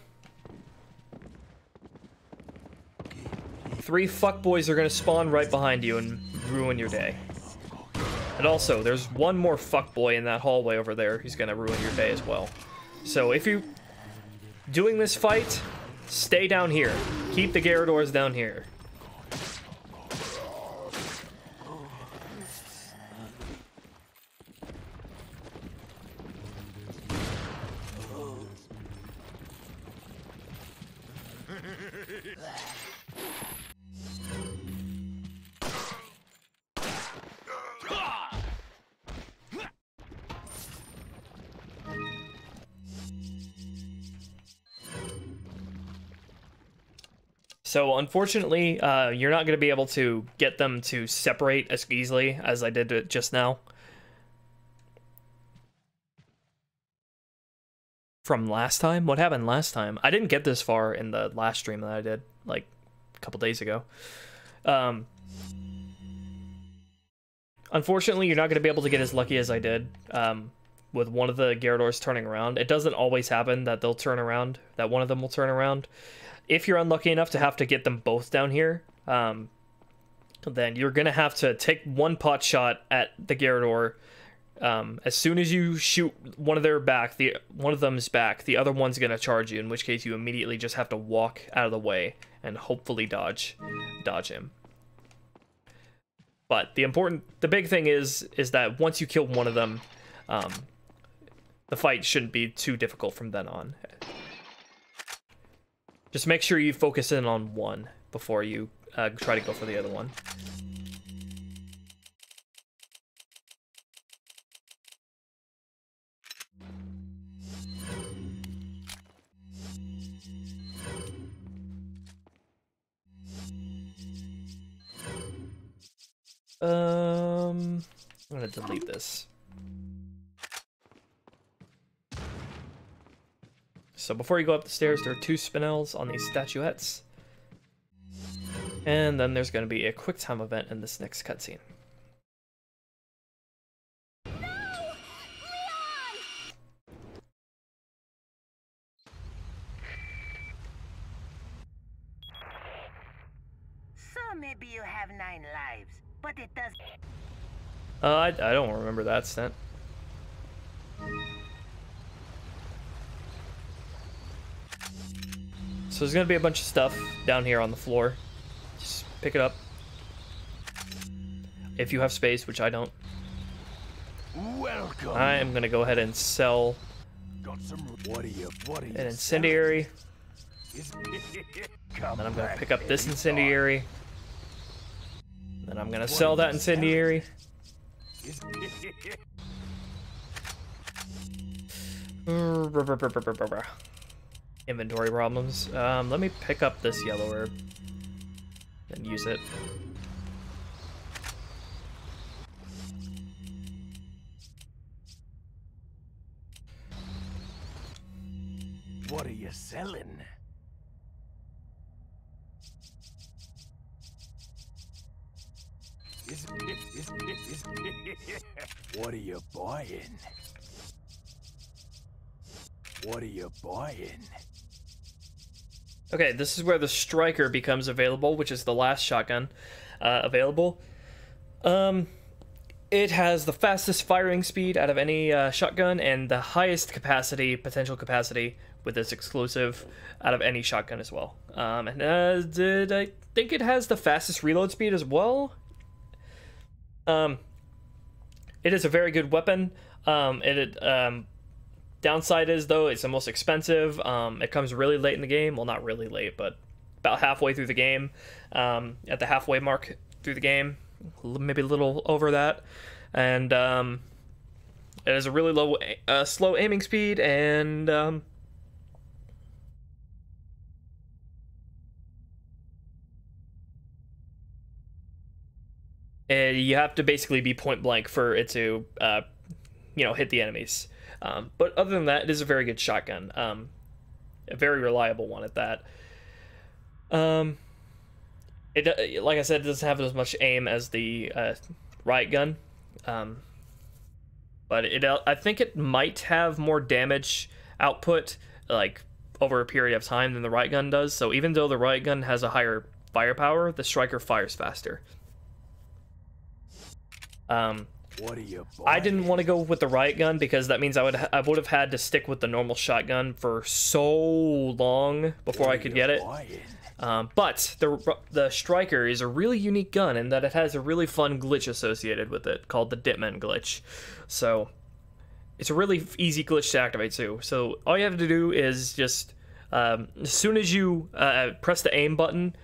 S1: 3 fuckboys are gonna spawn right behind you and ruin your day. And also, there's one more fuckboy in that hallway over there who's gonna ruin your day as well. So if you doing this fight, stay down here. Keep the Garradors down here. So unfortunately, you're not going to be able to get them to separate as easily as I did it just now. From last time? What happened last time? I didn't get this far in the last stream that I did, like, a couple days ago. Unfortunately, you're not going to be able to get as lucky as I did with one of the Garradors turning around. It doesn't always happen that they'll turn around, that one of them will turn around. If you're unlucky enough to have to get them both down here, then you're going to have to take one pot shot at the Garrador As soon as you shoot one of their back, one of them's back, the other one's gonna charge you. In which case, you immediately just have to walk out of the way and hopefully dodge him. But the big thing is that once you kill one of them, the fight shouldn't be too difficult from then on. Just make sure you focus in on one before you try to go for the other one. I'm gonna delete this. So before you go up the stairs, there are 2 spinels on these statuettes. And then there's gonna be a quick time event in this next cutscene.
S5: So maybe you have 9 lives, but it does.
S1: I don't remember that stent. So there's gonna be a bunch of stuff down here on the floor. Just pick it up. If you have space, which I don't.
S3: Welcome.
S1: I am gonna go ahead and sell
S3: Got some. What are you
S1: an incendiary.
S3: Come
S1: Then I'm gonna
S3: back
S1: pick up this
S3: anytime.
S1: incendiary. Then I'm gonna sell that incendiary. Inventory problems. Let me pick up this yellow herb and use it.
S3: What are you selling? What are you buying? What are you buying?
S1: Okay, this is where the striker becomes available, which is the last shotgun available. It has the fastest firing speed out of any shotgun and the highest potential capacity with this exclusive out of any shotgun as well. And I think it has the fastest reload speed as well. It is a very good weapon. Downside is, though, it's the most expensive. It comes really late in the game. Well, not really late, but about halfway through the game. At the halfway mark through the game. Maybe a little over that. And it has a really low, slow aiming speed, and you have to basically be point blank for it to, hit the enemies. But other than that, it is a very good shotgun. A very reliable one at that. It, like I said, it doesn't have as much aim as the riot gun. But I think it might have more damage output, like, over a period of time than the riot gun does. So even though the riot gun has a higher firepower, the striker fires faster.
S3: What are you buying?
S1: I didn't want to go with the riot gun because that means I would have had to stick with the normal shotgun for so long before I could get it. But the striker is a really unique gun in that it has a really fun glitch associated with it called the Ditman glitch. So it's a really easy glitch to activate too. So all you have to do is just as soon as you press the aim button,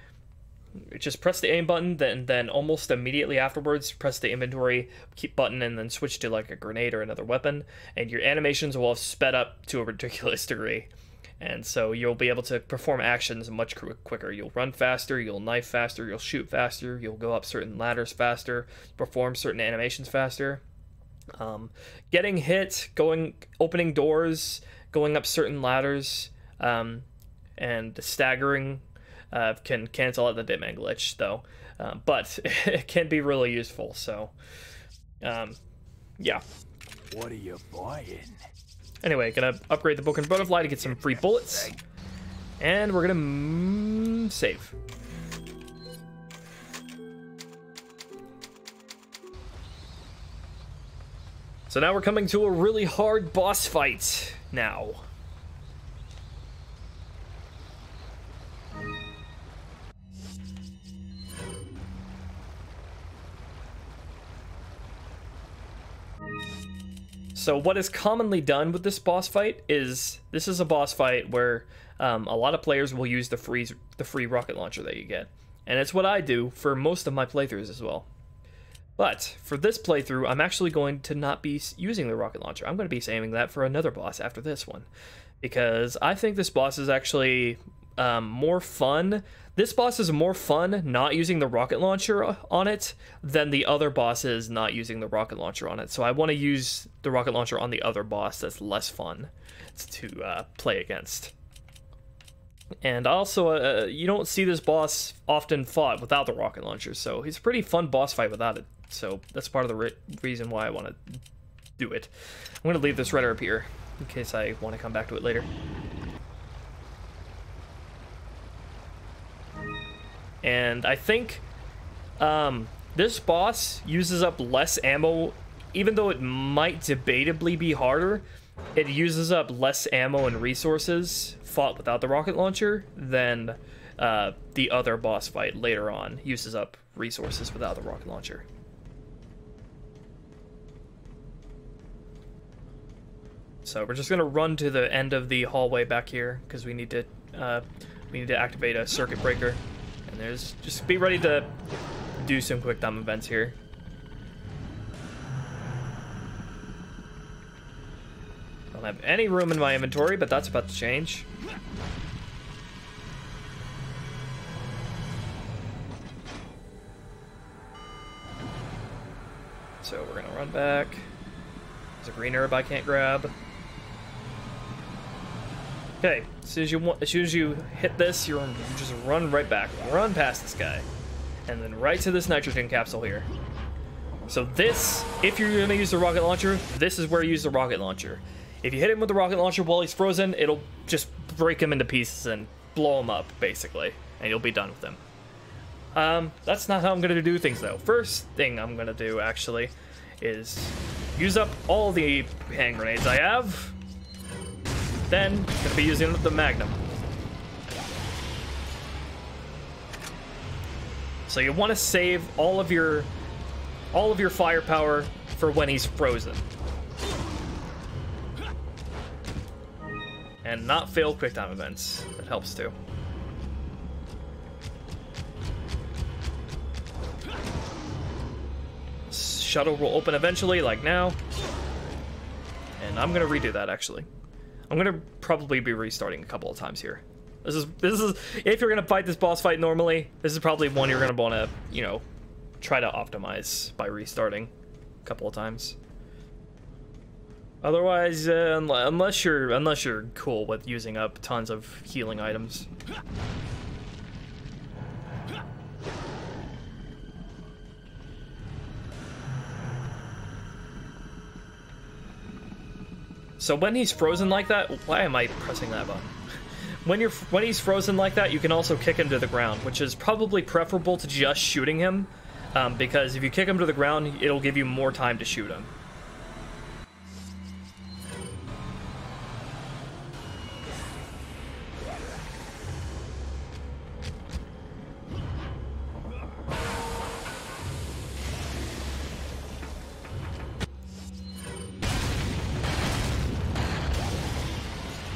S1: then almost immediately afterwards press the inventory button and then switch to like a grenade or another weapon, and your animations will have sped up to a ridiculous degree. And so you'll be able to perform actions much quicker. You'll run faster, you'll knife faster, you'll shoot faster, you'll go up certain ladders faster, perform certain animations faster. Getting hit, opening doors, going up certain ladders, and staggering can cancel out the Ditman glitch, though. But it can be really useful, so yeah.
S3: What are you buying?
S1: Anyway, gonna upgrade the Broken Butterfly to get some free bullets. And we're gonna save. So now we're coming to a really hard boss fight now. So what is commonly done with this boss fight is, this is a boss fight where a lot of players will use the free rocket launcher that you get. And it's what I do for most of my playthroughs as well. But for this playthrough, I'm actually going to not be using the rocket launcher. I'm going to be saving that for another boss after this one. Because I think this boss is actually more fun. This boss is more fun not using the rocket launcher on it than the other bosses not using the rocket launcher on it. So I want to use the rocket launcher on the other boss that's less fun to play against. And also, you don't see this boss often fought without the rocket launcher, so it's a pretty fun boss fight without it. So that's part of the reason why I want to do it. I'm going to leave this right up here in case I want to come back to it later. And I think this boss uses up less ammo, even though it might debatably be harder. It uses up less ammo and resources fought without the rocket launcher than the other boss fight later on uses up resources without the rocket launcher. So we're just gonna run to the end of the hallway back here because we need to activate a circuit breaker. And there's just be ready to do some quick time events here. I don't have any room in my inventory, but that's about to change. So we're gonna run back. There's a green herb I can't grab. Okay, as soon as you hit this, you just run right back. Run past this guy. And then right to this nitrogen capsule here. So this, if you're going to use the rocket launcher, this is where you use the rocket launcher. If you hit him with the rocket launcher while he's frozen, it'll just break him into pieces and blow him up, basically. And you'll be done with him. That's not how I'm going to do things, though. First thing I'm going to do, actually, is use up all the hand grenades I have. Then, gonna be using the Magnum. So you want to save all of your firepower for when he's frozen, and not fail quick time events. That helps too. Shuttle will open eventually, like now, and I'm gonna redo that actually. I'm gonna probably be restarting a couple of times here. This is if you're gonna fight this boss fight normally, this is probably one you're gonna wanna, you know, try to optimize by restarting a couple of times. Otherwise, unless you're cool with using up tons of healing items. So when he's frozen like that, why am I pressing that button? When he's frozen like that, you can also kick him to the ground, which is probably preferable to just shooting him, because if you kick him to the ground, it'll give you more time to shoot him.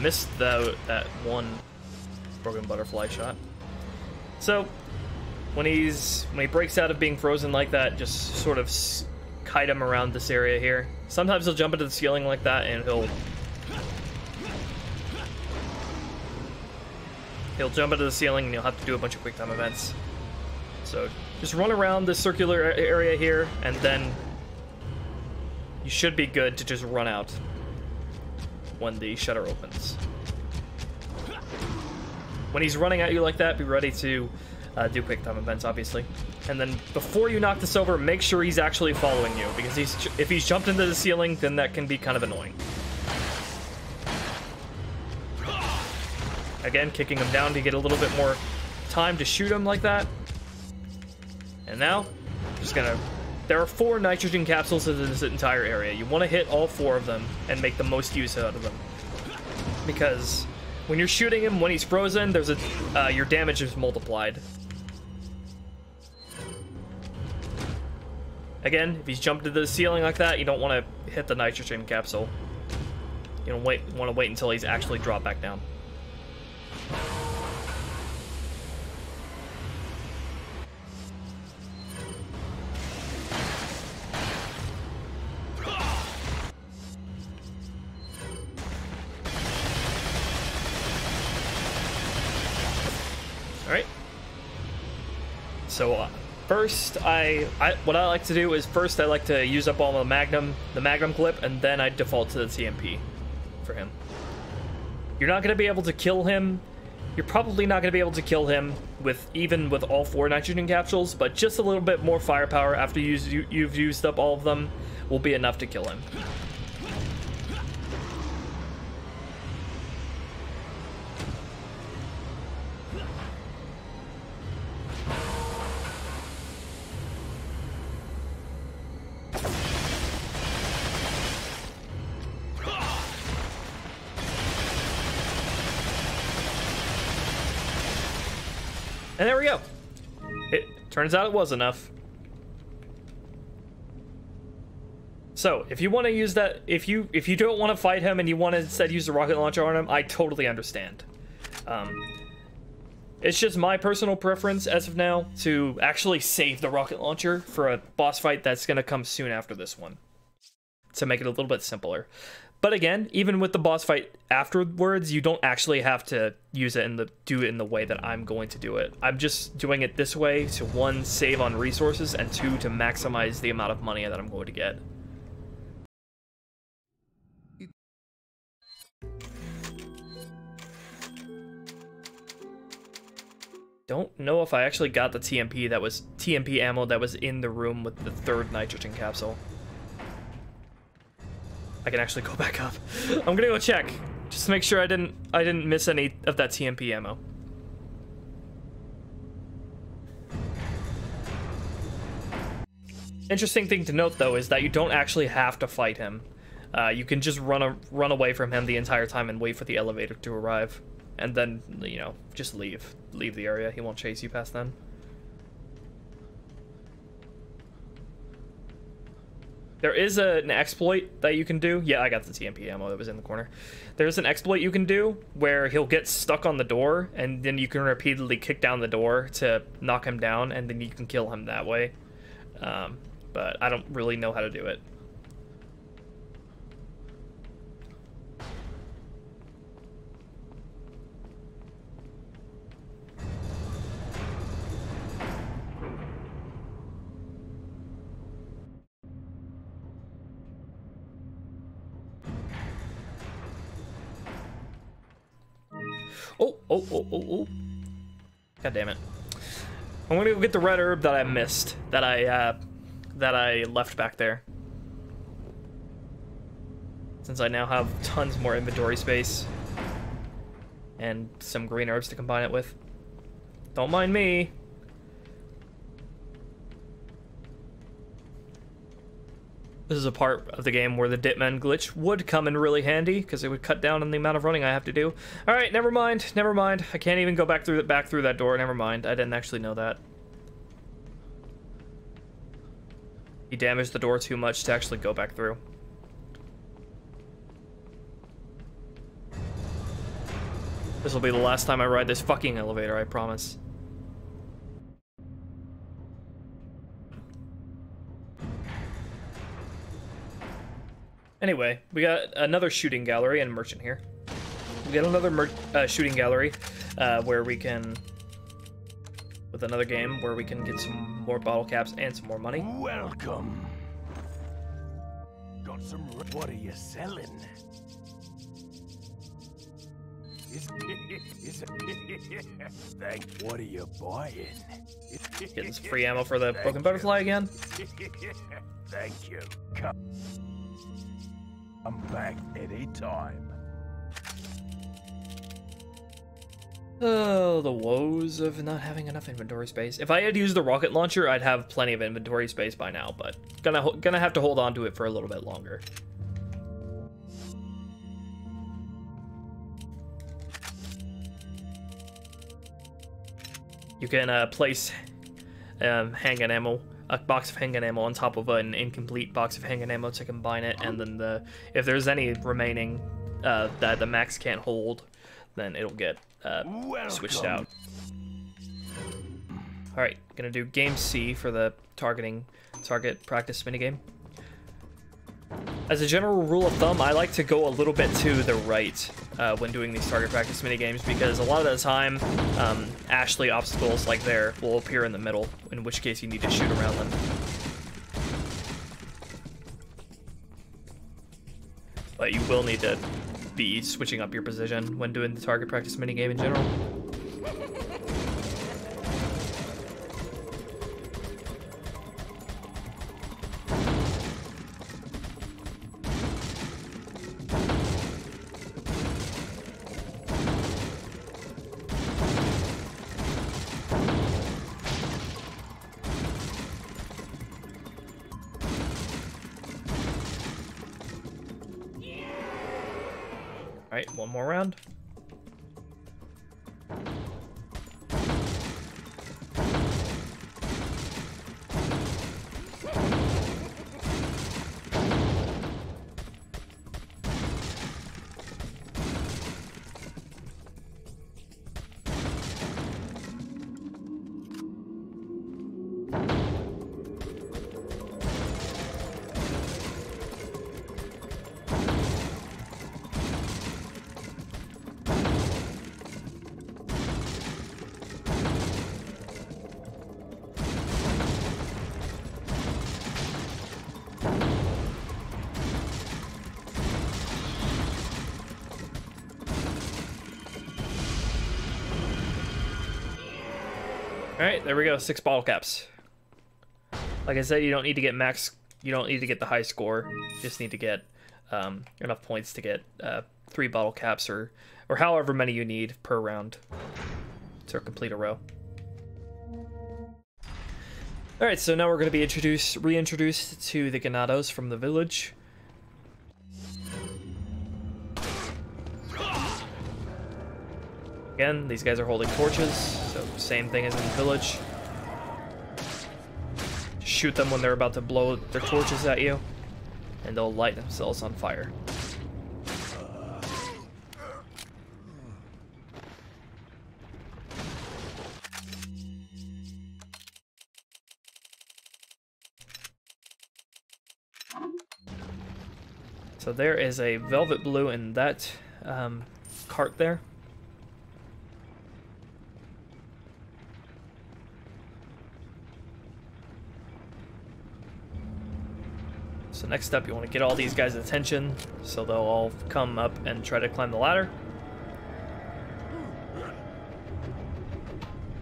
S1: Missed that one broken butterfly shot. So when he breaks out of being frozen like that, just sort of kite him around this area here. Sometimes he'll jump into the ceiling like that, and he'll jump into the ceiling, and you'll have to do a bunch of quick time events. So just run around this circular area here, and then you should be good to just run out when the shutter opens. When he's running at you like that, be ready to do quick time events, obviously. And then before you knock this over, make sure he's actually following you, because if he's jumped into the ceiling, then that can be kind of annoying. Again, kicking him down to get a little bit more time to shoot him like that. And now, just gonna there are 4 nitrogen capsules in this entire area. You want to hit all 4 of them and make the most use out of them. Because when you're shooting him when he's frozen, there's a your damage is multiplied. Again, if he's jumped to the ceiling like that, you don't want to hit the nitrogen capsule. You don't want to wait until he's actually dropped back down. Alright. So, first, what I like to do is first I like to use up all the magnum clip, and then I default to the TMP for him. You're not going to be able to kill him. You're probably not going to be able to kill him even with all 4 nitrogen capsules, but just a little bit more firepower after you've used up all of them will be enough to kill him. And there we go. It turns out it was enough. So, if you want to use that, if you don't want to fight him and you want to instead use the rocket launcher on him, I totally understand. It's just my personal preference as of now to actually save the rocket launcher for a boss fight that's going to come soon after this one, to make it a little bit simpler. But again, even with the boss fight afterwards, you don't actually have to use it do it in the way that I'm going to do it. I'm just doing it this way to 1, save on resources, and 2, to maximize the amount of money that I'm going to get. Don't know if I actually got the TMP ammo that was in the room with the 3rd nitrogen capsule. I can actually go back up. I'm gonna go check, just to make sure I didn't miss any of that TMP ammo. Interesting thing to note though is that you don't actually have to fight him. You can just run away from him the entire time and wait for the elevator to arrive, and then, you know, just leave the area. He won't chase you past then. There is an exploit that you can do. Yeah, I got the TMP ammo that was in the corner. There's an exploit you can do where he'll get stuck on the door, and then you can repeatedly kick down the door to knock him down, and then you can kill him that way. But I don't really know how to do it. Oh. God damn it. I'm gonna go get the red herb that I missed, that I left back there. Since I now have tons more inventory space. And some green herbs to combine it with. Don't mind me. This is a part of the game where the Ditman glitch would come in really handy, because it would cut down on the amount of running I have to do. Alright, never mind. I can't even go back through that door. Never mind. I didn't actually know that. He damaged the door too much to actually go back through. This will be the last time I ride this fucking elevator, I promise. Anyway, we got another shooting gallery and merchant here. We got another shooting gallery where we can, with another game where we can get some more bottle caps and some more money.
S3: Welcome. Got some. What are you selling? Thank. What are you buying?
S1: Getting some free ammo for the broken butterfly again.
S3: Thank you. I'm back anytime.
S1: Oh, the woes of not having enough inventory space. If I had used the rocket launcher, I'd have plenty of inventory space by now, but gonna have to hold on to it for a little bit longer. You can place handgun ammo, a box of handgun ammo on top of an incomplete box of handgun ammo to combine it, and then if there's any remaining that the max can't hold, then it'll get switched out. Alright, gonna do game C for the target practice minigame. As a general rule of thumb, I like to go a little bit to the right when doing these target practice minigames, because a lot of the time, Ashley obstacles like there will appear in the middle, in which case you need to shoot around them. But you will need to be switching up your position when doing the target practice minigame in general. Alright, one more round. Alright, there we go, 6 bottle caps. Like I said, you don't need to get you don't need to get the high score. You just need to get enough points to get 3 bottle caps or however many you need per round to complete a row. Alright, so now we're going to be reintroduced to the Ganados from the village. Again, these guys are holding torches, so same thing as in the village. Just shoot them when they're about to blow their torches at you, and they'll light themselves on fire. So there is a velvet blue in that cart there. So next up, you want to get all these guys' attention, so they'll all come up and try to climb the ladder.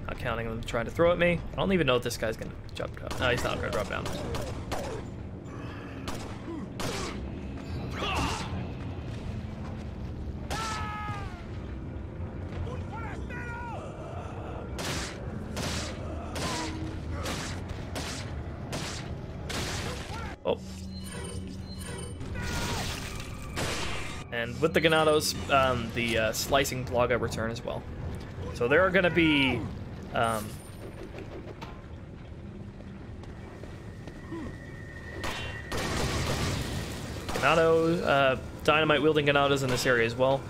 S1: Not counting them trying to throw at me. I don't even know if this guy's gonna jump down. No, he's not gonna drop down. Oh. And with the Ganados, the slicing Plaga return as well. So there are going to be dynamite wielding Ganados in this area as well.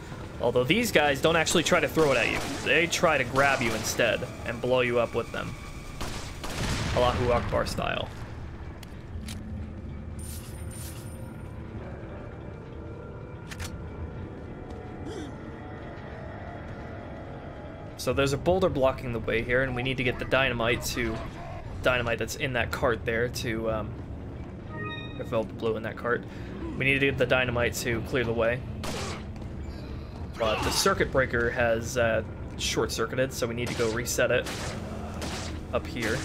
S1: Although these guys don't actually try to throw it at you. They try to grab you instead and blow you up with them. Allahu Akbar style. So there's a boulder blocking the way here, and we need to get the dynamite that's in that cart there to, the velvet blue in that cart. We need to get the dynamite to clear the way. But the circuit breaker has short-circuited, so we need to go reset it up here.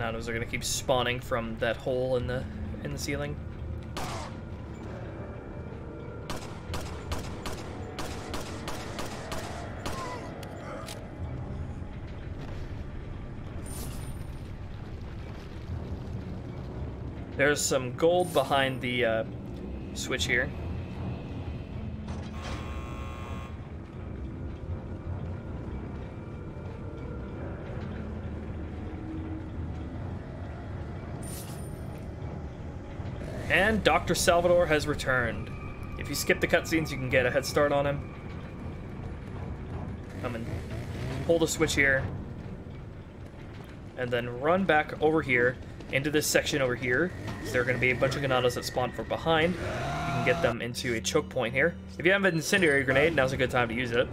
S1: Ganados are gonna keep spawning from that hole in the ceiling. There's some gold behind the switch here. And Dr. Salvador has returned. If you skip the cutscenes, you can get a head start on him. Come and pull the switch here. And then run back over here into this section over here. So there are going to be a bunch of Ganados that spawn from behind. You can get them into a choke point here. If you have an incendiary grenade, now's a good time to use it.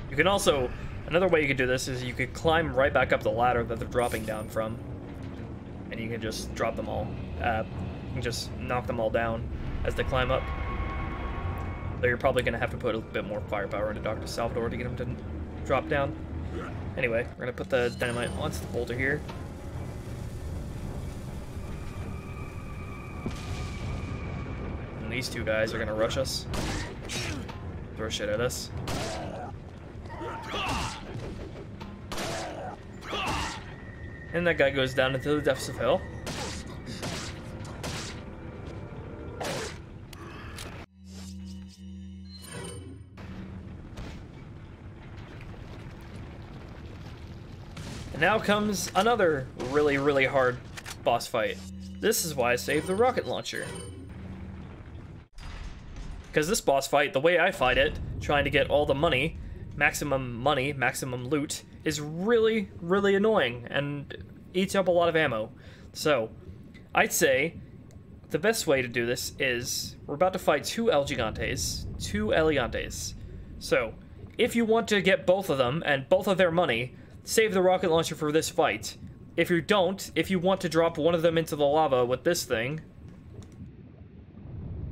S1: You can also, another way you could do this is you could climb right back up the ladder that they're dropping down from. And you can just drop them all. You can just knock them all down as they climb up. Though you're probably going to have to put a bit more firepower into Dr. Salvador to get him to drop down. Anyway, we're going to put the dynamite onto the boulder here. And these two guys are going to rush us. Throw shit at us. And that guy goes down into the depths of hell. And now comes another really, really hard boss fight. This is why I saved the rocket launcher. Because this boss fight, the way I fight it, trying to get all the money, maximum loot, is really, really annoying and eats up a lot of ammo. So, I'd say the best way to do this is we're about to fight two El Gigantes. So, if you want to get both of them and both of their money, save the rocket launcher for this fight. If you don't, if you want to drop one of them into the lava with this thing,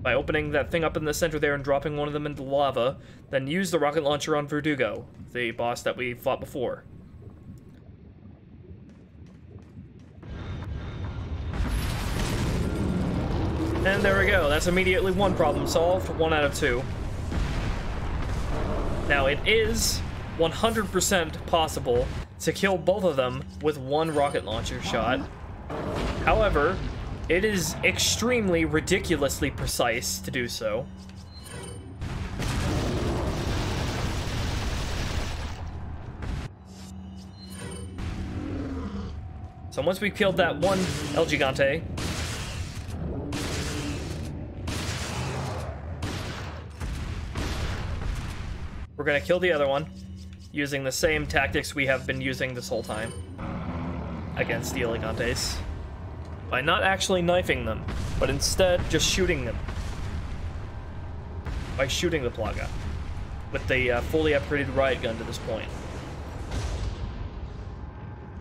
S1: by opening that thing up in the center there and dropping one of them into the lava, then use the rocket launcher on Verdugo, the boss that we fought before. And there we go, that's immediately one problem solved, 1 out of 2. Now it is 100% possible to kill both of them with one rocket launcher shot. However, it is extremely, ridiculously precise to do so. So once we've killed that one El Gigante, we're gonna kill the other one using the same tactics we have been using this whole time against the Elegantes. By not actually knifing them, but instead just shooting them. By shooting the Plaga with the fully upgraded riot gun to this point.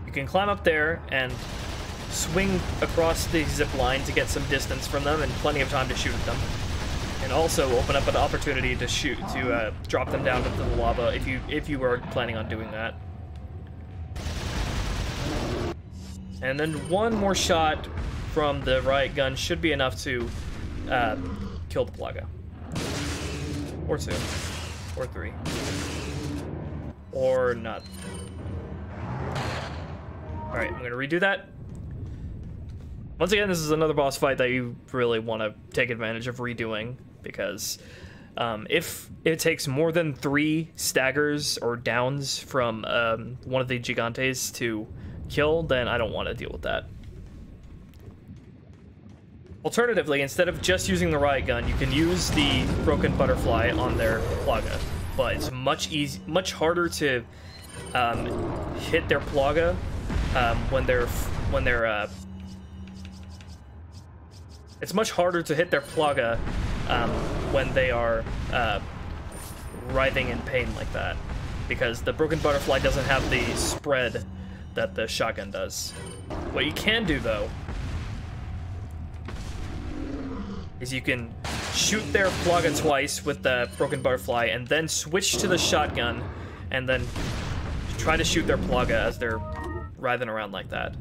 S1: You can climb up there and swing across the zip line to get some distance from them and plenty of time to shoot at them. And also open up an opportunity to drop them down into the lava if you were planning on doing that. And then one more shot from the riot gun should be enough to kill the Plaga. Or 2. Or 3. Or not. Alright, I'm gonna redo that. Once again, this is another boss fight that you really want to take advantage of redoing, because if it takes more than 3 staggers or downs from one of the Gigantes to kill, then I don't want to deal with that. Alternatively, instead of just using the riot gun, you can use the broken butterfly on their Plaga, but it's much harder to hit their Plaga it's much harder to hit their Plaga when they are writhing in pain like that. because the broken butterfly doesn't have the spread that the shotgun does. What you can do, though, is you can shoot their Plaga twice with the broken butterfly and then switch to the shotgun and then try to shoot their Plaga as they're writhing around like that.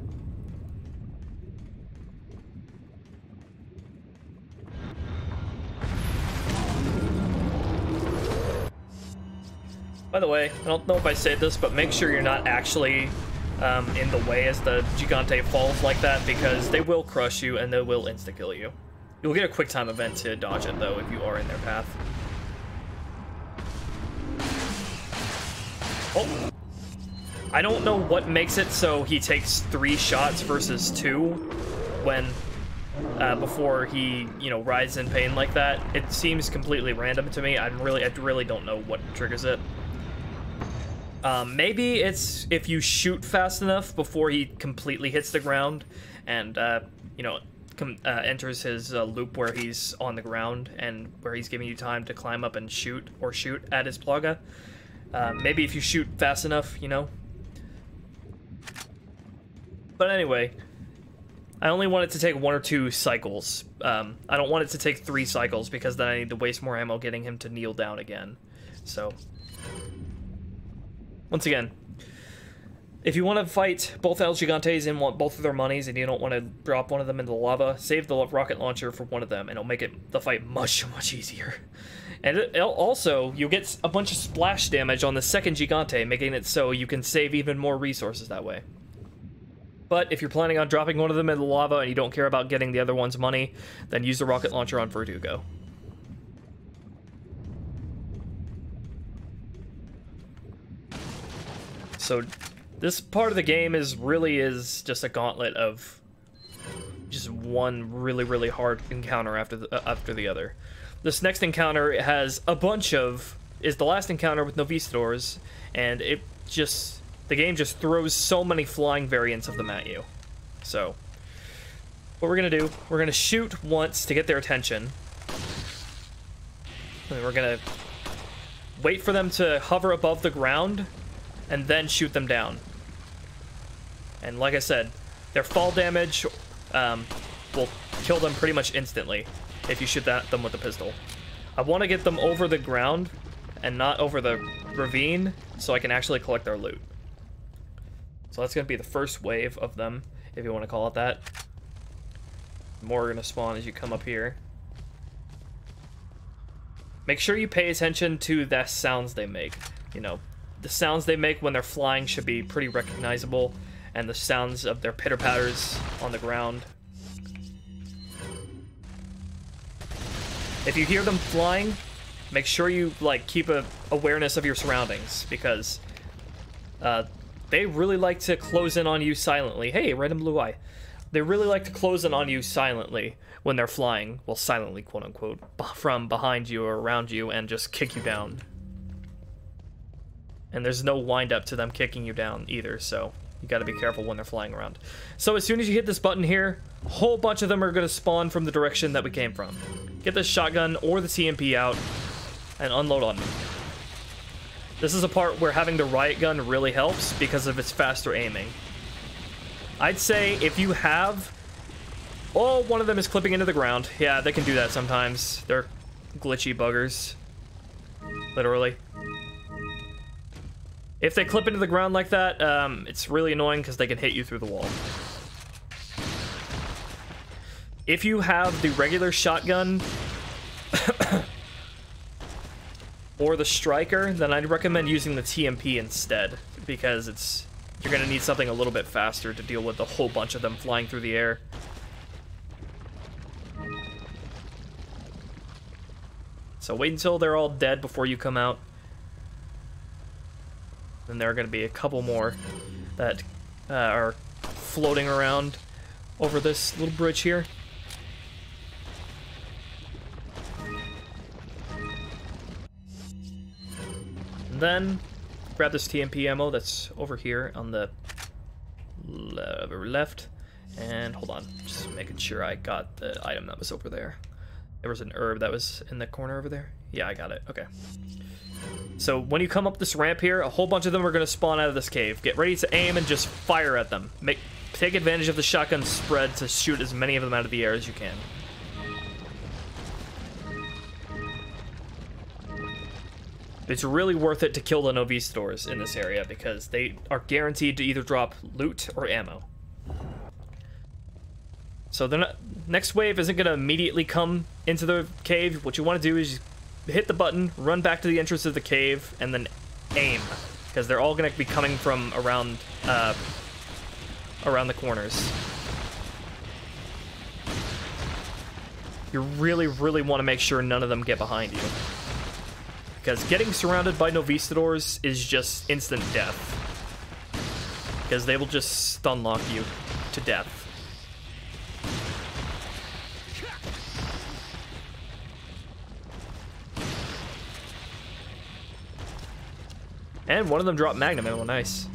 S1: By the way, I don't know if I said this, but make sure you're not actually in the way as the Gigante falls like that, because they will crush you and they will insta-kill you. You'll get a quick time event to dodge it, though, if you are in their path. Oh! I don't know what makes it so he takes 3 shots versus 2 when, before he, you know, writhes in pain like that. It seems completely random to me. I really don't know what triggers it. Maybe it's if you shoot fast enough before he completely hits the ground and, you know, enters his loop where he's on the ground and where he's giving you time to climb up and shoot at his Plaga. Maybe if you shoot fast enough, you know. But anyway, I only want it to take 1 or 2 cycles. I don't want it to take 3 cycles because then I need to waste more ammo getting him to kneel down again. So, once again, if you want to fight both El Gigantes and want both of their monies and you don't want to drop one of them into the lava, save the rocket launcher for one of them and it'll make the fight much easier. And also, you'll get a bunch of splash damage on the second Gigante, making it so you can save even more resources that way. But if you're planning on dropping one of them in the lava and you don't care about getting the other one's money, then use the rocket launcher on Verdugo. So this part of the game really is just a gauntlet of just one really hard encounter after the other. This next encounter has a bunch of is the last encounter with Novistadors, and the game just throws so many flying variants of them at you. So what we're gonna do, we're gonna shoot once to get their attention, and we're gonna wait for them to hover above the ground and then shoot them down. And like I said, their fall damage will kill them pretty much instantly if you shoot them with a pistol. I want to get them over the ground and not over the ravine so I can actually collect their loot. So that's going to be the first wave of them, if you want to call it that. More are going to spawn as you come up here. Make sure you pay attention to the sounds they make. You know, the sounds they make when they're flying should be pretty recognizable, and the sounds of their pitter-patters on the ground. If you hear them flying, make sure you keep a awareness of your surroundings, because they really like to close in on you silently. Hey, random blue eye. They really like to close in on you silently when they're flying, well, silently, quote-unquote, from behind you or around you, and just kick you down. And there's no wind-up to them kicking you down either, so you gotta be careful when they're flying around. So as soon as you hit this button here, a whole bunch of them are gonna spawn from the direction that we came from. Get the shotgun or the TMP out and unload on them. This is a part where having the riot gun really helps because of its faster aiming. I'd say if you have... Oh, one of them is clipping into the ground. Yeah, they can do that sometimes. They're glitchy buggers. Literally. If they clip into the ground like that, it's really annoying because they can hit you through the wall. If you have the regular shotgun or the striker, then I'd recommend using the TMP instead, because you're going to need something a little bit faster to deal with a whole bunch of them flying through the air. So wait until they're all dead before you come out. Then there are going to be a couple more that are floating around over this little bridge here. And then grab this TMP ammo that's over here on the left. And hold on, just making sure I got the item that was over there. There was an herb that was in the corner over there. Yeah, I got it. Okay. So when you come up this ramp here, a whole bunch of them are going to spawn out of this cave. Get ready to aim and just fire at them. Take advantage of the shotgun spread to shoot as many of them out of the air as you can. It's really worth it to kill the Novistadors in this area because they are guaranteed to either drop loot or ammo. So the next wave isn't going to immediately come into the cave. What you want to do is hit the button, run back to the entrance of the cave, and then aim. Because they're all going to be coming from around the corners. You really, really want to make sure none of them get behind you. Because getting surrounded by Novistadors is just instant death. Because they will just stun lock you to death. And one of them dropped Magnum ammo, nice.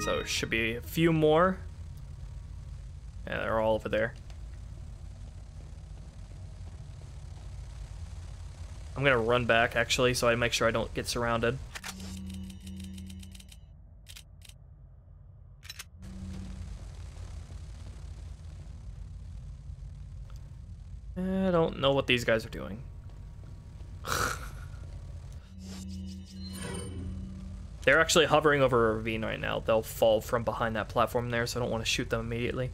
S1: So should be a few more. Yeah, they're all over there. I'm gonna run back, actually, so I make sure I don't get surrounded. I don't know what these guys are doing. They're actually hovering over a ravine right now. They'll fall from behind that platform there, so I don't want to shoot them immediately.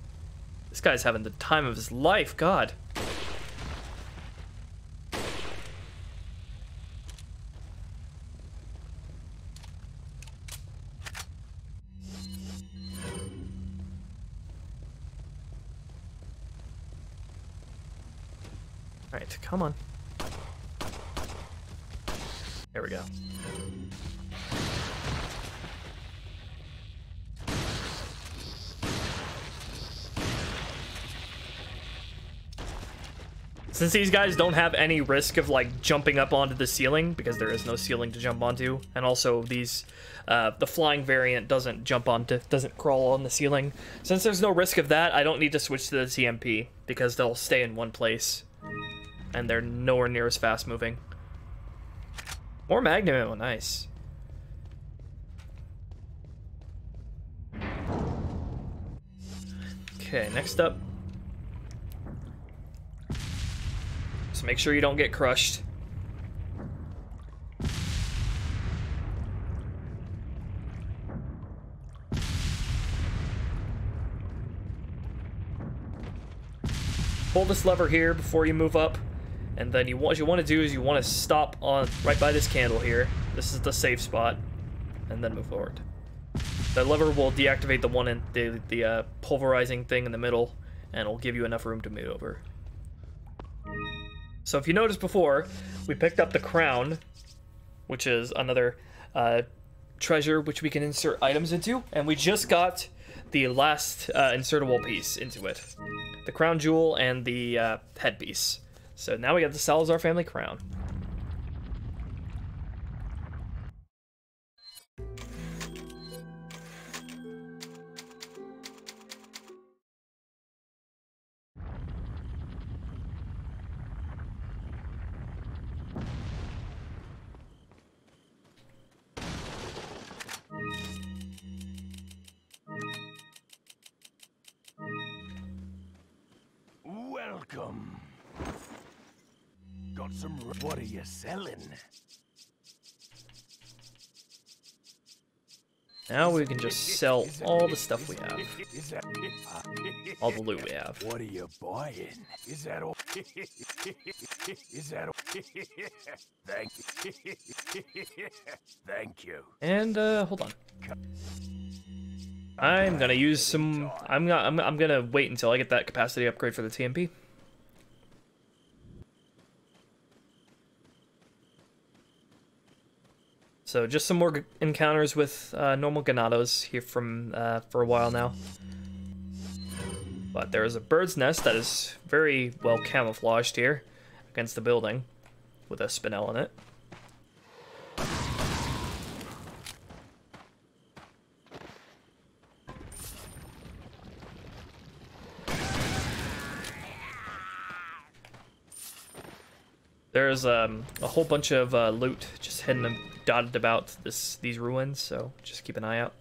S1: This guy's having the time of his life, God. Alright, come on. There we go. Since these guys don't have any risk of like jumping up onto the ceiling, because there is no ceiling to jump onto, and also these the flying variant doesn't crawl on the ceiling. Since there's no risk of that, I don't need to switch to the TMP because they'll stay in one place, and they're nowhere near as fast moving. More Magnum ammo, nice. Okay, next up. So make sure you don't get crushed. Pull this lever here before you move up, and then what you want to do is you want to stop on right by this candle here. This is the safe spot, and then move forward. The lever will deactivate the one in the pulverizing thing in the middle, and it'll give you enough room to move over. So if you noticed before, we picked up the crown, which is another treasure which we can insert items into, and we just got the last insertable piece into it. The crown jewel and the headpiece. So now we got the Salazar family crown.
S3: Welcome. Got some. What are you selling?
S1: Now we can just sell all the stuff we have. All the loot we have.
S3: What are you buying? Is that all? Is that all? Thank you. Thank you.
S1: And hold on. I'm gonna use some. I'm gonna wait until I get that capacity upgrade for the TMP. So just some more encounters with normal ganados here from for a while now. But there is a bird's nest that is very well camouflaged here against the building with a spinel in it. there's a whole bunch of loot just hidden and dotted about these ruins, so just keep an eye out.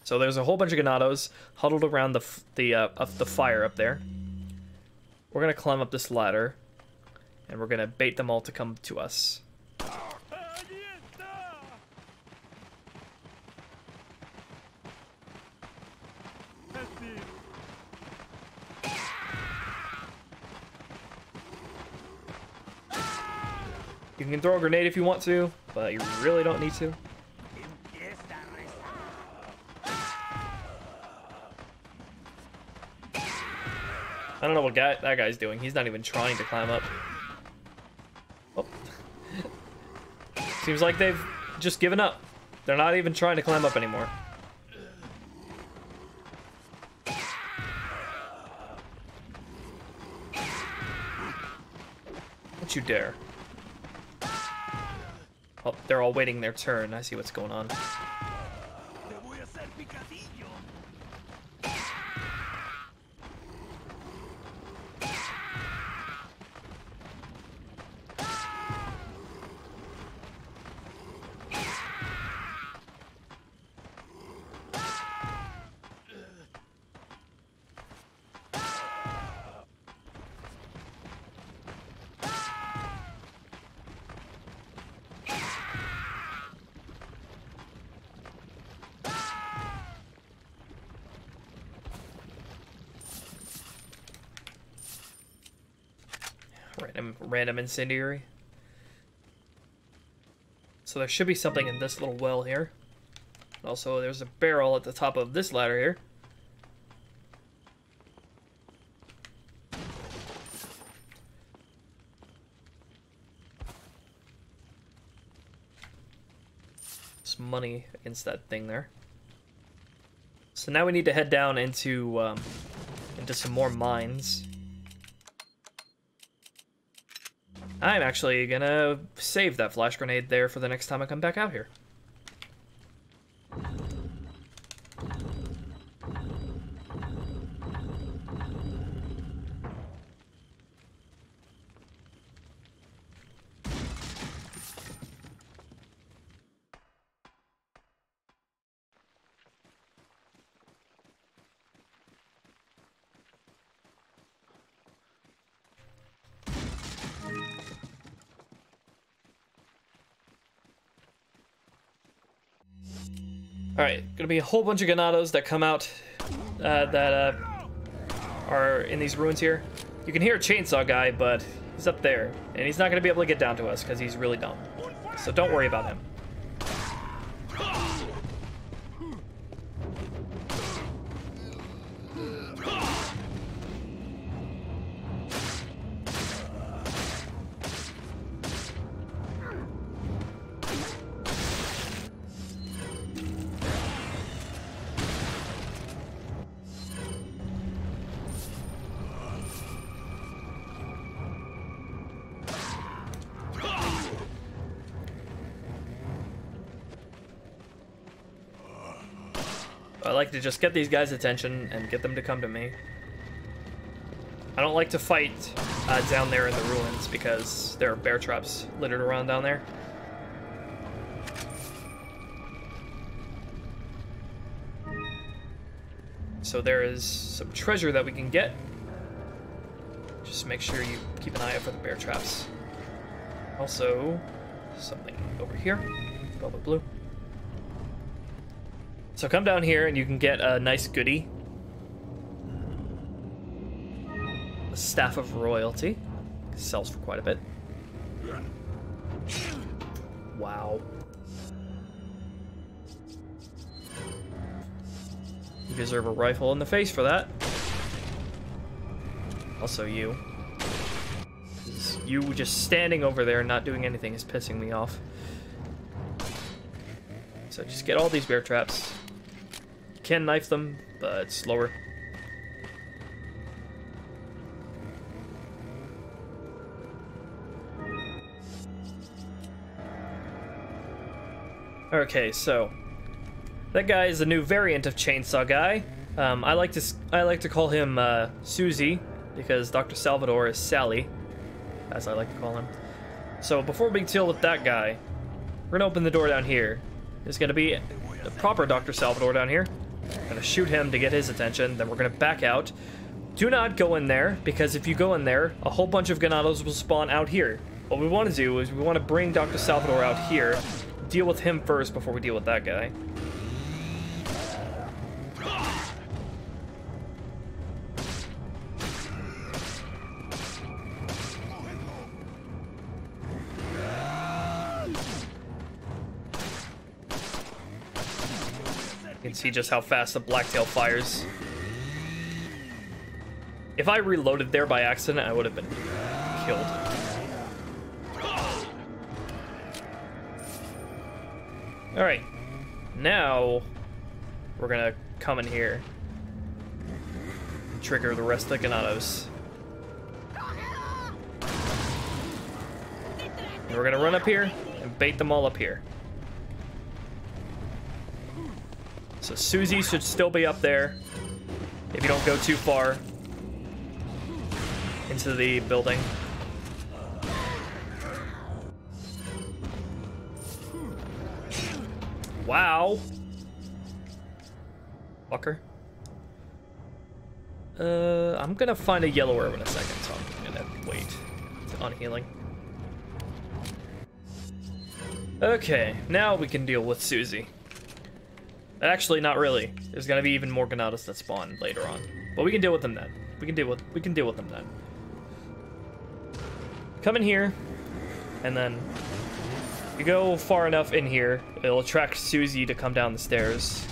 S1: So there's a whole bunch of ganados huddled around the fire up there. We're gonna climb up this ladder, and we're gonna bait them all to come to us. You can throw a grenade if you want to, but you really don't need to. I don't know what that guy's doing. He's not even trying to climb up. Oh. Seems like they've just given up. They're not even trying to climb up anymore. Don't you dare. Oh, they're all waiting their turn. I see what's going on. Random incendiary. So there should be something in this little well here. Also, there's a barrel at the top of this ladder here. Some money against that thing there. So now we need to head down into some more mines. I'm actually gonna save that flash grenade there for the next time I come back out here. Alright, gonna be a whole bunch of ganados that come out that are in these ruins here. You can hear a chainsaw guy, but he's up there, and he's not gonna be able to get down to us because he's really dumb. So don't worry about him. I like to just get these guys' attention and get them to come to me. I don't like to fight down there in the ruins because there are bear traps littered around down there. So there is some treasure that we can get. Just make sure you keep an eye out for the bear traps. Also, something over here, velvet blue. So come down here and you can get a nice goodie. The Staff of Royalty. Sells for quite a bit. Wow. You deserve a rifle in the face for that. Also you. You just standing over there and not doing anything is pissing me off. So just get all these bear traps. You can knife them, but it's slower. Okay, so that guy is a new variant of chainsaw guy. I like to call him Susie, because Dr. Salvador is Sally, as I like to call him. So before we deal with that guy, we're gonna open the door down here. There's gonna be the proper Dr. Salvador down here. Gonna shoot him to get his attention, then we're gonna back out. Do not go in there, because if you go in there, a whole bunch of Ganados will spawn out here. What we want to do is we want to bring Dr. Salvador out here, deal with him first before we deal with that guy. You can see just how fast the blacktail fires. If I reloaded there by accident, I would have been killed. Alright, now we're gonna come in here and trigger the rest of the Ganados. And we're gonna run up here and bait them all up here. So Susie should still be up there if you don't go too far into the building. Wow. Fucker. I'm gonna find a yellow herb in a second, so I'm gonna wait on healing. Okay, now we can deal with Susie. Actually, not really. There's gonna be even more Ganados that spawn later on, but we can deal with them then. We can deal with them then. Come in here, and then you go far enough in here, it'll attract Susie to come down the stairs.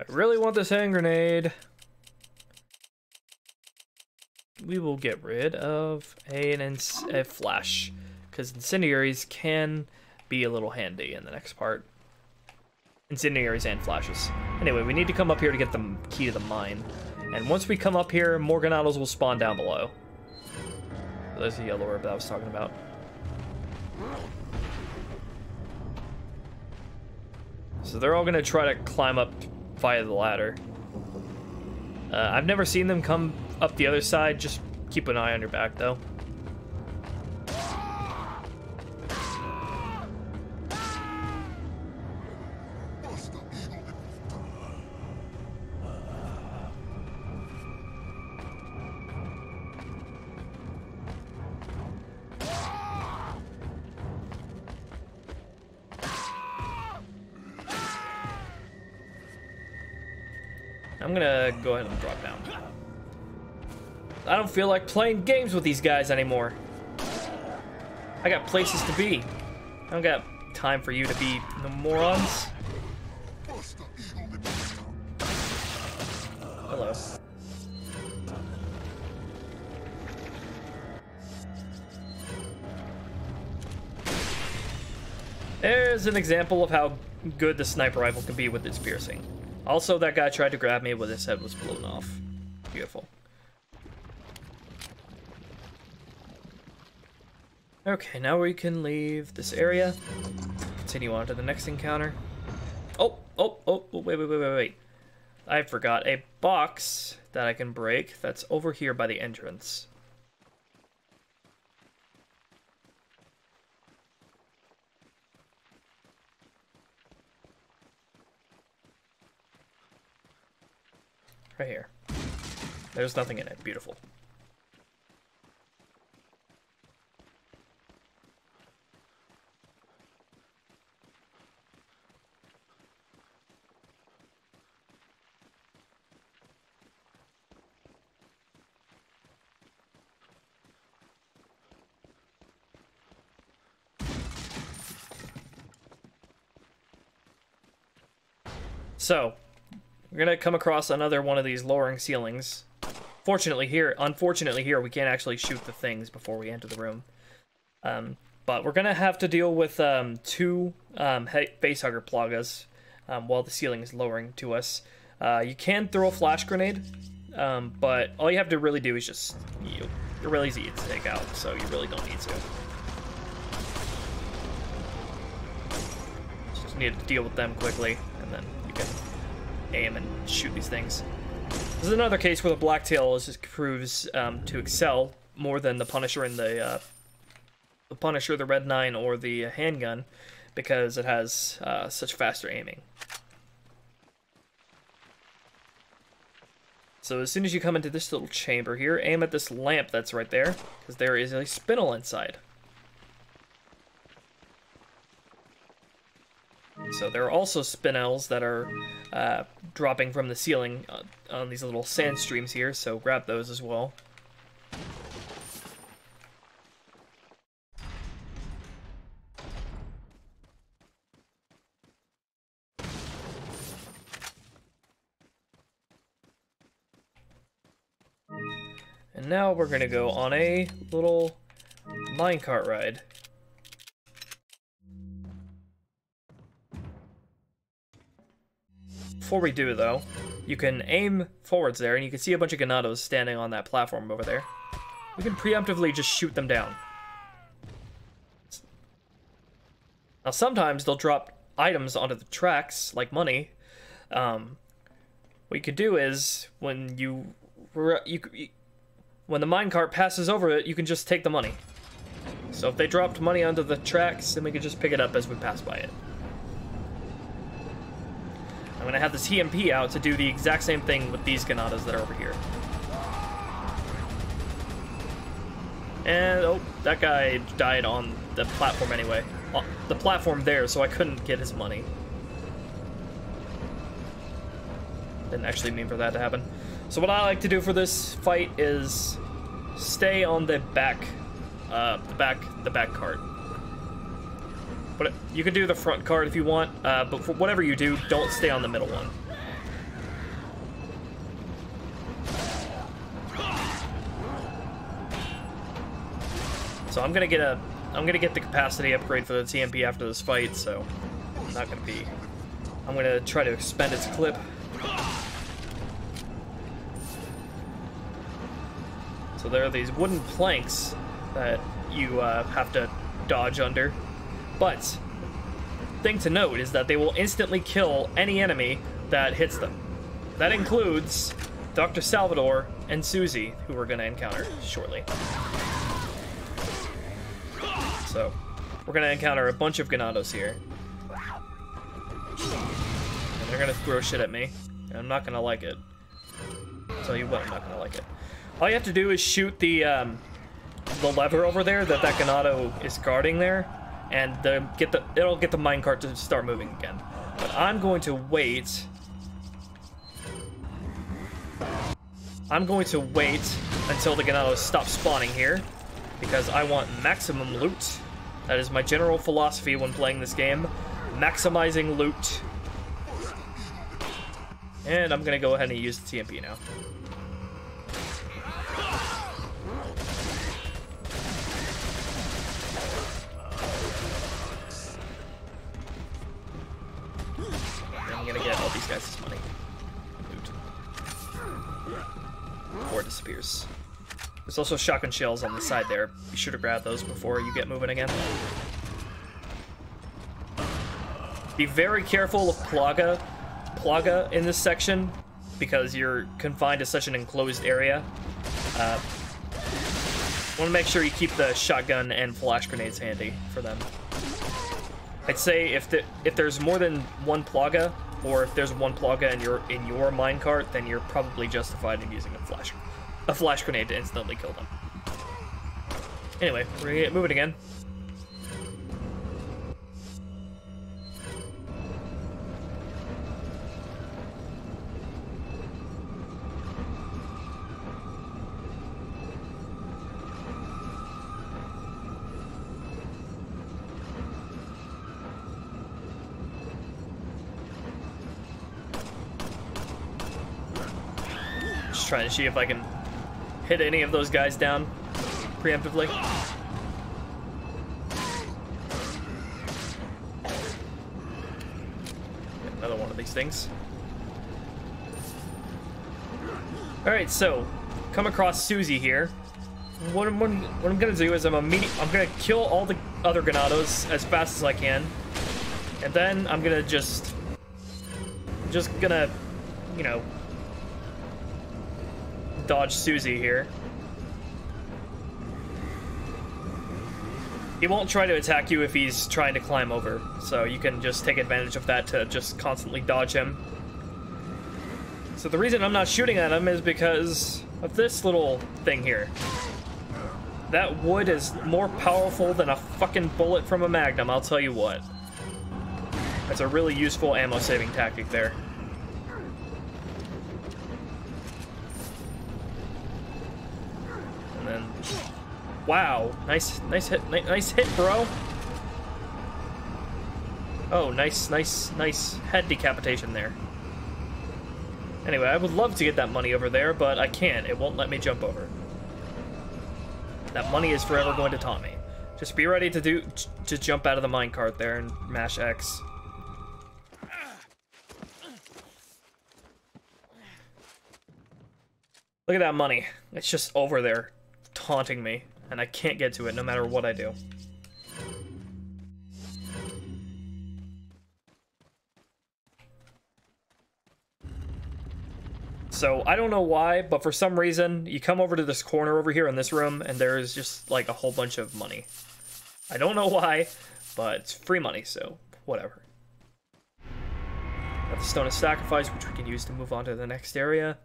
S1: I really want this hand grenade. We will get rid of a flash, because incendiaries can be a little handy in the next part. Incendiaries and flashes. Anyway, we need to come up here to get the key to the mine. And once we come up here, more Ganados will spawn down below. So there's the yellow herb that I was talking about. So they're all gonna try to climb up via the ladder. I've never seen them come up the other side. Just keep an eye on your back, though. I'm gonna go ahead and drop down. I don't feel like playing games with these guys anymore. I got places to be. I don't got time for you to be no morons. Hello. There's an example of how good the sniper rifle can be with its piercing. Also, that guy tried to grab me, but his head was blown off. Beautiful. Okay, now we can leave this area. Continue on to the next encounter. Oh, wait. I forgot a box that I can break that's over here by the entrance. Right here. There's nothing in it. Beautiful. So, we're gonna come across another one of these lowering ceilings. Unfortunately here, we can't actually shoot the things before we enter the room. But we're gonna have to deal with 2 facehugger plagas while the ceiling is lowering to us. You can throw a flash grenade, but all you have to really do is just... They're really easy to take out, so you really don't need to. Just need to deal with them quickly, and then you can aim and shoot these things. This is another case where the Blacktail just proves to excel more than the Punisher and the Punisher, the Red 9, or the handgun, because it has such faster aiming. So as soon as you come into this little chamber here, aim at this lamp that's right there, because there is a spindle inside. So there are also spinels that are dropping from the ceiling on these little sand streams here, so grab those as well. And now we're gonna go on a little minecart ride. Before we do, though, you can aim forwards there, and you can see a bunch of ganados standing on that platform over there. We can preemptively just shoot them down. Now, sometimes they'll drop items onto the tracks, like money. What you could do is, when when the minecart passes over it, you can just take the money. So if they dropped money onto the tracks, then we could just pick it up as we pass by it. I'm gonna have this TMP out to do the exact same thing with these ganadas that are over here. And, oh, that guy died on the platform anyway. The platform there, so I couldn't get his money. Didn't actually mean for that to happen. So what I like to do for this fight is stay on the back cart. But you can do the front cart if you want, but for whatever you do, don't stay on the middle one. So I'm gonna get the capacity upgrade for the TMP after this fight, so I'm gonna try to expend its clip. So there are these wooden planks that you have to dodge under. But, thing to note is that they will instantly kill any enemy that hits them. That includes Dr. Salvador and Susie, who we're going to encounter shortly. So, we're going to encounter a bunch of ganados here. And they're going to throw shit at me, and I'm not going to like it. I'll tell you what, I'm not going to like it. All you have to do is shoot the lever over there that ganado is guarding there, and it'll get the minecart to start moving again. But I'm going to wait. Until the ganados stop spawning here, because I want maximum loot. That is my general philosophy when playing this game. Maximizing loot. And I'm gonna go ahead and use the TMP now. I'm gonna get all these guys' money. Loot. Before it disappears. There's also shotgun shells on the side there. Be sure to grab those before you get moving again. Be very careful of plaga in this section, because you're confined to such an enclosed area. Want to make sure you keep the shotgun and flash grenades handy for them. I'd say if there's more than one plaga, or if there's one plaga in your minecart, then you're probably justified in using a flash grenade to instantly kill them. Anyway, we're gonna get moving again. Just trying to see if I can hit any of those guys down preemptively. Another one of these things. Alright, so come across Susie here. What I'm gonna do is I'm gonna kill all the other Ganados as fast as I can. And then I'm gonna just gonna, you know, dodge Susie here. He won't try to attack you if he's trying to climb over, so you can just take advantage of that to just constantly dodge him. So the reason I'm not shooting at him is because of this little thing here. That wood is more powerful than a fucking bullet from a Magnum, I'll tell you what. That's a really useful ammo-saving tactic there. And then, wow, nice hit, bro. Oh, nice head decapitation there. Anyway, I would love to get that money over there, but I can't. It won't let me jump over. That money is forever going to taunt me. Just be ready to jump out of the minecart there and mash X. Look at that money. It's just over there, taunting me, and I can't get to it no matter what I do. So, I don't know why, but for some reason, you come over to this corner over here in this room, and there's just, like, a whole bunch of money. I don't know why, but it's free money, so whatever. Got the Stone of Sacrifice, which we can use to move on to the next area.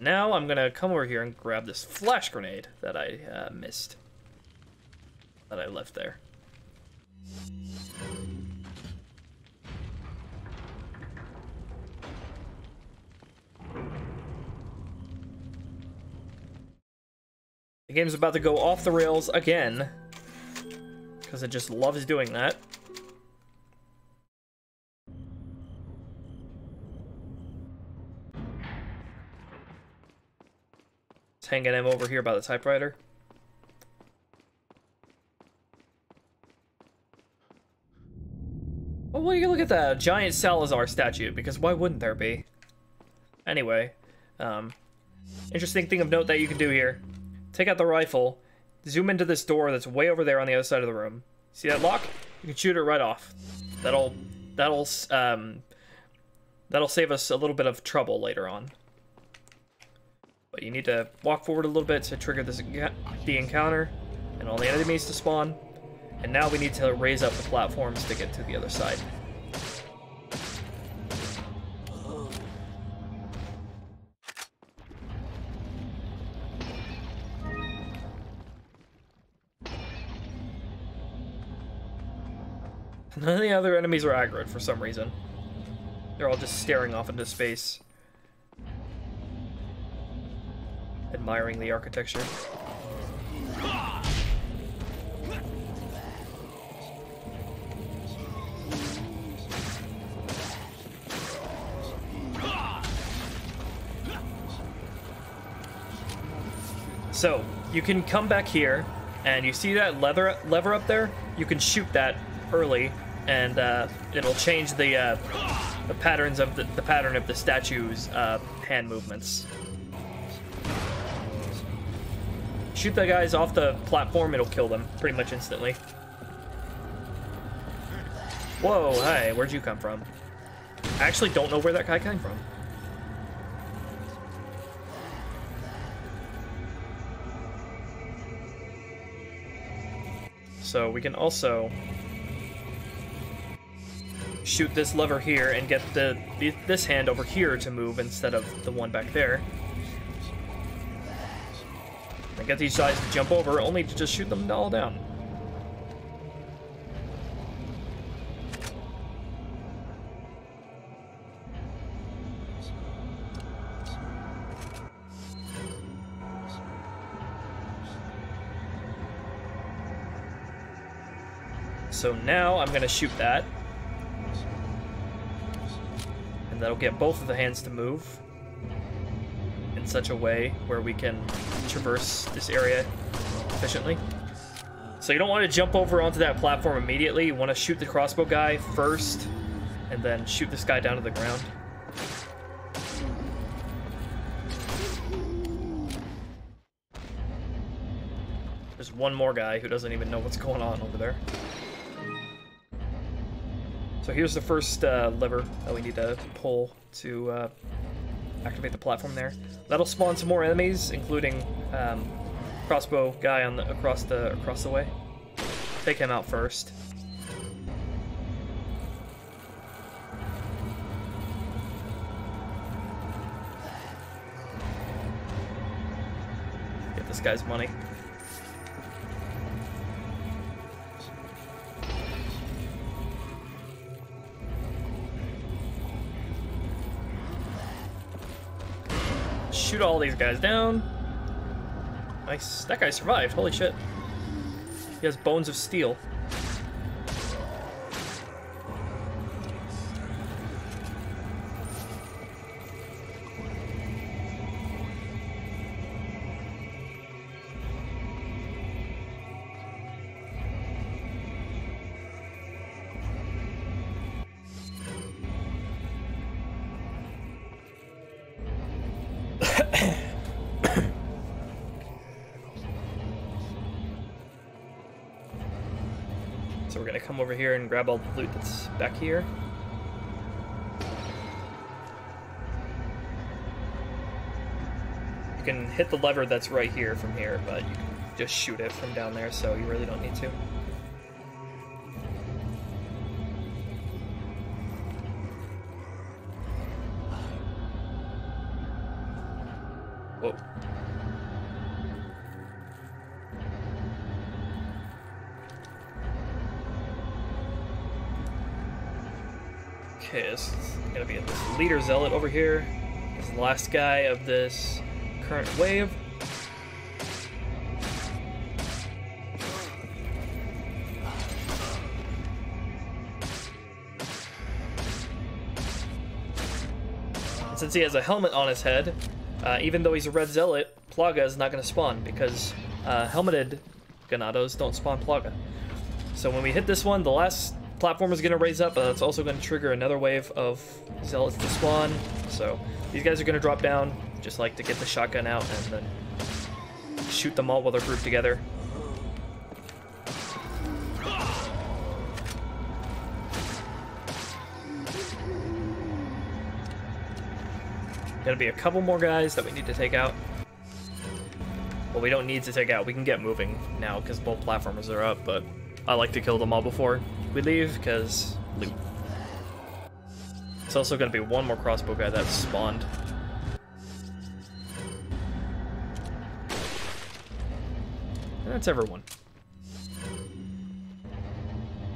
S1: Now I'm gonna come over here and grab this flash grenade that I missed. That I left there. The game's about to go off the rails again, because it just loves doing that. It's hanging him over here by the typewriter. Oh, well, you look at that giant Salazar statue, because why wouldn't there be? Anyway, interesting thing of note that you can do here. Take out the rifle, zoom into this door that's way over there on the other side of the room. See that lock? You can shoot it right off. That'll save us a little bit of trouble later on. But you need to walk forward a little bit to trigger the encounter, and all the enemies to spawn. And now we need to raise up the platforms to get to the other side. None of the other enemies are aggroed for some reason. They're all just staring off into space. Admiring the architecture. So, you can come back here, and you see that lever up there? You can shoot that early, and it'll change the patterns of the pattern of the statue's hand movements. Shoot the guys off the platform, it'll kill them pretty much instantly. Whoa, hey, where'd you come from? I actually don't know where that guy came from. So we can also shoot this lever here and get this hand over here to move instead of the one back there. And get these guys to jump over, only to just shoot them all down. So now I'm gonna shoot that. And that'll get both of the hands to move in such a way where we can traverse this area efficiently. So you don't want to jump over onto that platform immediately. You want to shoot the crossbow guy first, and then shoot this guy down to the ground. There's one more guy who doesn't even know what's going on over there. So here's the first lever that we need to pull to activate the platform there. That'll spawn some more enemies, including crossbow guy on the across the way. Take him out first. Get this guy's money. Shoot all these guys down. Nice. That guy survived. Holy shit. He has bones of steel. So we're gonna come over here and grab all the loot that's back here. You can hit the lever that's right here from here, but you can just shoot it from down there, so you really don't need to. Whoa. Okay, this is gonna be this leader zealot over here. This is the last guy of this current wave. And since he has a helmet on his head, even though he's a red zealot, Plaga is not going to spawn because helmeted Ganados don't spawn Plaga. So when we hit this one, the last platform is going to raise up, but it's also going to trigger another wave of zealots to spawn. So these guys are going to drop down, just like to get the shotgun out and then shoot them all while they're grouped together. Gonna be a couple more guys that we need to take out. Well, we don't need to take out. We can get moving now because both platformers are up, but I like to kill them all before we leave because loot. It's also gonna be one more crossbow guy that's spawned. And that's everyone.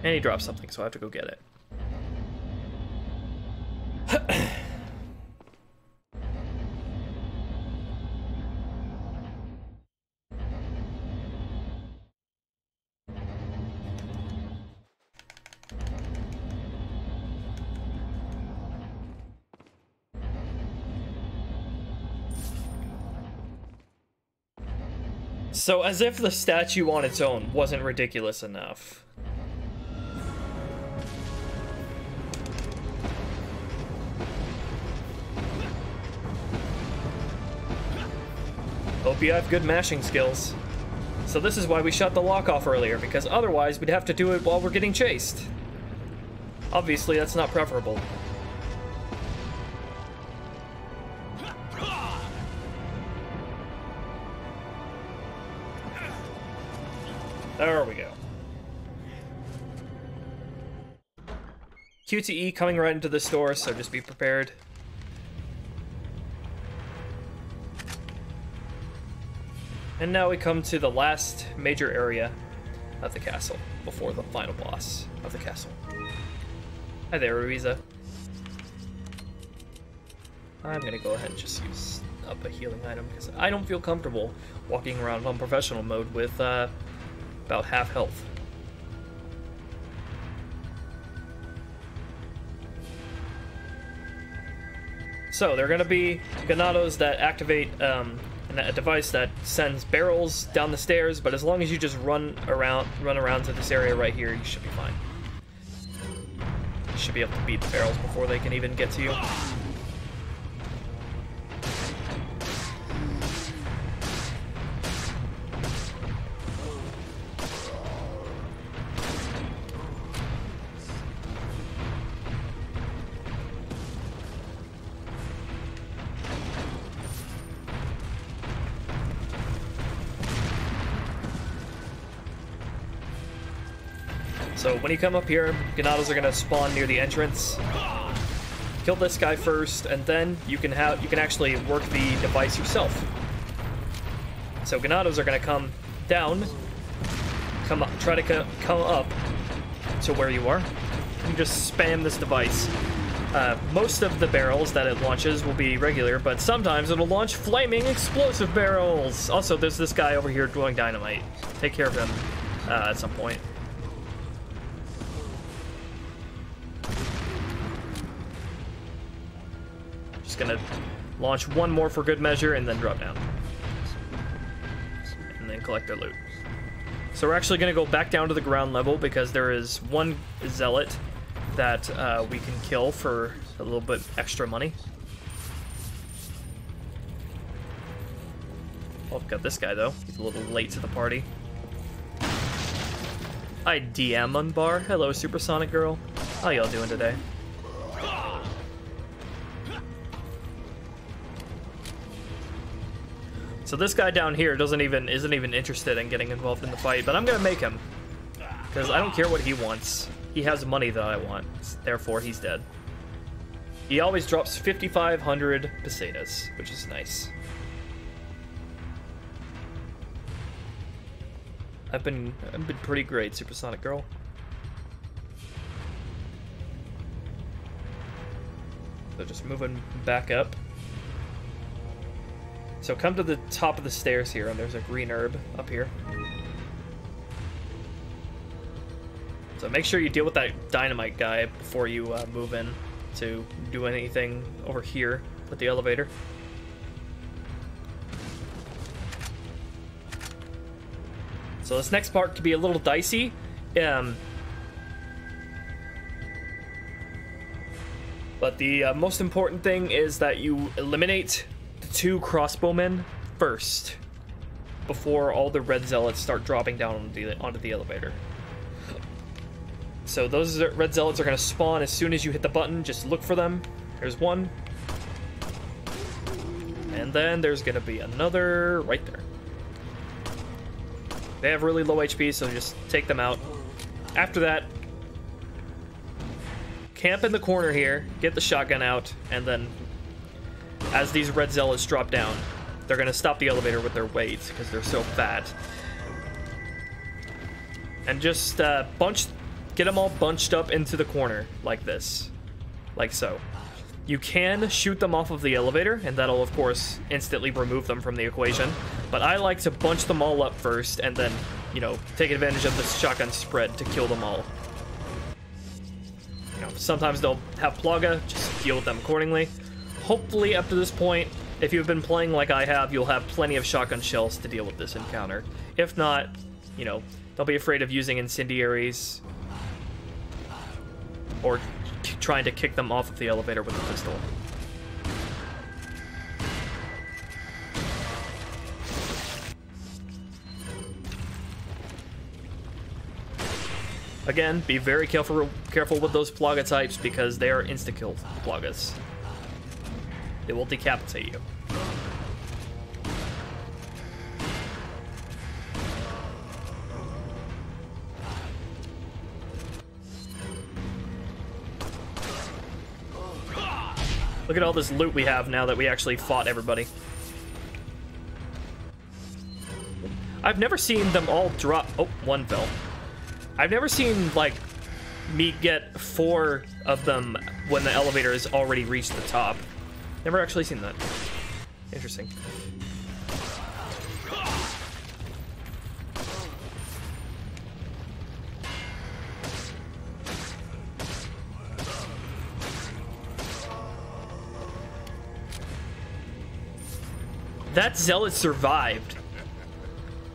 S1: And he dropped something, so I have to go get it. So, as if the statue on its own wasn't ridiculous enough. Hope you have good mashing skills. So this is why we shut the lock off earlier, because otherwise we'd have to do it while we're getting chased. Obviously, that's not preferable. There we go. QTE coming right into the store, so just be prepared. And now we come to the last major area of the castle, before the final boss of the castle. Hi there, Ruiza. I'm gonna go ahead and just use up a healing item, because I don't feel comfortable walking around on professional mode with, about half health. So there are going to be ganados that activate a device that sends barrels down the stairs, but as long as you just run around to this area right here, you should be fine. You should be able to beat the barrels before they can even get to you. So when you come up here, ganados are gonna spawn near the entrance. Kill this guy first, and then you can actually work the device yourself. So ganados are gonna come down, try to come up to where you are. You just spam this device. Most of the barrels that it launches will be regular, but sometimes it'll launch flaming explosive barrels. Also, there's this guy over here throwing dynamite. Take care of him at some point. Just gonna launch one more for good measure and then drop down. And then collect their loot. So we're actually gonna go back down to the ground level because there is one zealot that we can kill for a little bit extra money. Oh, I've got this guy though. He's a little late to the party. Hi, DM Unbar. Hello, Supersonic Girl. How y'all doing today? So this guy down here isn't even interested in getting involved in the fight, but I'm gonna make him. Because I don't care what he wants. He has money that I want, therefore he's dead. He always drops 5,500 pesetas, which is nice. I've been pretty great, Supersonic Girl. So just moving back up. So come to the top of the stairs here, and there's a green herb up here. So make sure you deal with that dynamite guy before you move in to do anything over here with the elevator. So this next part could be a little dicey. But the most important thing is that you eliminate the 2 crossbowmen first before all the red zealots start dropping down onto the elevator. So those red zealots are going to spawn as soon as you hit the button. Just look for them. There's one. And then there's going to be another right there. They have really low HP, so just take them out. After that, camp in the corner here, get the shotgun out, and then as these red zealots drop down, they're going to stop the elevator with their weight because they're so fat. And just get them all bunched up into the corner like this. Like so. You can shoot them off of the elevator, and that'll, of course, instantly remove them from the equation. But I like to bunch them all up first, and then, you know, take advantage of the shotgun spread to kill them all. You know, sometimes they'll have Plaga, just deal with them accordingly. Hopefully, up to this point, if you've been playing like I have, you'll have plenty of shotgun shells to deal with this encounter. If not, you know, don't be afraid of using incendiaries or trying to kick them off of the elevator with a pistol. Again, be very careful with those Plaga types because they are insta-kill Plagas. They will decapitate you. Look at all this loot we have now that we actually fought everybody. I've never seen them all drop... Oh, one fell. I've never seen, like, me get 4 of them when the elevator has already reached the top. Never actually seen that. Interesting. That zealot survived.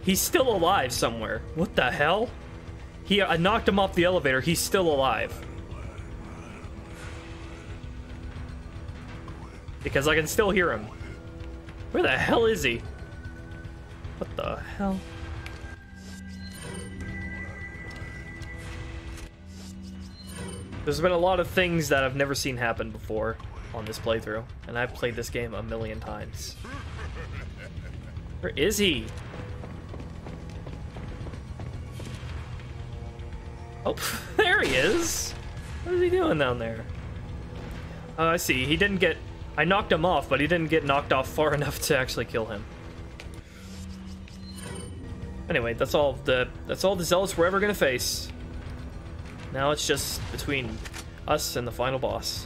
S1: He's still alive somewhere. What the hell? I knocked him off the elevator. He's still alive. Because I can still hear him. Where the hell is he? What the hell? There's been a lot of things that I've never seen happen before on this playthrough, and I've played this game a million times. Where is he? Oh, there he is! What is he doing down there? Oh, I see. He didn't get... I knocked him off, but he didn't get knocked off far enough to actually kill him. Anyway, that's all the zealots we're ever gonna face. Now it's just between us and the final boss.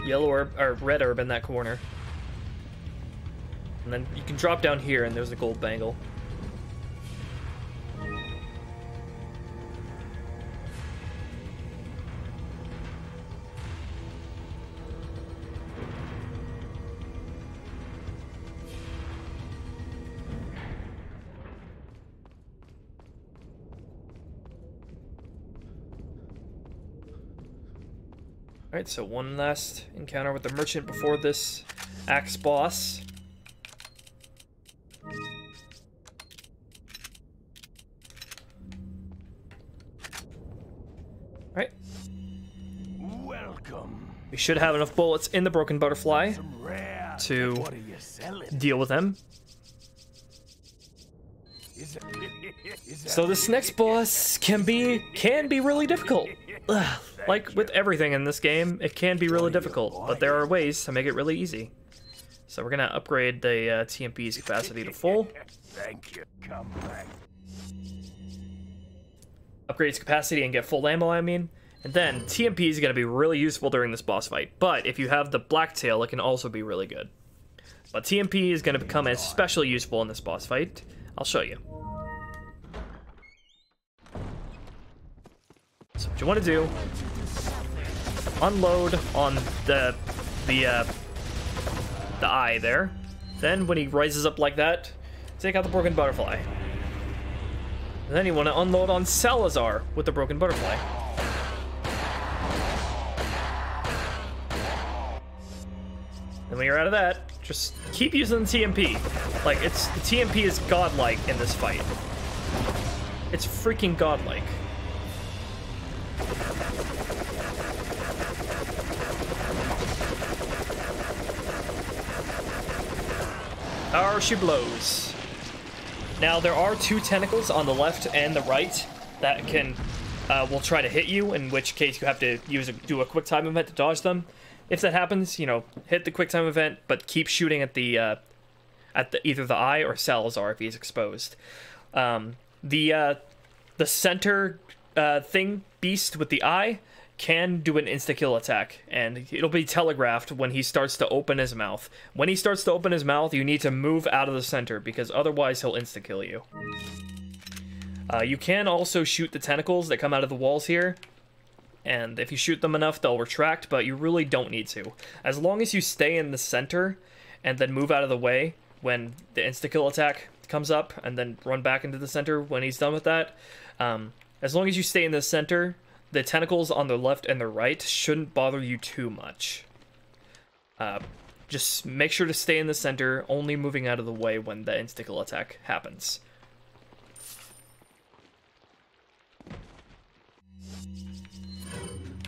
S1: Yellow herb, or red herb in that corner. And then you can drop down here and there's a gold bangle. Alright, so one last encounter with the merchant before this axe boss. Alright.
S3: Welcome.
S1: We should have enough bullets in the broken butterfly to
S3: What are you selling?
S1: deal with them.
S3: Is
S1: So this next boss can be really difficult. Ugh. Like with everything in this game, it can be really difficult, but there are ways to make it really easy. So we're gonna upgrade the TMP's capacity to full.
S3: Thank you. Come back.
S1: Upgrade its capacity and get full ammo, I mean. And then TMP is gonna be really useful during this boss fight. But if you have the Blacktail, it can also be really good. But TMP is gonna become especially useful in this boss fight. I'll show you. So what you want to do, unload on the eye there. Then when he rises up like that, take out the broken butterfly. And then you want to unload on Salazar with the broken butterfly. And when you're out of that, just keep using the TMP. Like, the TMP is godlike in this fight. It's freaking godlike. How she blows. Now there are two tentacles on the left and the right that can will try to hit you, in which case you have to do a quick time event to dodge them. If that happens, you know, hit the quick time event, but keep shooting at the either the eye or Salazar if he's exposed. The center thing beast with the eye can do an insta-kill attack, and it'll be telegraphed when he starts to open his mouth. When he starts to open his mouth, you need to move out of the center, because otherwise he'll insta-kill you. You can also shoot the tentacles that come out of the walls here, and if you shoot them enough, they'll retract, but you really don't need to. As long as you stay in the center, and then move out of the way when the insta-kill attack comes up, and then run back into the center when he's done with that, as long as you stay in the center, the tentacles on the left and the right shouldn't bother you too much. Just make sure to stay in the center, only moving out of the way when the insta-kill attack happens.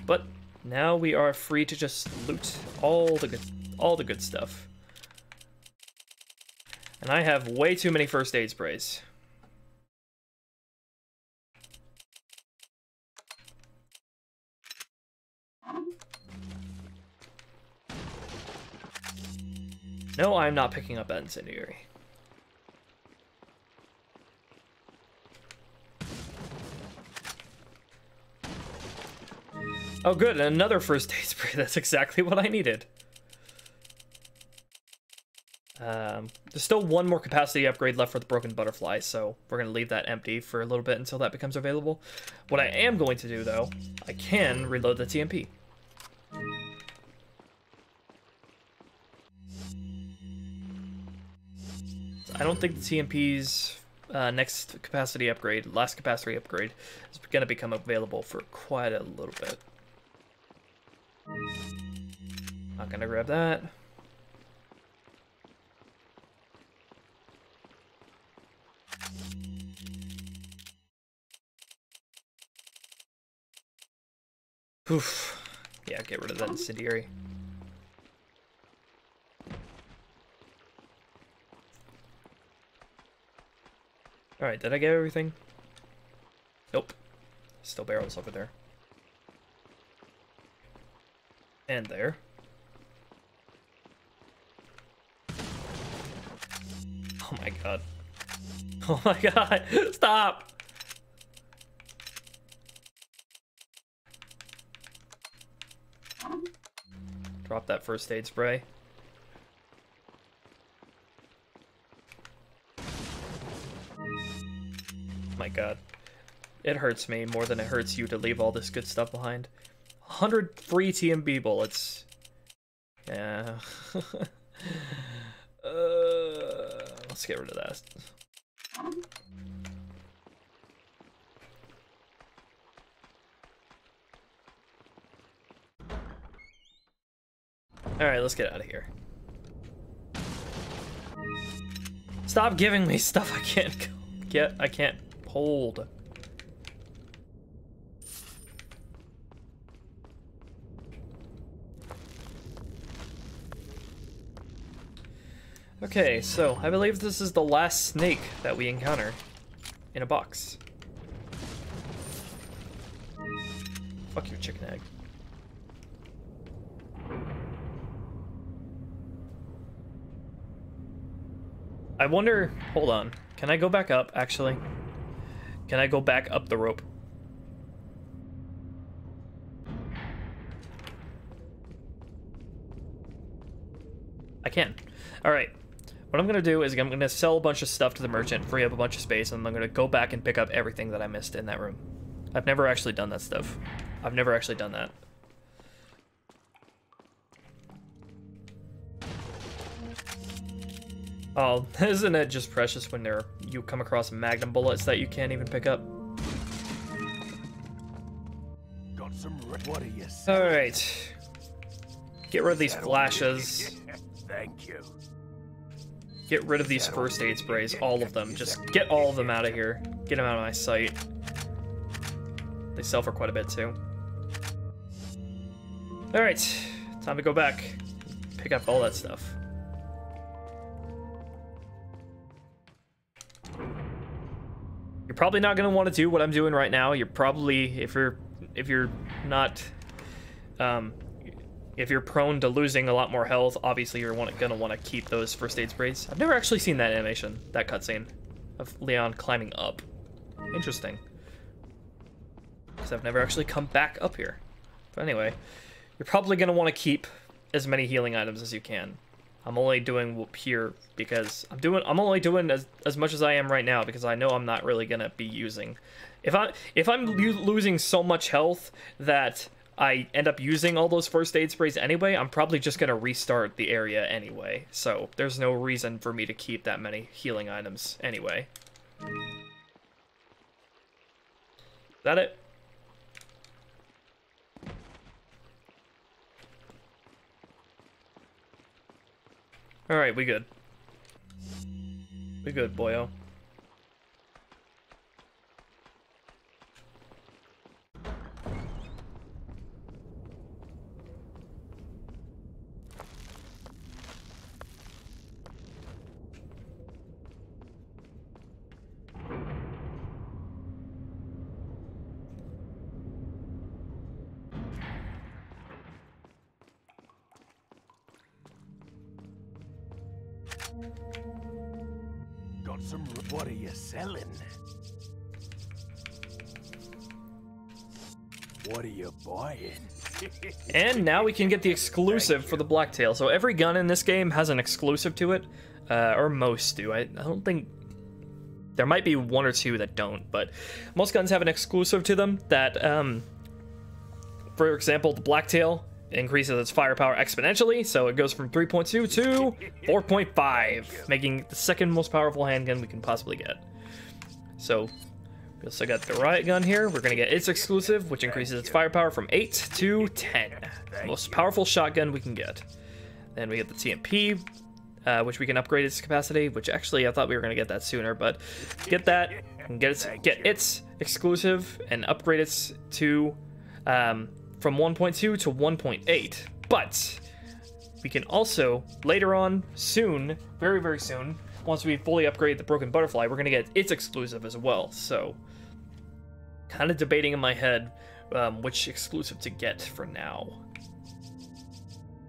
S1: But now we are free to just loot all the good stuff. And I have way too many first aid sprays. No, I'm not picking up that incendiary. Oh good, another first aid spray. That's exactly what I needed. There's still one more capacity upgrade left for the broken butterfly, so we're going to leave that empty for a little bit until that becomes available. What I am going to do, though, I can reload the TMP. I don't think the TMP's next capacity upgrade, last capacity upgrade, is going to become available for quite a little bit. Not going to grab that. Oof. Yeah, get rid of that incendiary. Alright, did I get everything? Nope. Still barrels over there. And there. Oh my god. Oh my god! Stop! Drop that first aid spray. My god. It hurts me more than it hurts you to leave all this good stuff behind. 100 free TMB bullets. Yeah. Let's get rid of that. Alright, let's get out of here. Stop giving me stuff I can't get, I can't hold. Okay, so I believe this is the last snake that we encounter in a box. Fuck your chicken egg. I wonder, hold on, can I go back up, actually? Can I go back up the rope? I can. Alright, what I'm gonna do is I'm gonna sell a bunch of stuff to the merchant, free up a bunch of space, and I'm gonna go back and pick up everything that I missed in that room. I've never actually done that stuff. I've never actually done that. Oh, isn't it just precious when you come across magnum bullets that you can't even pick up?
S3: Got some. What are you?
S1: All right. Get rid of these flashes.
S3: Thank you.
S1: Get rid of these first aid sprays, all of them. Just get all of them out of here. Get them out of my sight. They sell for quite a bit too. All right, time to go back. Pick up all that stuff. You're probably not gonna want to do what I'm doing right now. You're probably, if you're not, if you're prone to losing a lot more health, obviously you're gonna want to keep those first aid sprays. I've never actually seen that animation, that cutscene of Leon climbing up. Interesting. Because I've never actually come back up here. But anyway, you're probably gonna want to keep as many healing items as you can. I'm only doing here because I'm only doing as much as I am right now because I know I'm not really gonna be using. If I'm losing so much health that I end up using all those first aid sprays anyway, I'm probably just gonna restart the area anyway. So there's no reason for me to keep that many healing items anyway. Is that it? Alright, we good. We good, boyo.
S3: Got some. What are you selling? What are you buying?
S1: And now we can get the exclusive for the Blacktail. So every gun in this game has an exclusive to it, or most do. I don't think... There might be one or two that don't, but most guns have an exclusive to them that, for example, the Blacktail increases its firepower exponentially, so it goes from 3.2 to 4.5, making it the second most powerful handgun we can possibly get. So, we also got the riot gun here. We're going to get its exclusive, which increases its firepower from 8 to 10. The most powerful shotgun we can get. Then we get the TMP, which we can upgrade its capacity, which actually I thought we were going to get that sooner, but get that, and get its exclusive, and upgrade its to, from 1.2 to 1.8. But we can also, later on, soon, very, very soon, once we fully upgrade the Broken Butterfly, we're going to get its exclusive as well. So, kind of debating in my head which exclusive to get for now.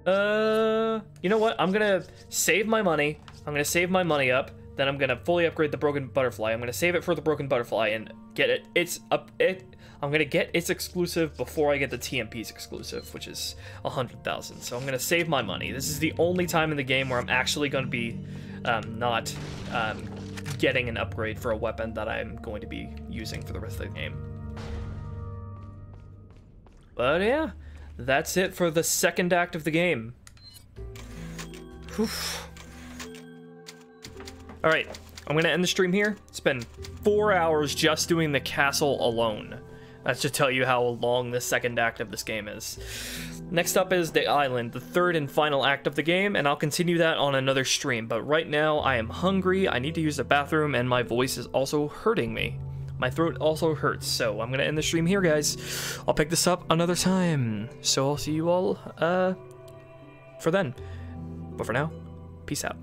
S1: You know what? I'm gonna save my money. I'm gonna save my money up. Then I'm gonna fully upgrade the Broken Butterfly. I'm gonna save it for the Broken Butterfly and get it. I'm gonna get its exclusive before I get the TMP's exclusive, which is 100,000. So I'm gonna save my money. This is the only time in the game where I'm actually gonna be not getting an upgrade for a weapon that I'm going to be using for the rest of the game. But yeah. That's it for the second act of the game. Alright, I'm gonna end the stream here. It's been 4 hours just doing the castle alone. That's to tell you how long the second act of this game is. Next up is the island, the third and final act of the game, and I'll continue that on another stream. But right now, I am hungry, I need to use the bathroom, and my voice is also hurting me. My throat also hurts, so I'm gonna end the stream here, guys. I'll pick this up another time. So I'll see you all, for then. But for now, peace out.